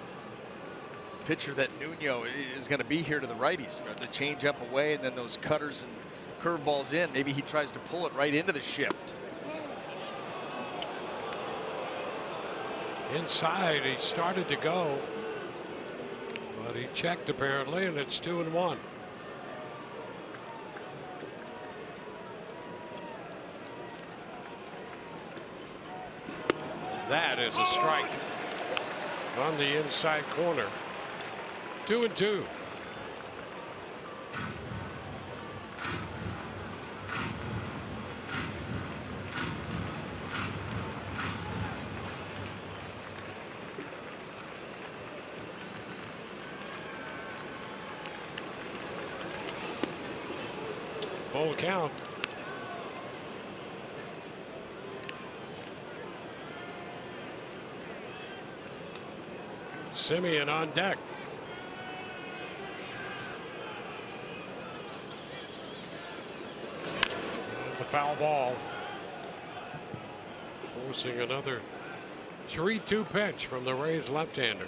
pitcher that Nuno is going to be here to the righties. The change up away and then those cutters and curveballs in. Maybe he tries to pull it right into the shift. Inside, he started to go, but he checked apparently, and it's 2-1. That is a strike on the inside corner. 2-2. Full count. Simeon on deck. The foul ball. Forcing another 3-2 pitch from the Rays left-hander.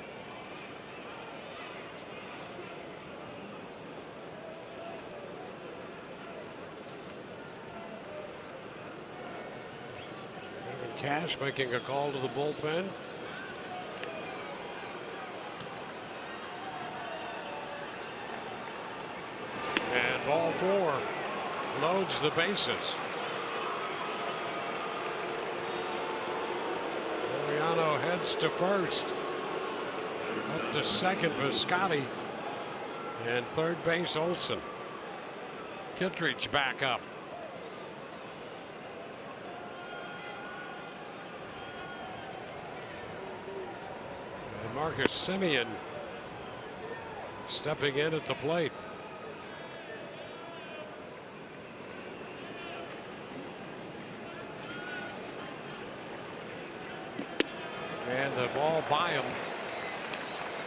Cash making a call to the bullpen. And ball 4 loads the bases. Bunts to first. Up to second for Scotty. And third base Olson. Kittredge back up. And Marcus Semien stepping in at the plate. And the ball by him.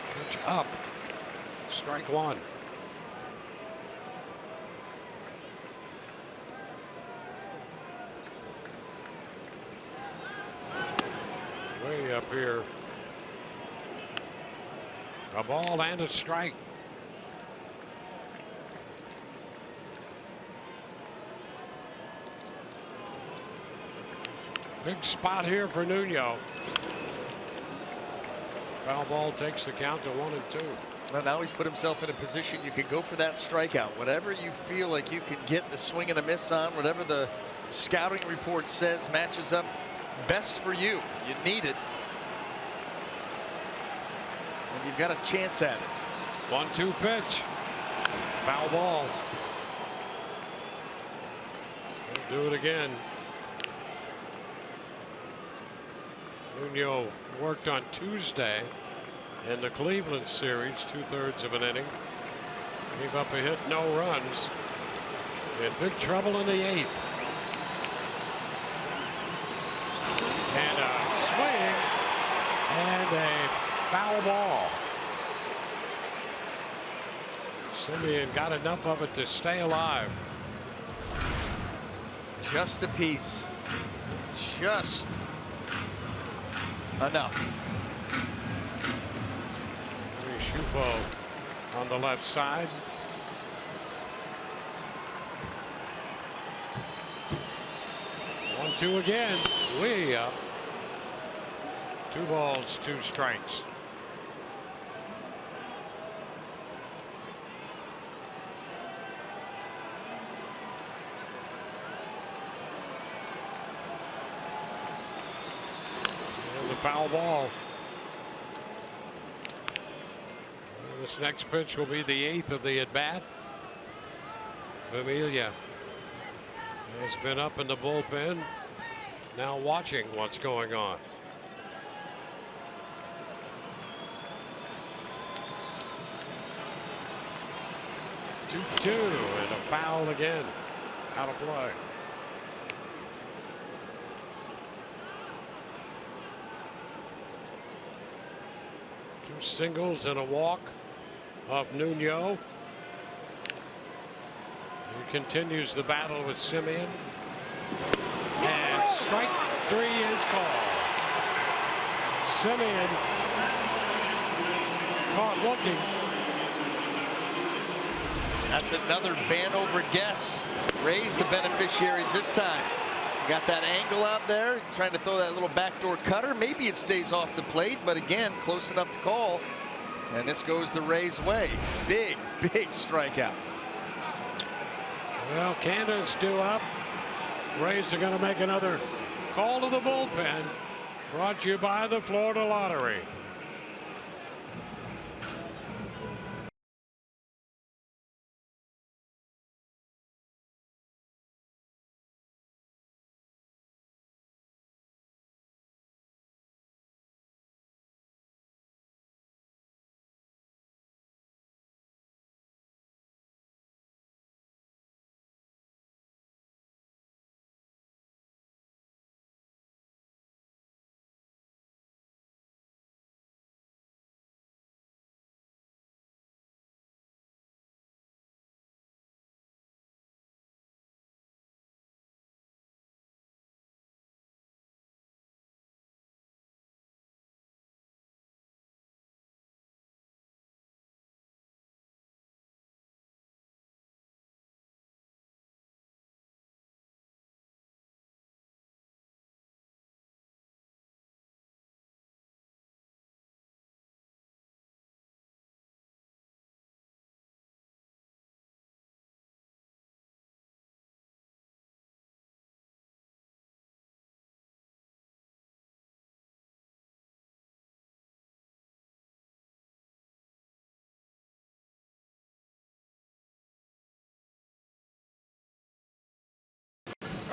Pitch up. Strike one. Way up here. A ball and a strike. Big spot here for Nuno. Foul ball takes the count to 1-2. Well, now he's put himself in a position you can go for that strikeout. Whatever you feel like you can get the swing and a miss on, whatever the scouting report says matches up best for you. You need it. And you've got a chance at it. 1-2 pitch. Foul ball. He'll do it again. Nuno worked on Tuesday in the Cleveland series, 2/3 of an inning. Gave up a hit, no runs. In big trouble in the 8th. And a swing and a foul ball. Semien got enough of it to stay alive. Just a piece. Just enough. Shufo on the left side. One, two again. Way up. 2 balls, 2 strikes. And the foul ball. This next pitch will be the 8th of the at-bat. Familia has been up in the bullpen, now watching what's going on. 2-2 and a foul again. Out of play. Two singles and a walk of Nuno. He continues the battle with Semien. And strike 3 is called. Semien caught looking. That's another Vanover guess. Raise the beneficiaries this time. Got that angle out there, trying to throw that little backdoor cutter. Maybe it stays off the plate, but again, close enough to call. And this goes the Rays' way. Big, big strikeout. Well, Canada's due up. Rays are going to make another call to the bullpen. Brought to you by the Florida Lottery.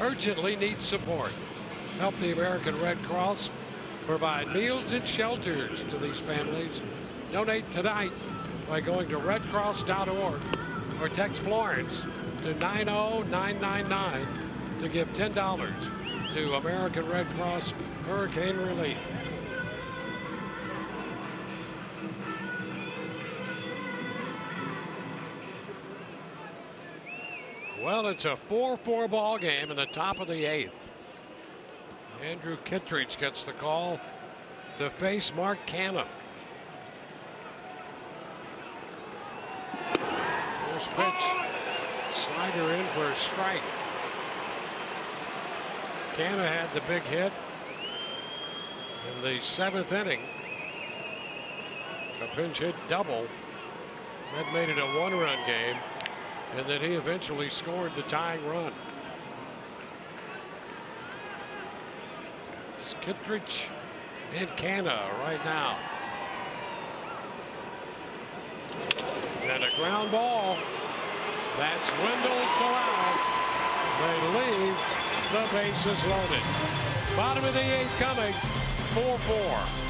urgently need support. Help the American Red Cross provide meals and shelters to these families. Donate tonight by going to redcross.org or text Florence to 90999 to give $10 to American Red Cross Hurricane Relief. Well, it's a 4-4 ball game in the top of the 8th. Andrew Kittredge gets the call to face Mark Canna. First pitch, slider in for a strike. Canna had the big hit in the 7th inning. A pinch hit double. That made it a 1-run game. And then he eventually scored the tying run. It's Kittredge and Canna right now. And a ground ball. That's Wendell to out. They leave the bases loaded. Bottom of the 8th coming. 4-4.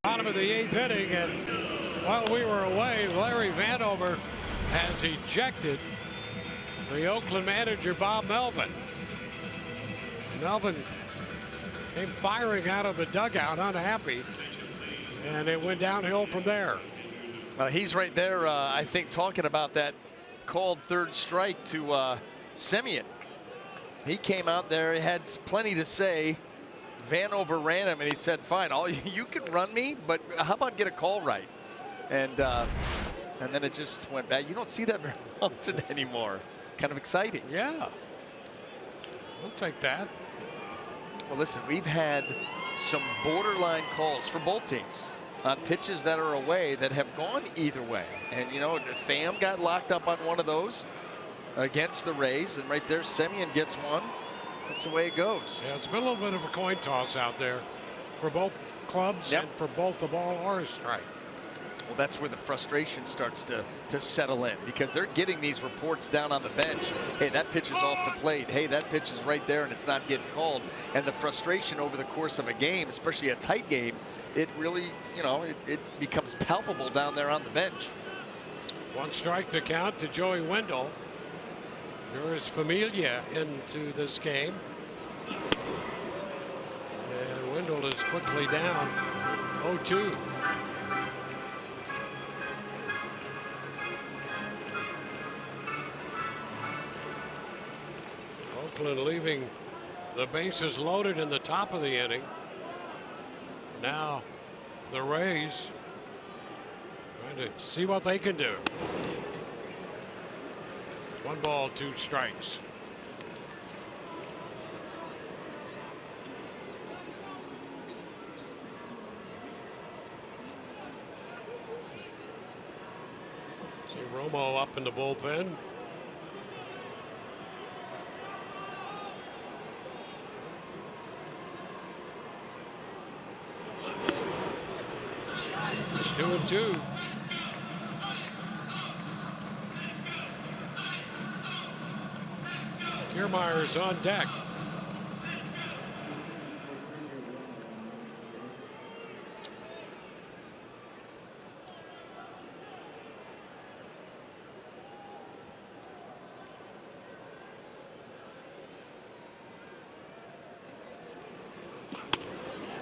Bottom of the 8th inning, and while we were away, Larry Vanover has ejected the Oakland manager, Bob Melvin. Melvin came firing out of the dugout, unhappy, and it went downhill from there. He's right there, I think, talking about that called third strike to Semien. He came out there, he had plenty to say. Vanover ran him, and he said, fine, you can run me, but how about get a call right? And then it just went back. You don't see that very often anymore. Kind of exciting. Yeah. We'll take that. Well, listen, we've had some borderline calls for both teams on pitches that are away that have gone either way. And, you know, Pham got locked up on one of those against the Rays, and right there, Semien gets one. That's the way it goes. Yeah, it's been a little bit of a coin toss out there for both clubs and for both the ball or a strike. Well, that's where the frustration starts to settle in, because they're getting these reports down on the bench. Hey, that pitch is off the plate. Hey, that pitch is right there and it's not getting called. And the frustration over the course of a game, especially a tight game, it really, you know, it becomes palpable down there on the bench. One strike to count to Joey Wendell. There is Familia into this game. And Wendell is quickly down 0-2. Oakland leaving the bases loaded in the top of the inning. Now the Rays Trying to see what they can do. 1 ball, 2 strikes. See Romo up in the bullpen. It's 2-2. Kiermaier's on deck.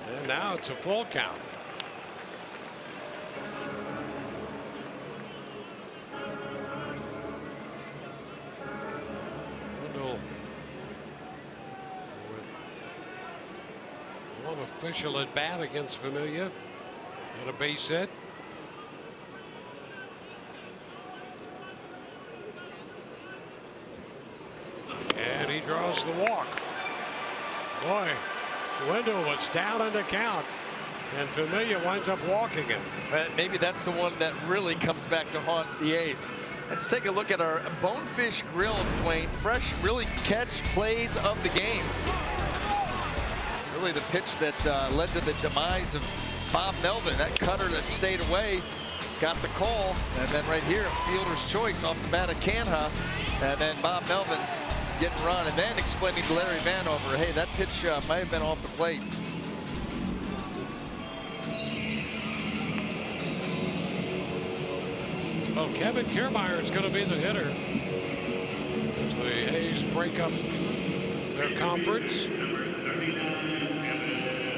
And now it's a full count. Official at bat against Familia on a base hit. And he draws the walk. Boy, Wendell was down on the count, and Familia winds up walking him. Maybe that's the one that really comes back to haunt the A's. Let's take a look at our Bonefish Grill, Dwayne. Fresh, really catch plays of the game. Really the pitch that led to the demise of Bob Melvin. That cutter that stayed away got the call. And then right here, a fielder's choice off the bat of Canha. And then Bob Melvin getting run. And then explaining to Larry Vanover, hey, that pitch might have been off the plate. Well, Kevin Kiermaier is going to be the hitter as the A's break up their conference.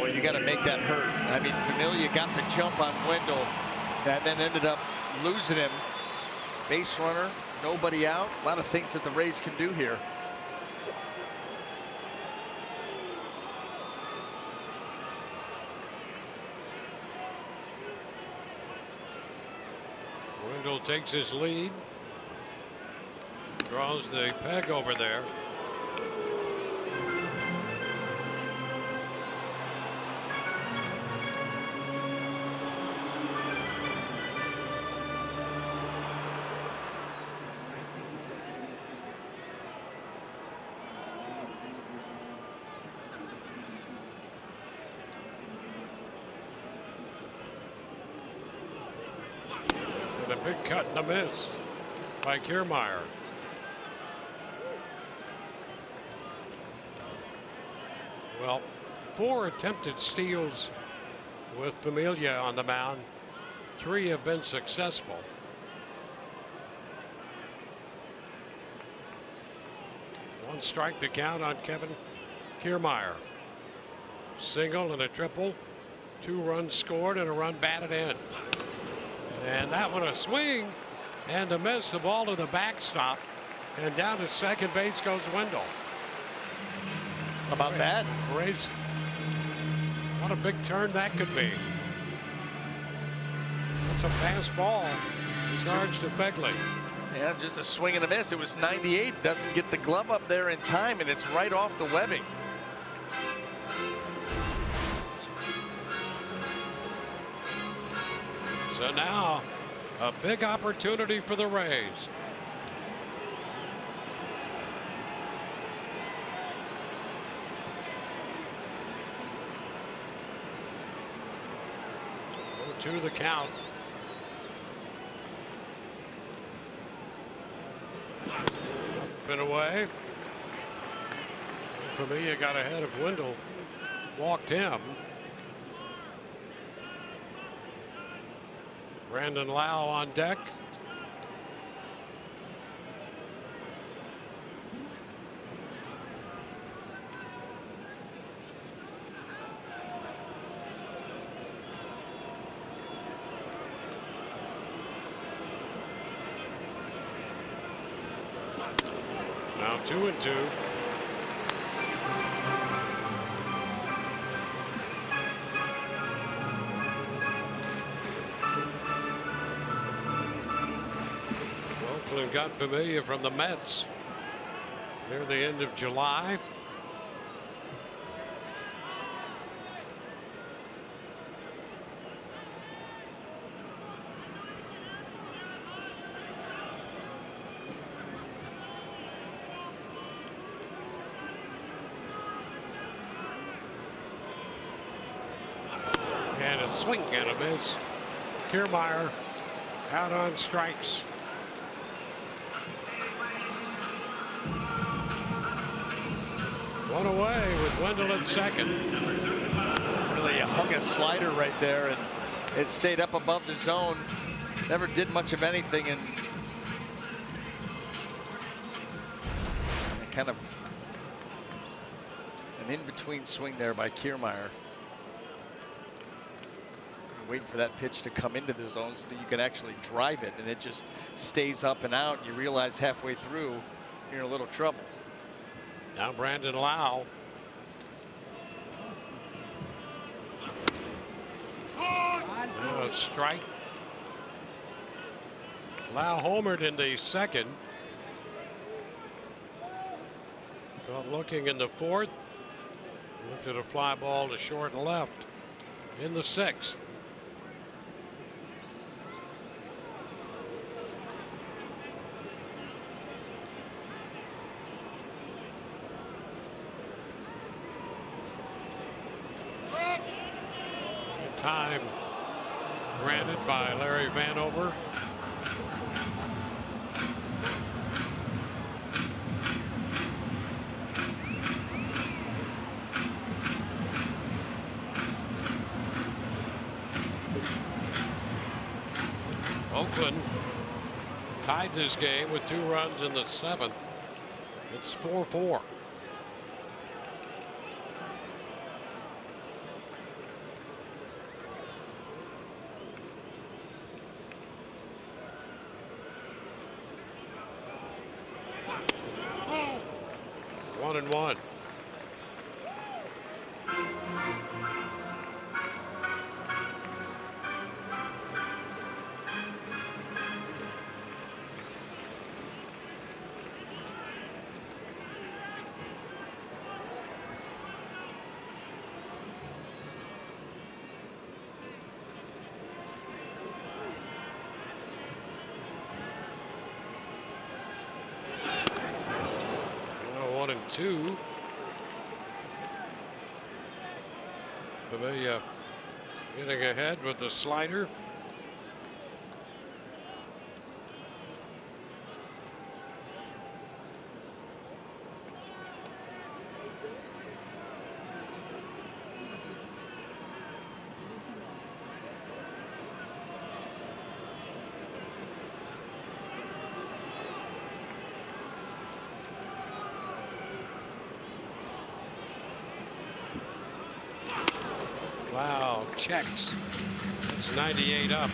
Well, you got to make that hurt. I mean, Familia got the jump on Wendell and then ended up losing him. Base runner, nobody out. A lot of things that the Rays can do here. Wendell takes his lead. Draws the peg over there. A big cut and a miss by Kiermaier. Well, 4 attempted steals with Familia on the mound. 3 have been successful. One strike to count on Kevin Kiermaier. Single and a triple. 2 runs scored and a run batted in. And that one a swing and a miss. The ball to the backstop, and down to second base goes Wendell. How about that? Rays. What a big turn that could be. That's a pass ball. Charged to Fegley. Yeah, just a swing and a miss. It was 98. Doesn't get the glove up there in time, and it's right off the webbing. So now a big opportunity for the Rays. To the count. Up and away. Familia got ahead of Wendell. Walked him. Brandon Lau on deck. Now 2-2. and got Familia from the Mets near the end of July. And a swing and a miss. Kiermaier out on strikes. One away with Wendell at second. Really hung a slider right there, and it stayed up above the zone. Never did much of anything, and kind of an in-between swing there by Kiermaier. Waiting for that pitch to come into the zone so that you can actually drive it, and it just stays up and out. You realize halfway through you're in a little trouble. Now Brandon Lau. Now a strike. Lau homered in the second. Caught looking in the fourth. Lifted a fly ball to short left in the sixth. Time granted by Larry Vanover. Oakland tied this game with 2 runs in the 7th. It's 4-4. One and one. Now 1-2. Familia getting ahead with the slider. Wow, checks. That's 98 up.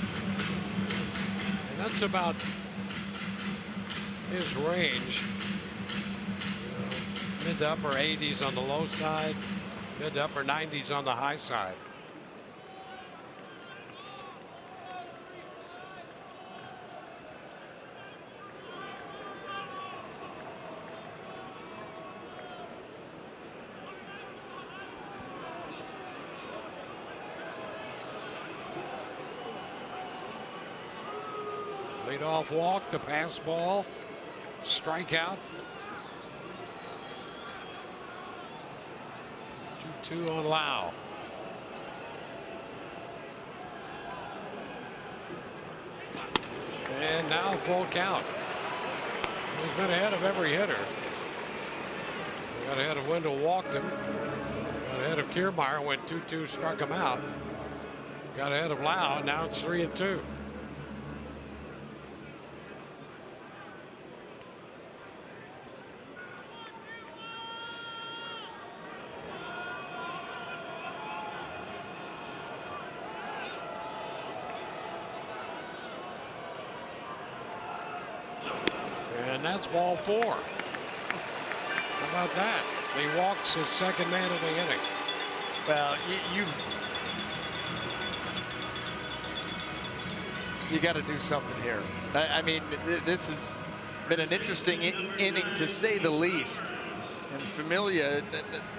And that's about his range. Mid to upper 80s on the low side, mid to upper 90s on the high side. Leadoff walk, the pass ball, strikeout. 2-2 on Lau. And now full count. He's been ahead of every hitter. Got ahead of Wendell, walked him. Got ahead of Kiermaier, went 2-2, struck him out. Got ahead of Lau, now it's 3-2. And that's ball 4. How about that? He walks his second man of the inning. Well, you got to do something here. I mean, this is been an interesting inning to say the least. And Familia,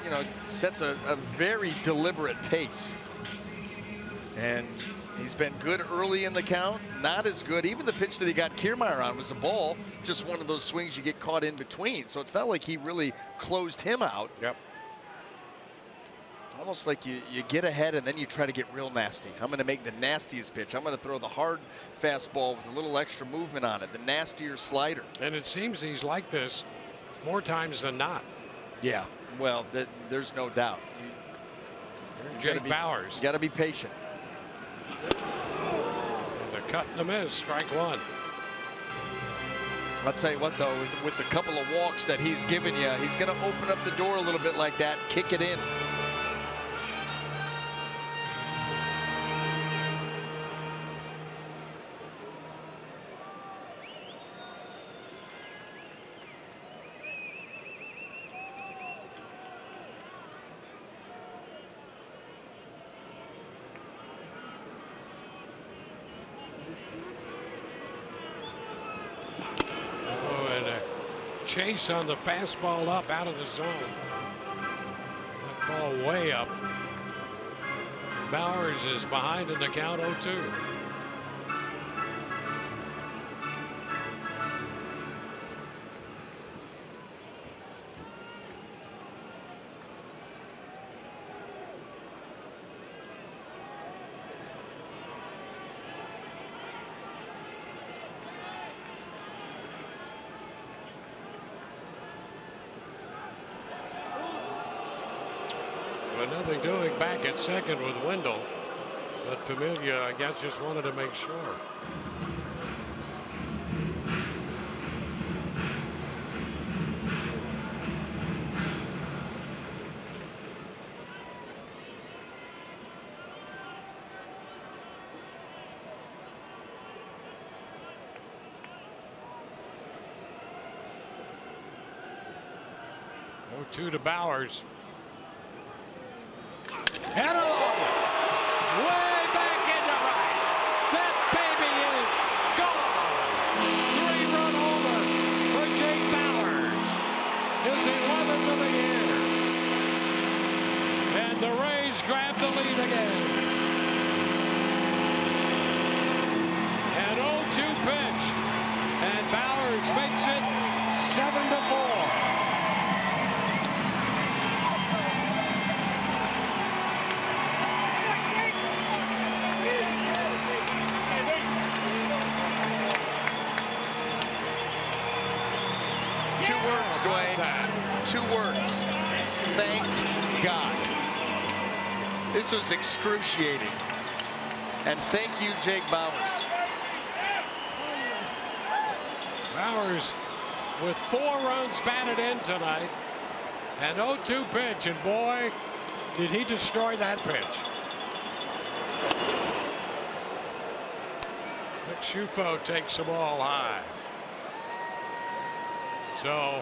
you know, sets a very deliberate pace. And he's been good early in the count, not as good. Even the pitch that he got Kiermaier on was a ball, just one of those swings you get caught in between. So it's not like he really closed him out. Yep. Almost like you get ahead and then you try to get real nasty. I'm going to make the nastiest pitch. I'm going to throw the hard fastball with a little extra movement on it, the nastier slider. And it seems he's like this more times than not. Yeah, well, there's no doubt. Jake Bauers. You got to be patient. The cut and the miss, strike one. I'll tell you what, though, with the couple of walks that he's given you, he's going to open up the door a little bit like that, kick it in. 'Oh, chase on the fastball up out of the zone. That ball way up. Bauers is behind in the count 0-2. Nothing doing back at second with Wendell, but Familia, I guess, just wanted to make sure. Oh, 2 to Bauers. And a long one. Way back into right. That baby is gone. 3-run homer for Jake Bauers. His 11th of the year. And the Rays grab the lead again. An 0-2 pitch. And Bauers makes it 7-4. 2 words, Dwayne. 2 words. Thank God. This was excruciating. And thank you, Jake Bauers. Bauers with 4 runs batted in tonight. An 0-2 pitch, and boy, did he destroy that pitch. Nick Schufo takes the ball high. So,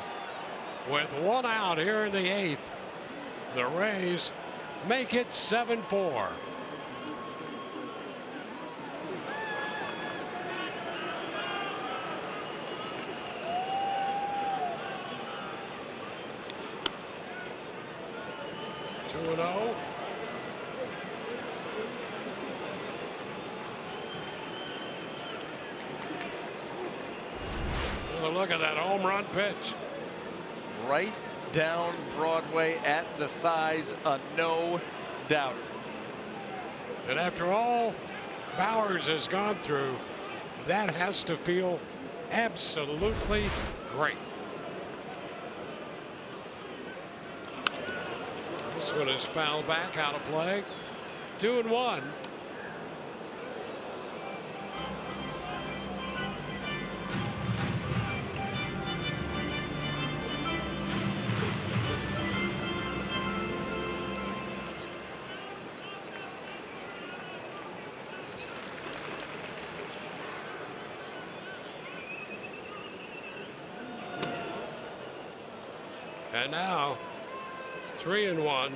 with 1 out here in the 8th, the Rays make it 7-4. Two and 0. Look at that home run pitch. Right down Broadway at the thighs, no doubt. And after all Bauers has gone through, that has to feel absolutely great. This one is fouled back out of play. 2-1. And now 3-1.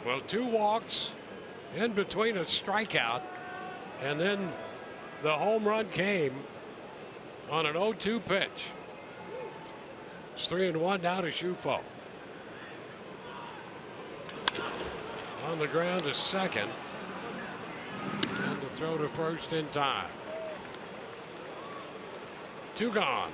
Well, 2 walks in between a strikeout, and then the home run came on an 0-2 pitch. It's 3-1 now to Shufo. On the ground to second. And to throw to first in time. 2 gone.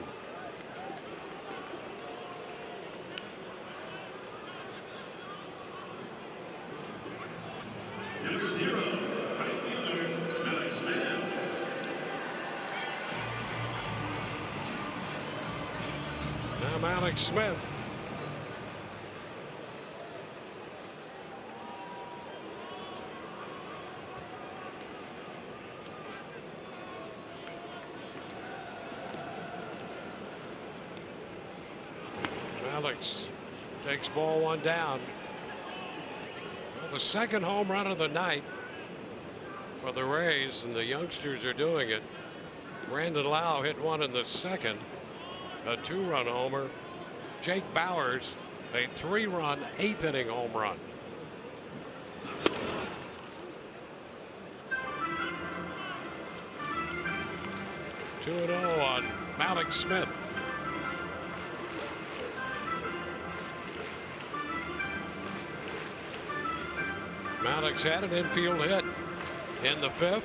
Number 0, right fielder, Alex Smith. Now Alex Smith. Alex takes ball 1 down. Well, the second home run of the night for the Rays, and the youngsters are doing it. Brandon Lau hit one in the second, a 2-run homer. Jake Bowers, a 3-run 8th inning home run. Two and 0 on Alex Smith. Maddox had an infield hit in the 5th.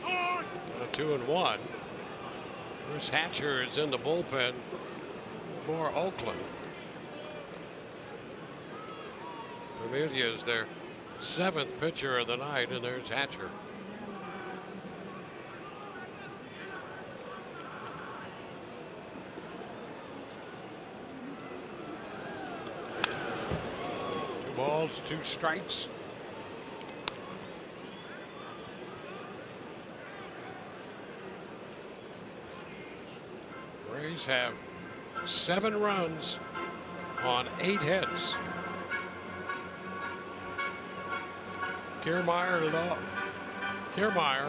Now 2-1. Chris Hatcher is in the bullpen for Oakland. Familia is their 7th pitcher of the night, and there's Hatcher. Balls, 2 strikes. Rays have 7 runs on 8 hits. Kiermaier,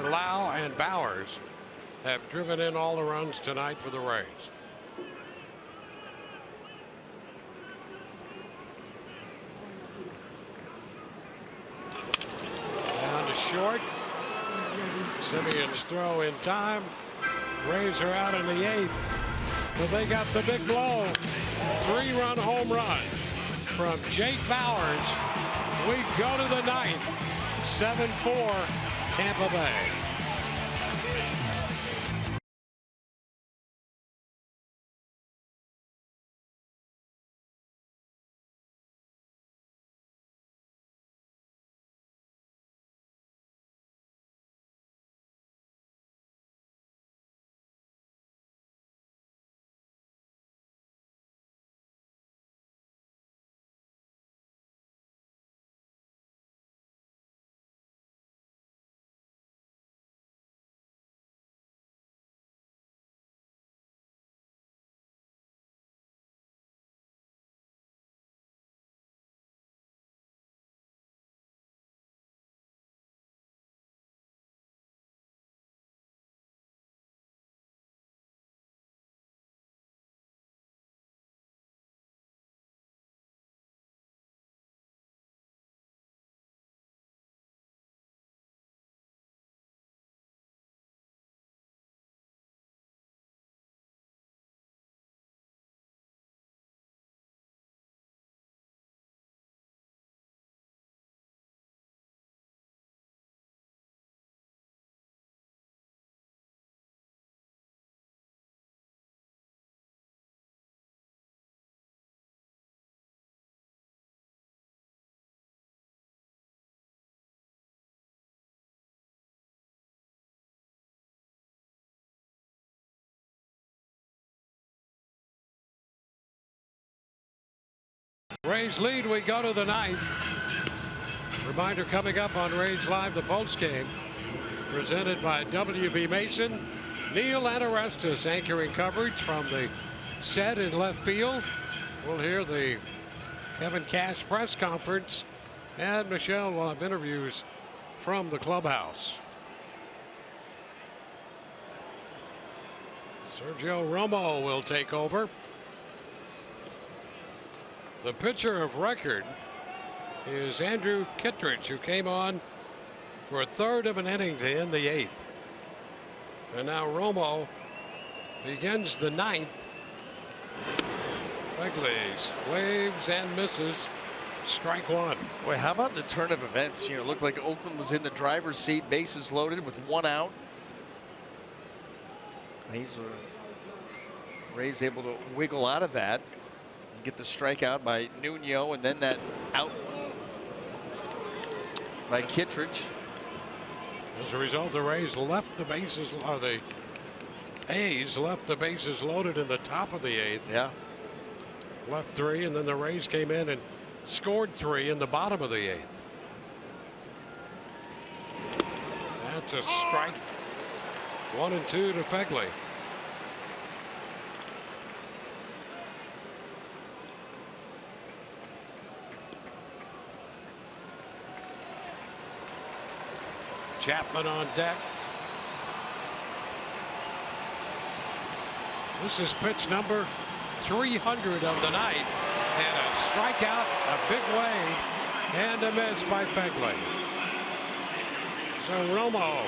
Lau, and Bowers have driven in all the runs tonight for the Rays. Short. Simeon's throw in time. Rays are out in the 8th, but they got the big blow. 3-run home run from Jake Bowers. We go to the 9th. 7-4 Tampa Bay. Rays lead. We go to the 9th. Reminder coming up on Rays Live, the post game presented by WB Mason. Neil Anarestis anchoring coverage from the set in left field. We'll hear the Kevin Cash press conference, and Michelle will have interviews from the clubhouse. Sergio Romo will take over. The pitcher of record is Andrew Kittredge, who came on for a third of an inning to end the 8th. And now Romo begins the 9th. Begley's waves and misses. Strike one. Boy, how about the turn of events? You know, it looked like Oakland was in the driver's seat, bases loaded with 1 out. He's Rays able to wiggle out of that and get the strikeout by Nuno, and then that out by Kittredge. As a result, the Rays left the bases, or the A's left the bases loaded in the top of the 8th. Yeah. Left 3, and then the Rays came in and scored 3 in the bottom of the 8th. That's a strike. 1 and 2 to Begley. Chapman on deck. This is pitch number 300 of the night. And a strikeout, a big way, and a miss by Begley. So Romo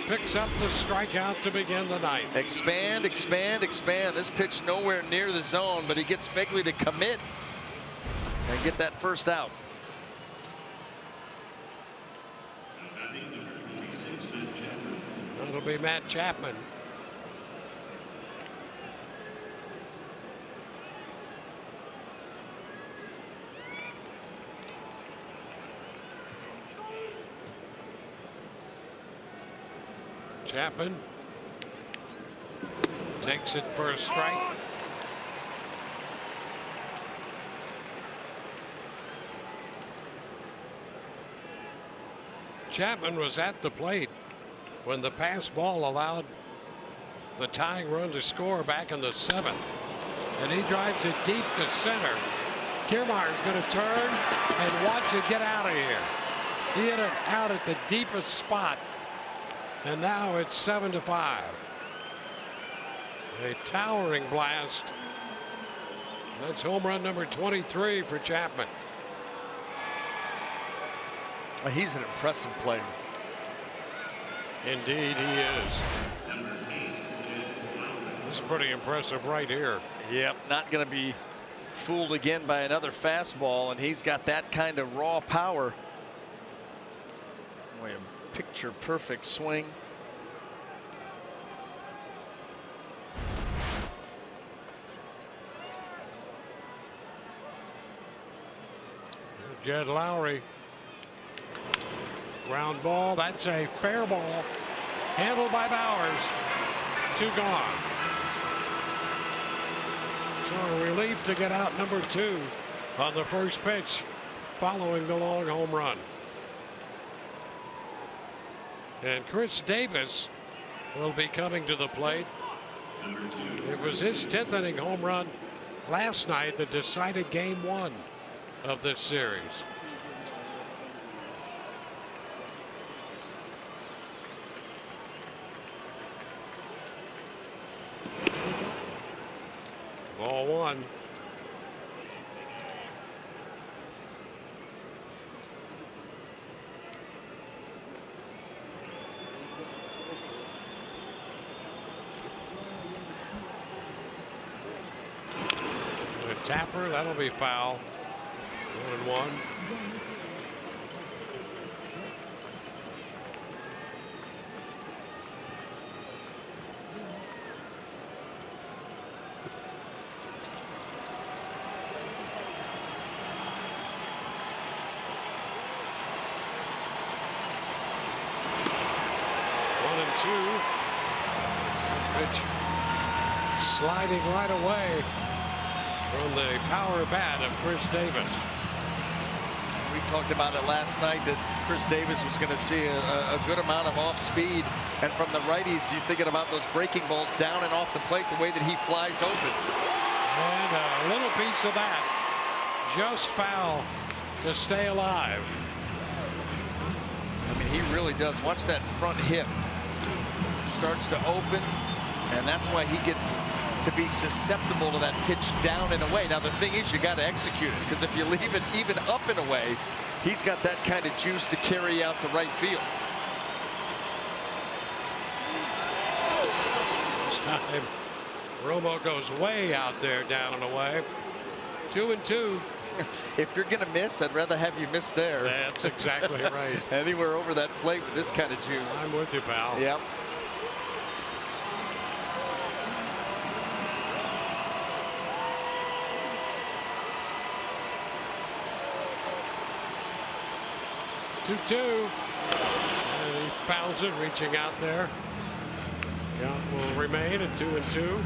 picks up the strikeout to begin the 9th. Expand, expand, expand. This pitch nowhere near the zone, but he gets Begley to commit and get that first out. It'll be Matt Chapman. Chapman takes it for a strike. Chapman was at the plate when the pass ball allowed the tying run to score back in the 7th. And he drives it deep to center. Kiermaier's going to turn and watch it get out of here. He hit it out at the deepest spot. And now it's 7-5. A towering blast. That's home run number 23 for Chapman. He's an impressive player. Indeed, he is. This is pretty impressive right here. Yep, not going to be fooled again by another fastball, and he's got that kind of raw power. Boy, a picture perfect swing. Jed Lowry. Ground ball. That's a fair ball. Handled by Bowers. 2 gone. So a relief to get out number 2 on the first pitch following the long home run. And Chris Davis will be coming to the plate. It was his 10th inning home run last night that decided game 1 of this series. Ball 1. The tapper, that'll be foul. 1-1. Pitch sliding right away from the power bat of Chris Davis. We talked about it last night that Chris Davis was going to see a good amount of off speed, and from the righties you're thinking about those breaking balls down and off the plate, the way that he flies open. And a little piece of that just foul to stay alive. I mean, he really does. Watch that front hip. Starts to open, and that's why he gets to be susceptible to that pitch down and away. Now the thing is, you got to execute it, because if you leave it even up and away, he's got that kind of juice to carry out to right field. This time, Romo goes way out there, down and away. 2-2. If you're going to miss, I'd rather have you miss there. That's exactly right. Anywhere over that plate with this kind of juice. I'm with you, pal. Yep. Two. And he fouls it, reaching out there. Count will remain at 2-2.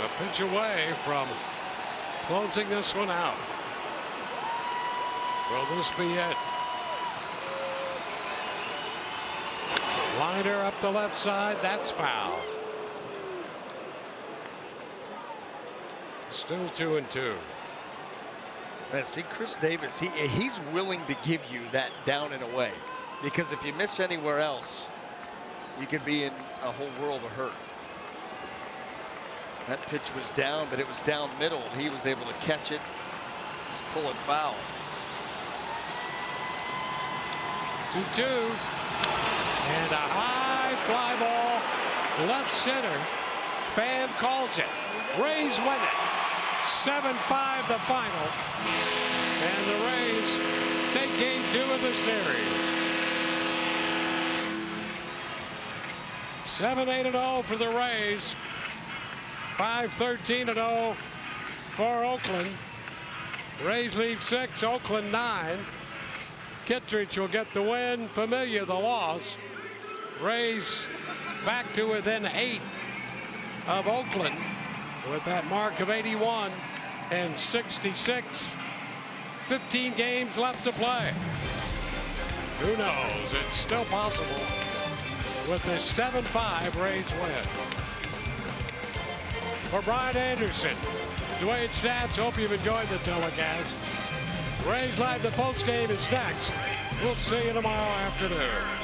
A pitch away from closing this one out. Will this be it? Liner up the left side. That's foul. Still 2-2. Yeah, see, Chris Davis, he's willing to give you that down and away, because if you miss anywhere else, you could be in a whole world of hurt. That pitch was down, but it was down middle. He was able to catch it. Just pull it foul. 2-2. And a high fly ball left center. Fan calls it. Rays win it. 7-5 the final. And the Rays take game 2 of the series. 7-8-0 for the Rays. 5-13-0 for Oakland. Rays lead 6, Oakland 9. Kittredge will get the win, Familia the loss. Rays back to within 8 of Oakland with that mark of 81 and 66. 15 games left to play. Who knows? It's still possible with this 7-5 Rays win. For Brian Anderson, Dwayne Stats, hope you've enjoyed the telecast. Rays Live, the postgame is next. We'll see you tomorrow afternoon.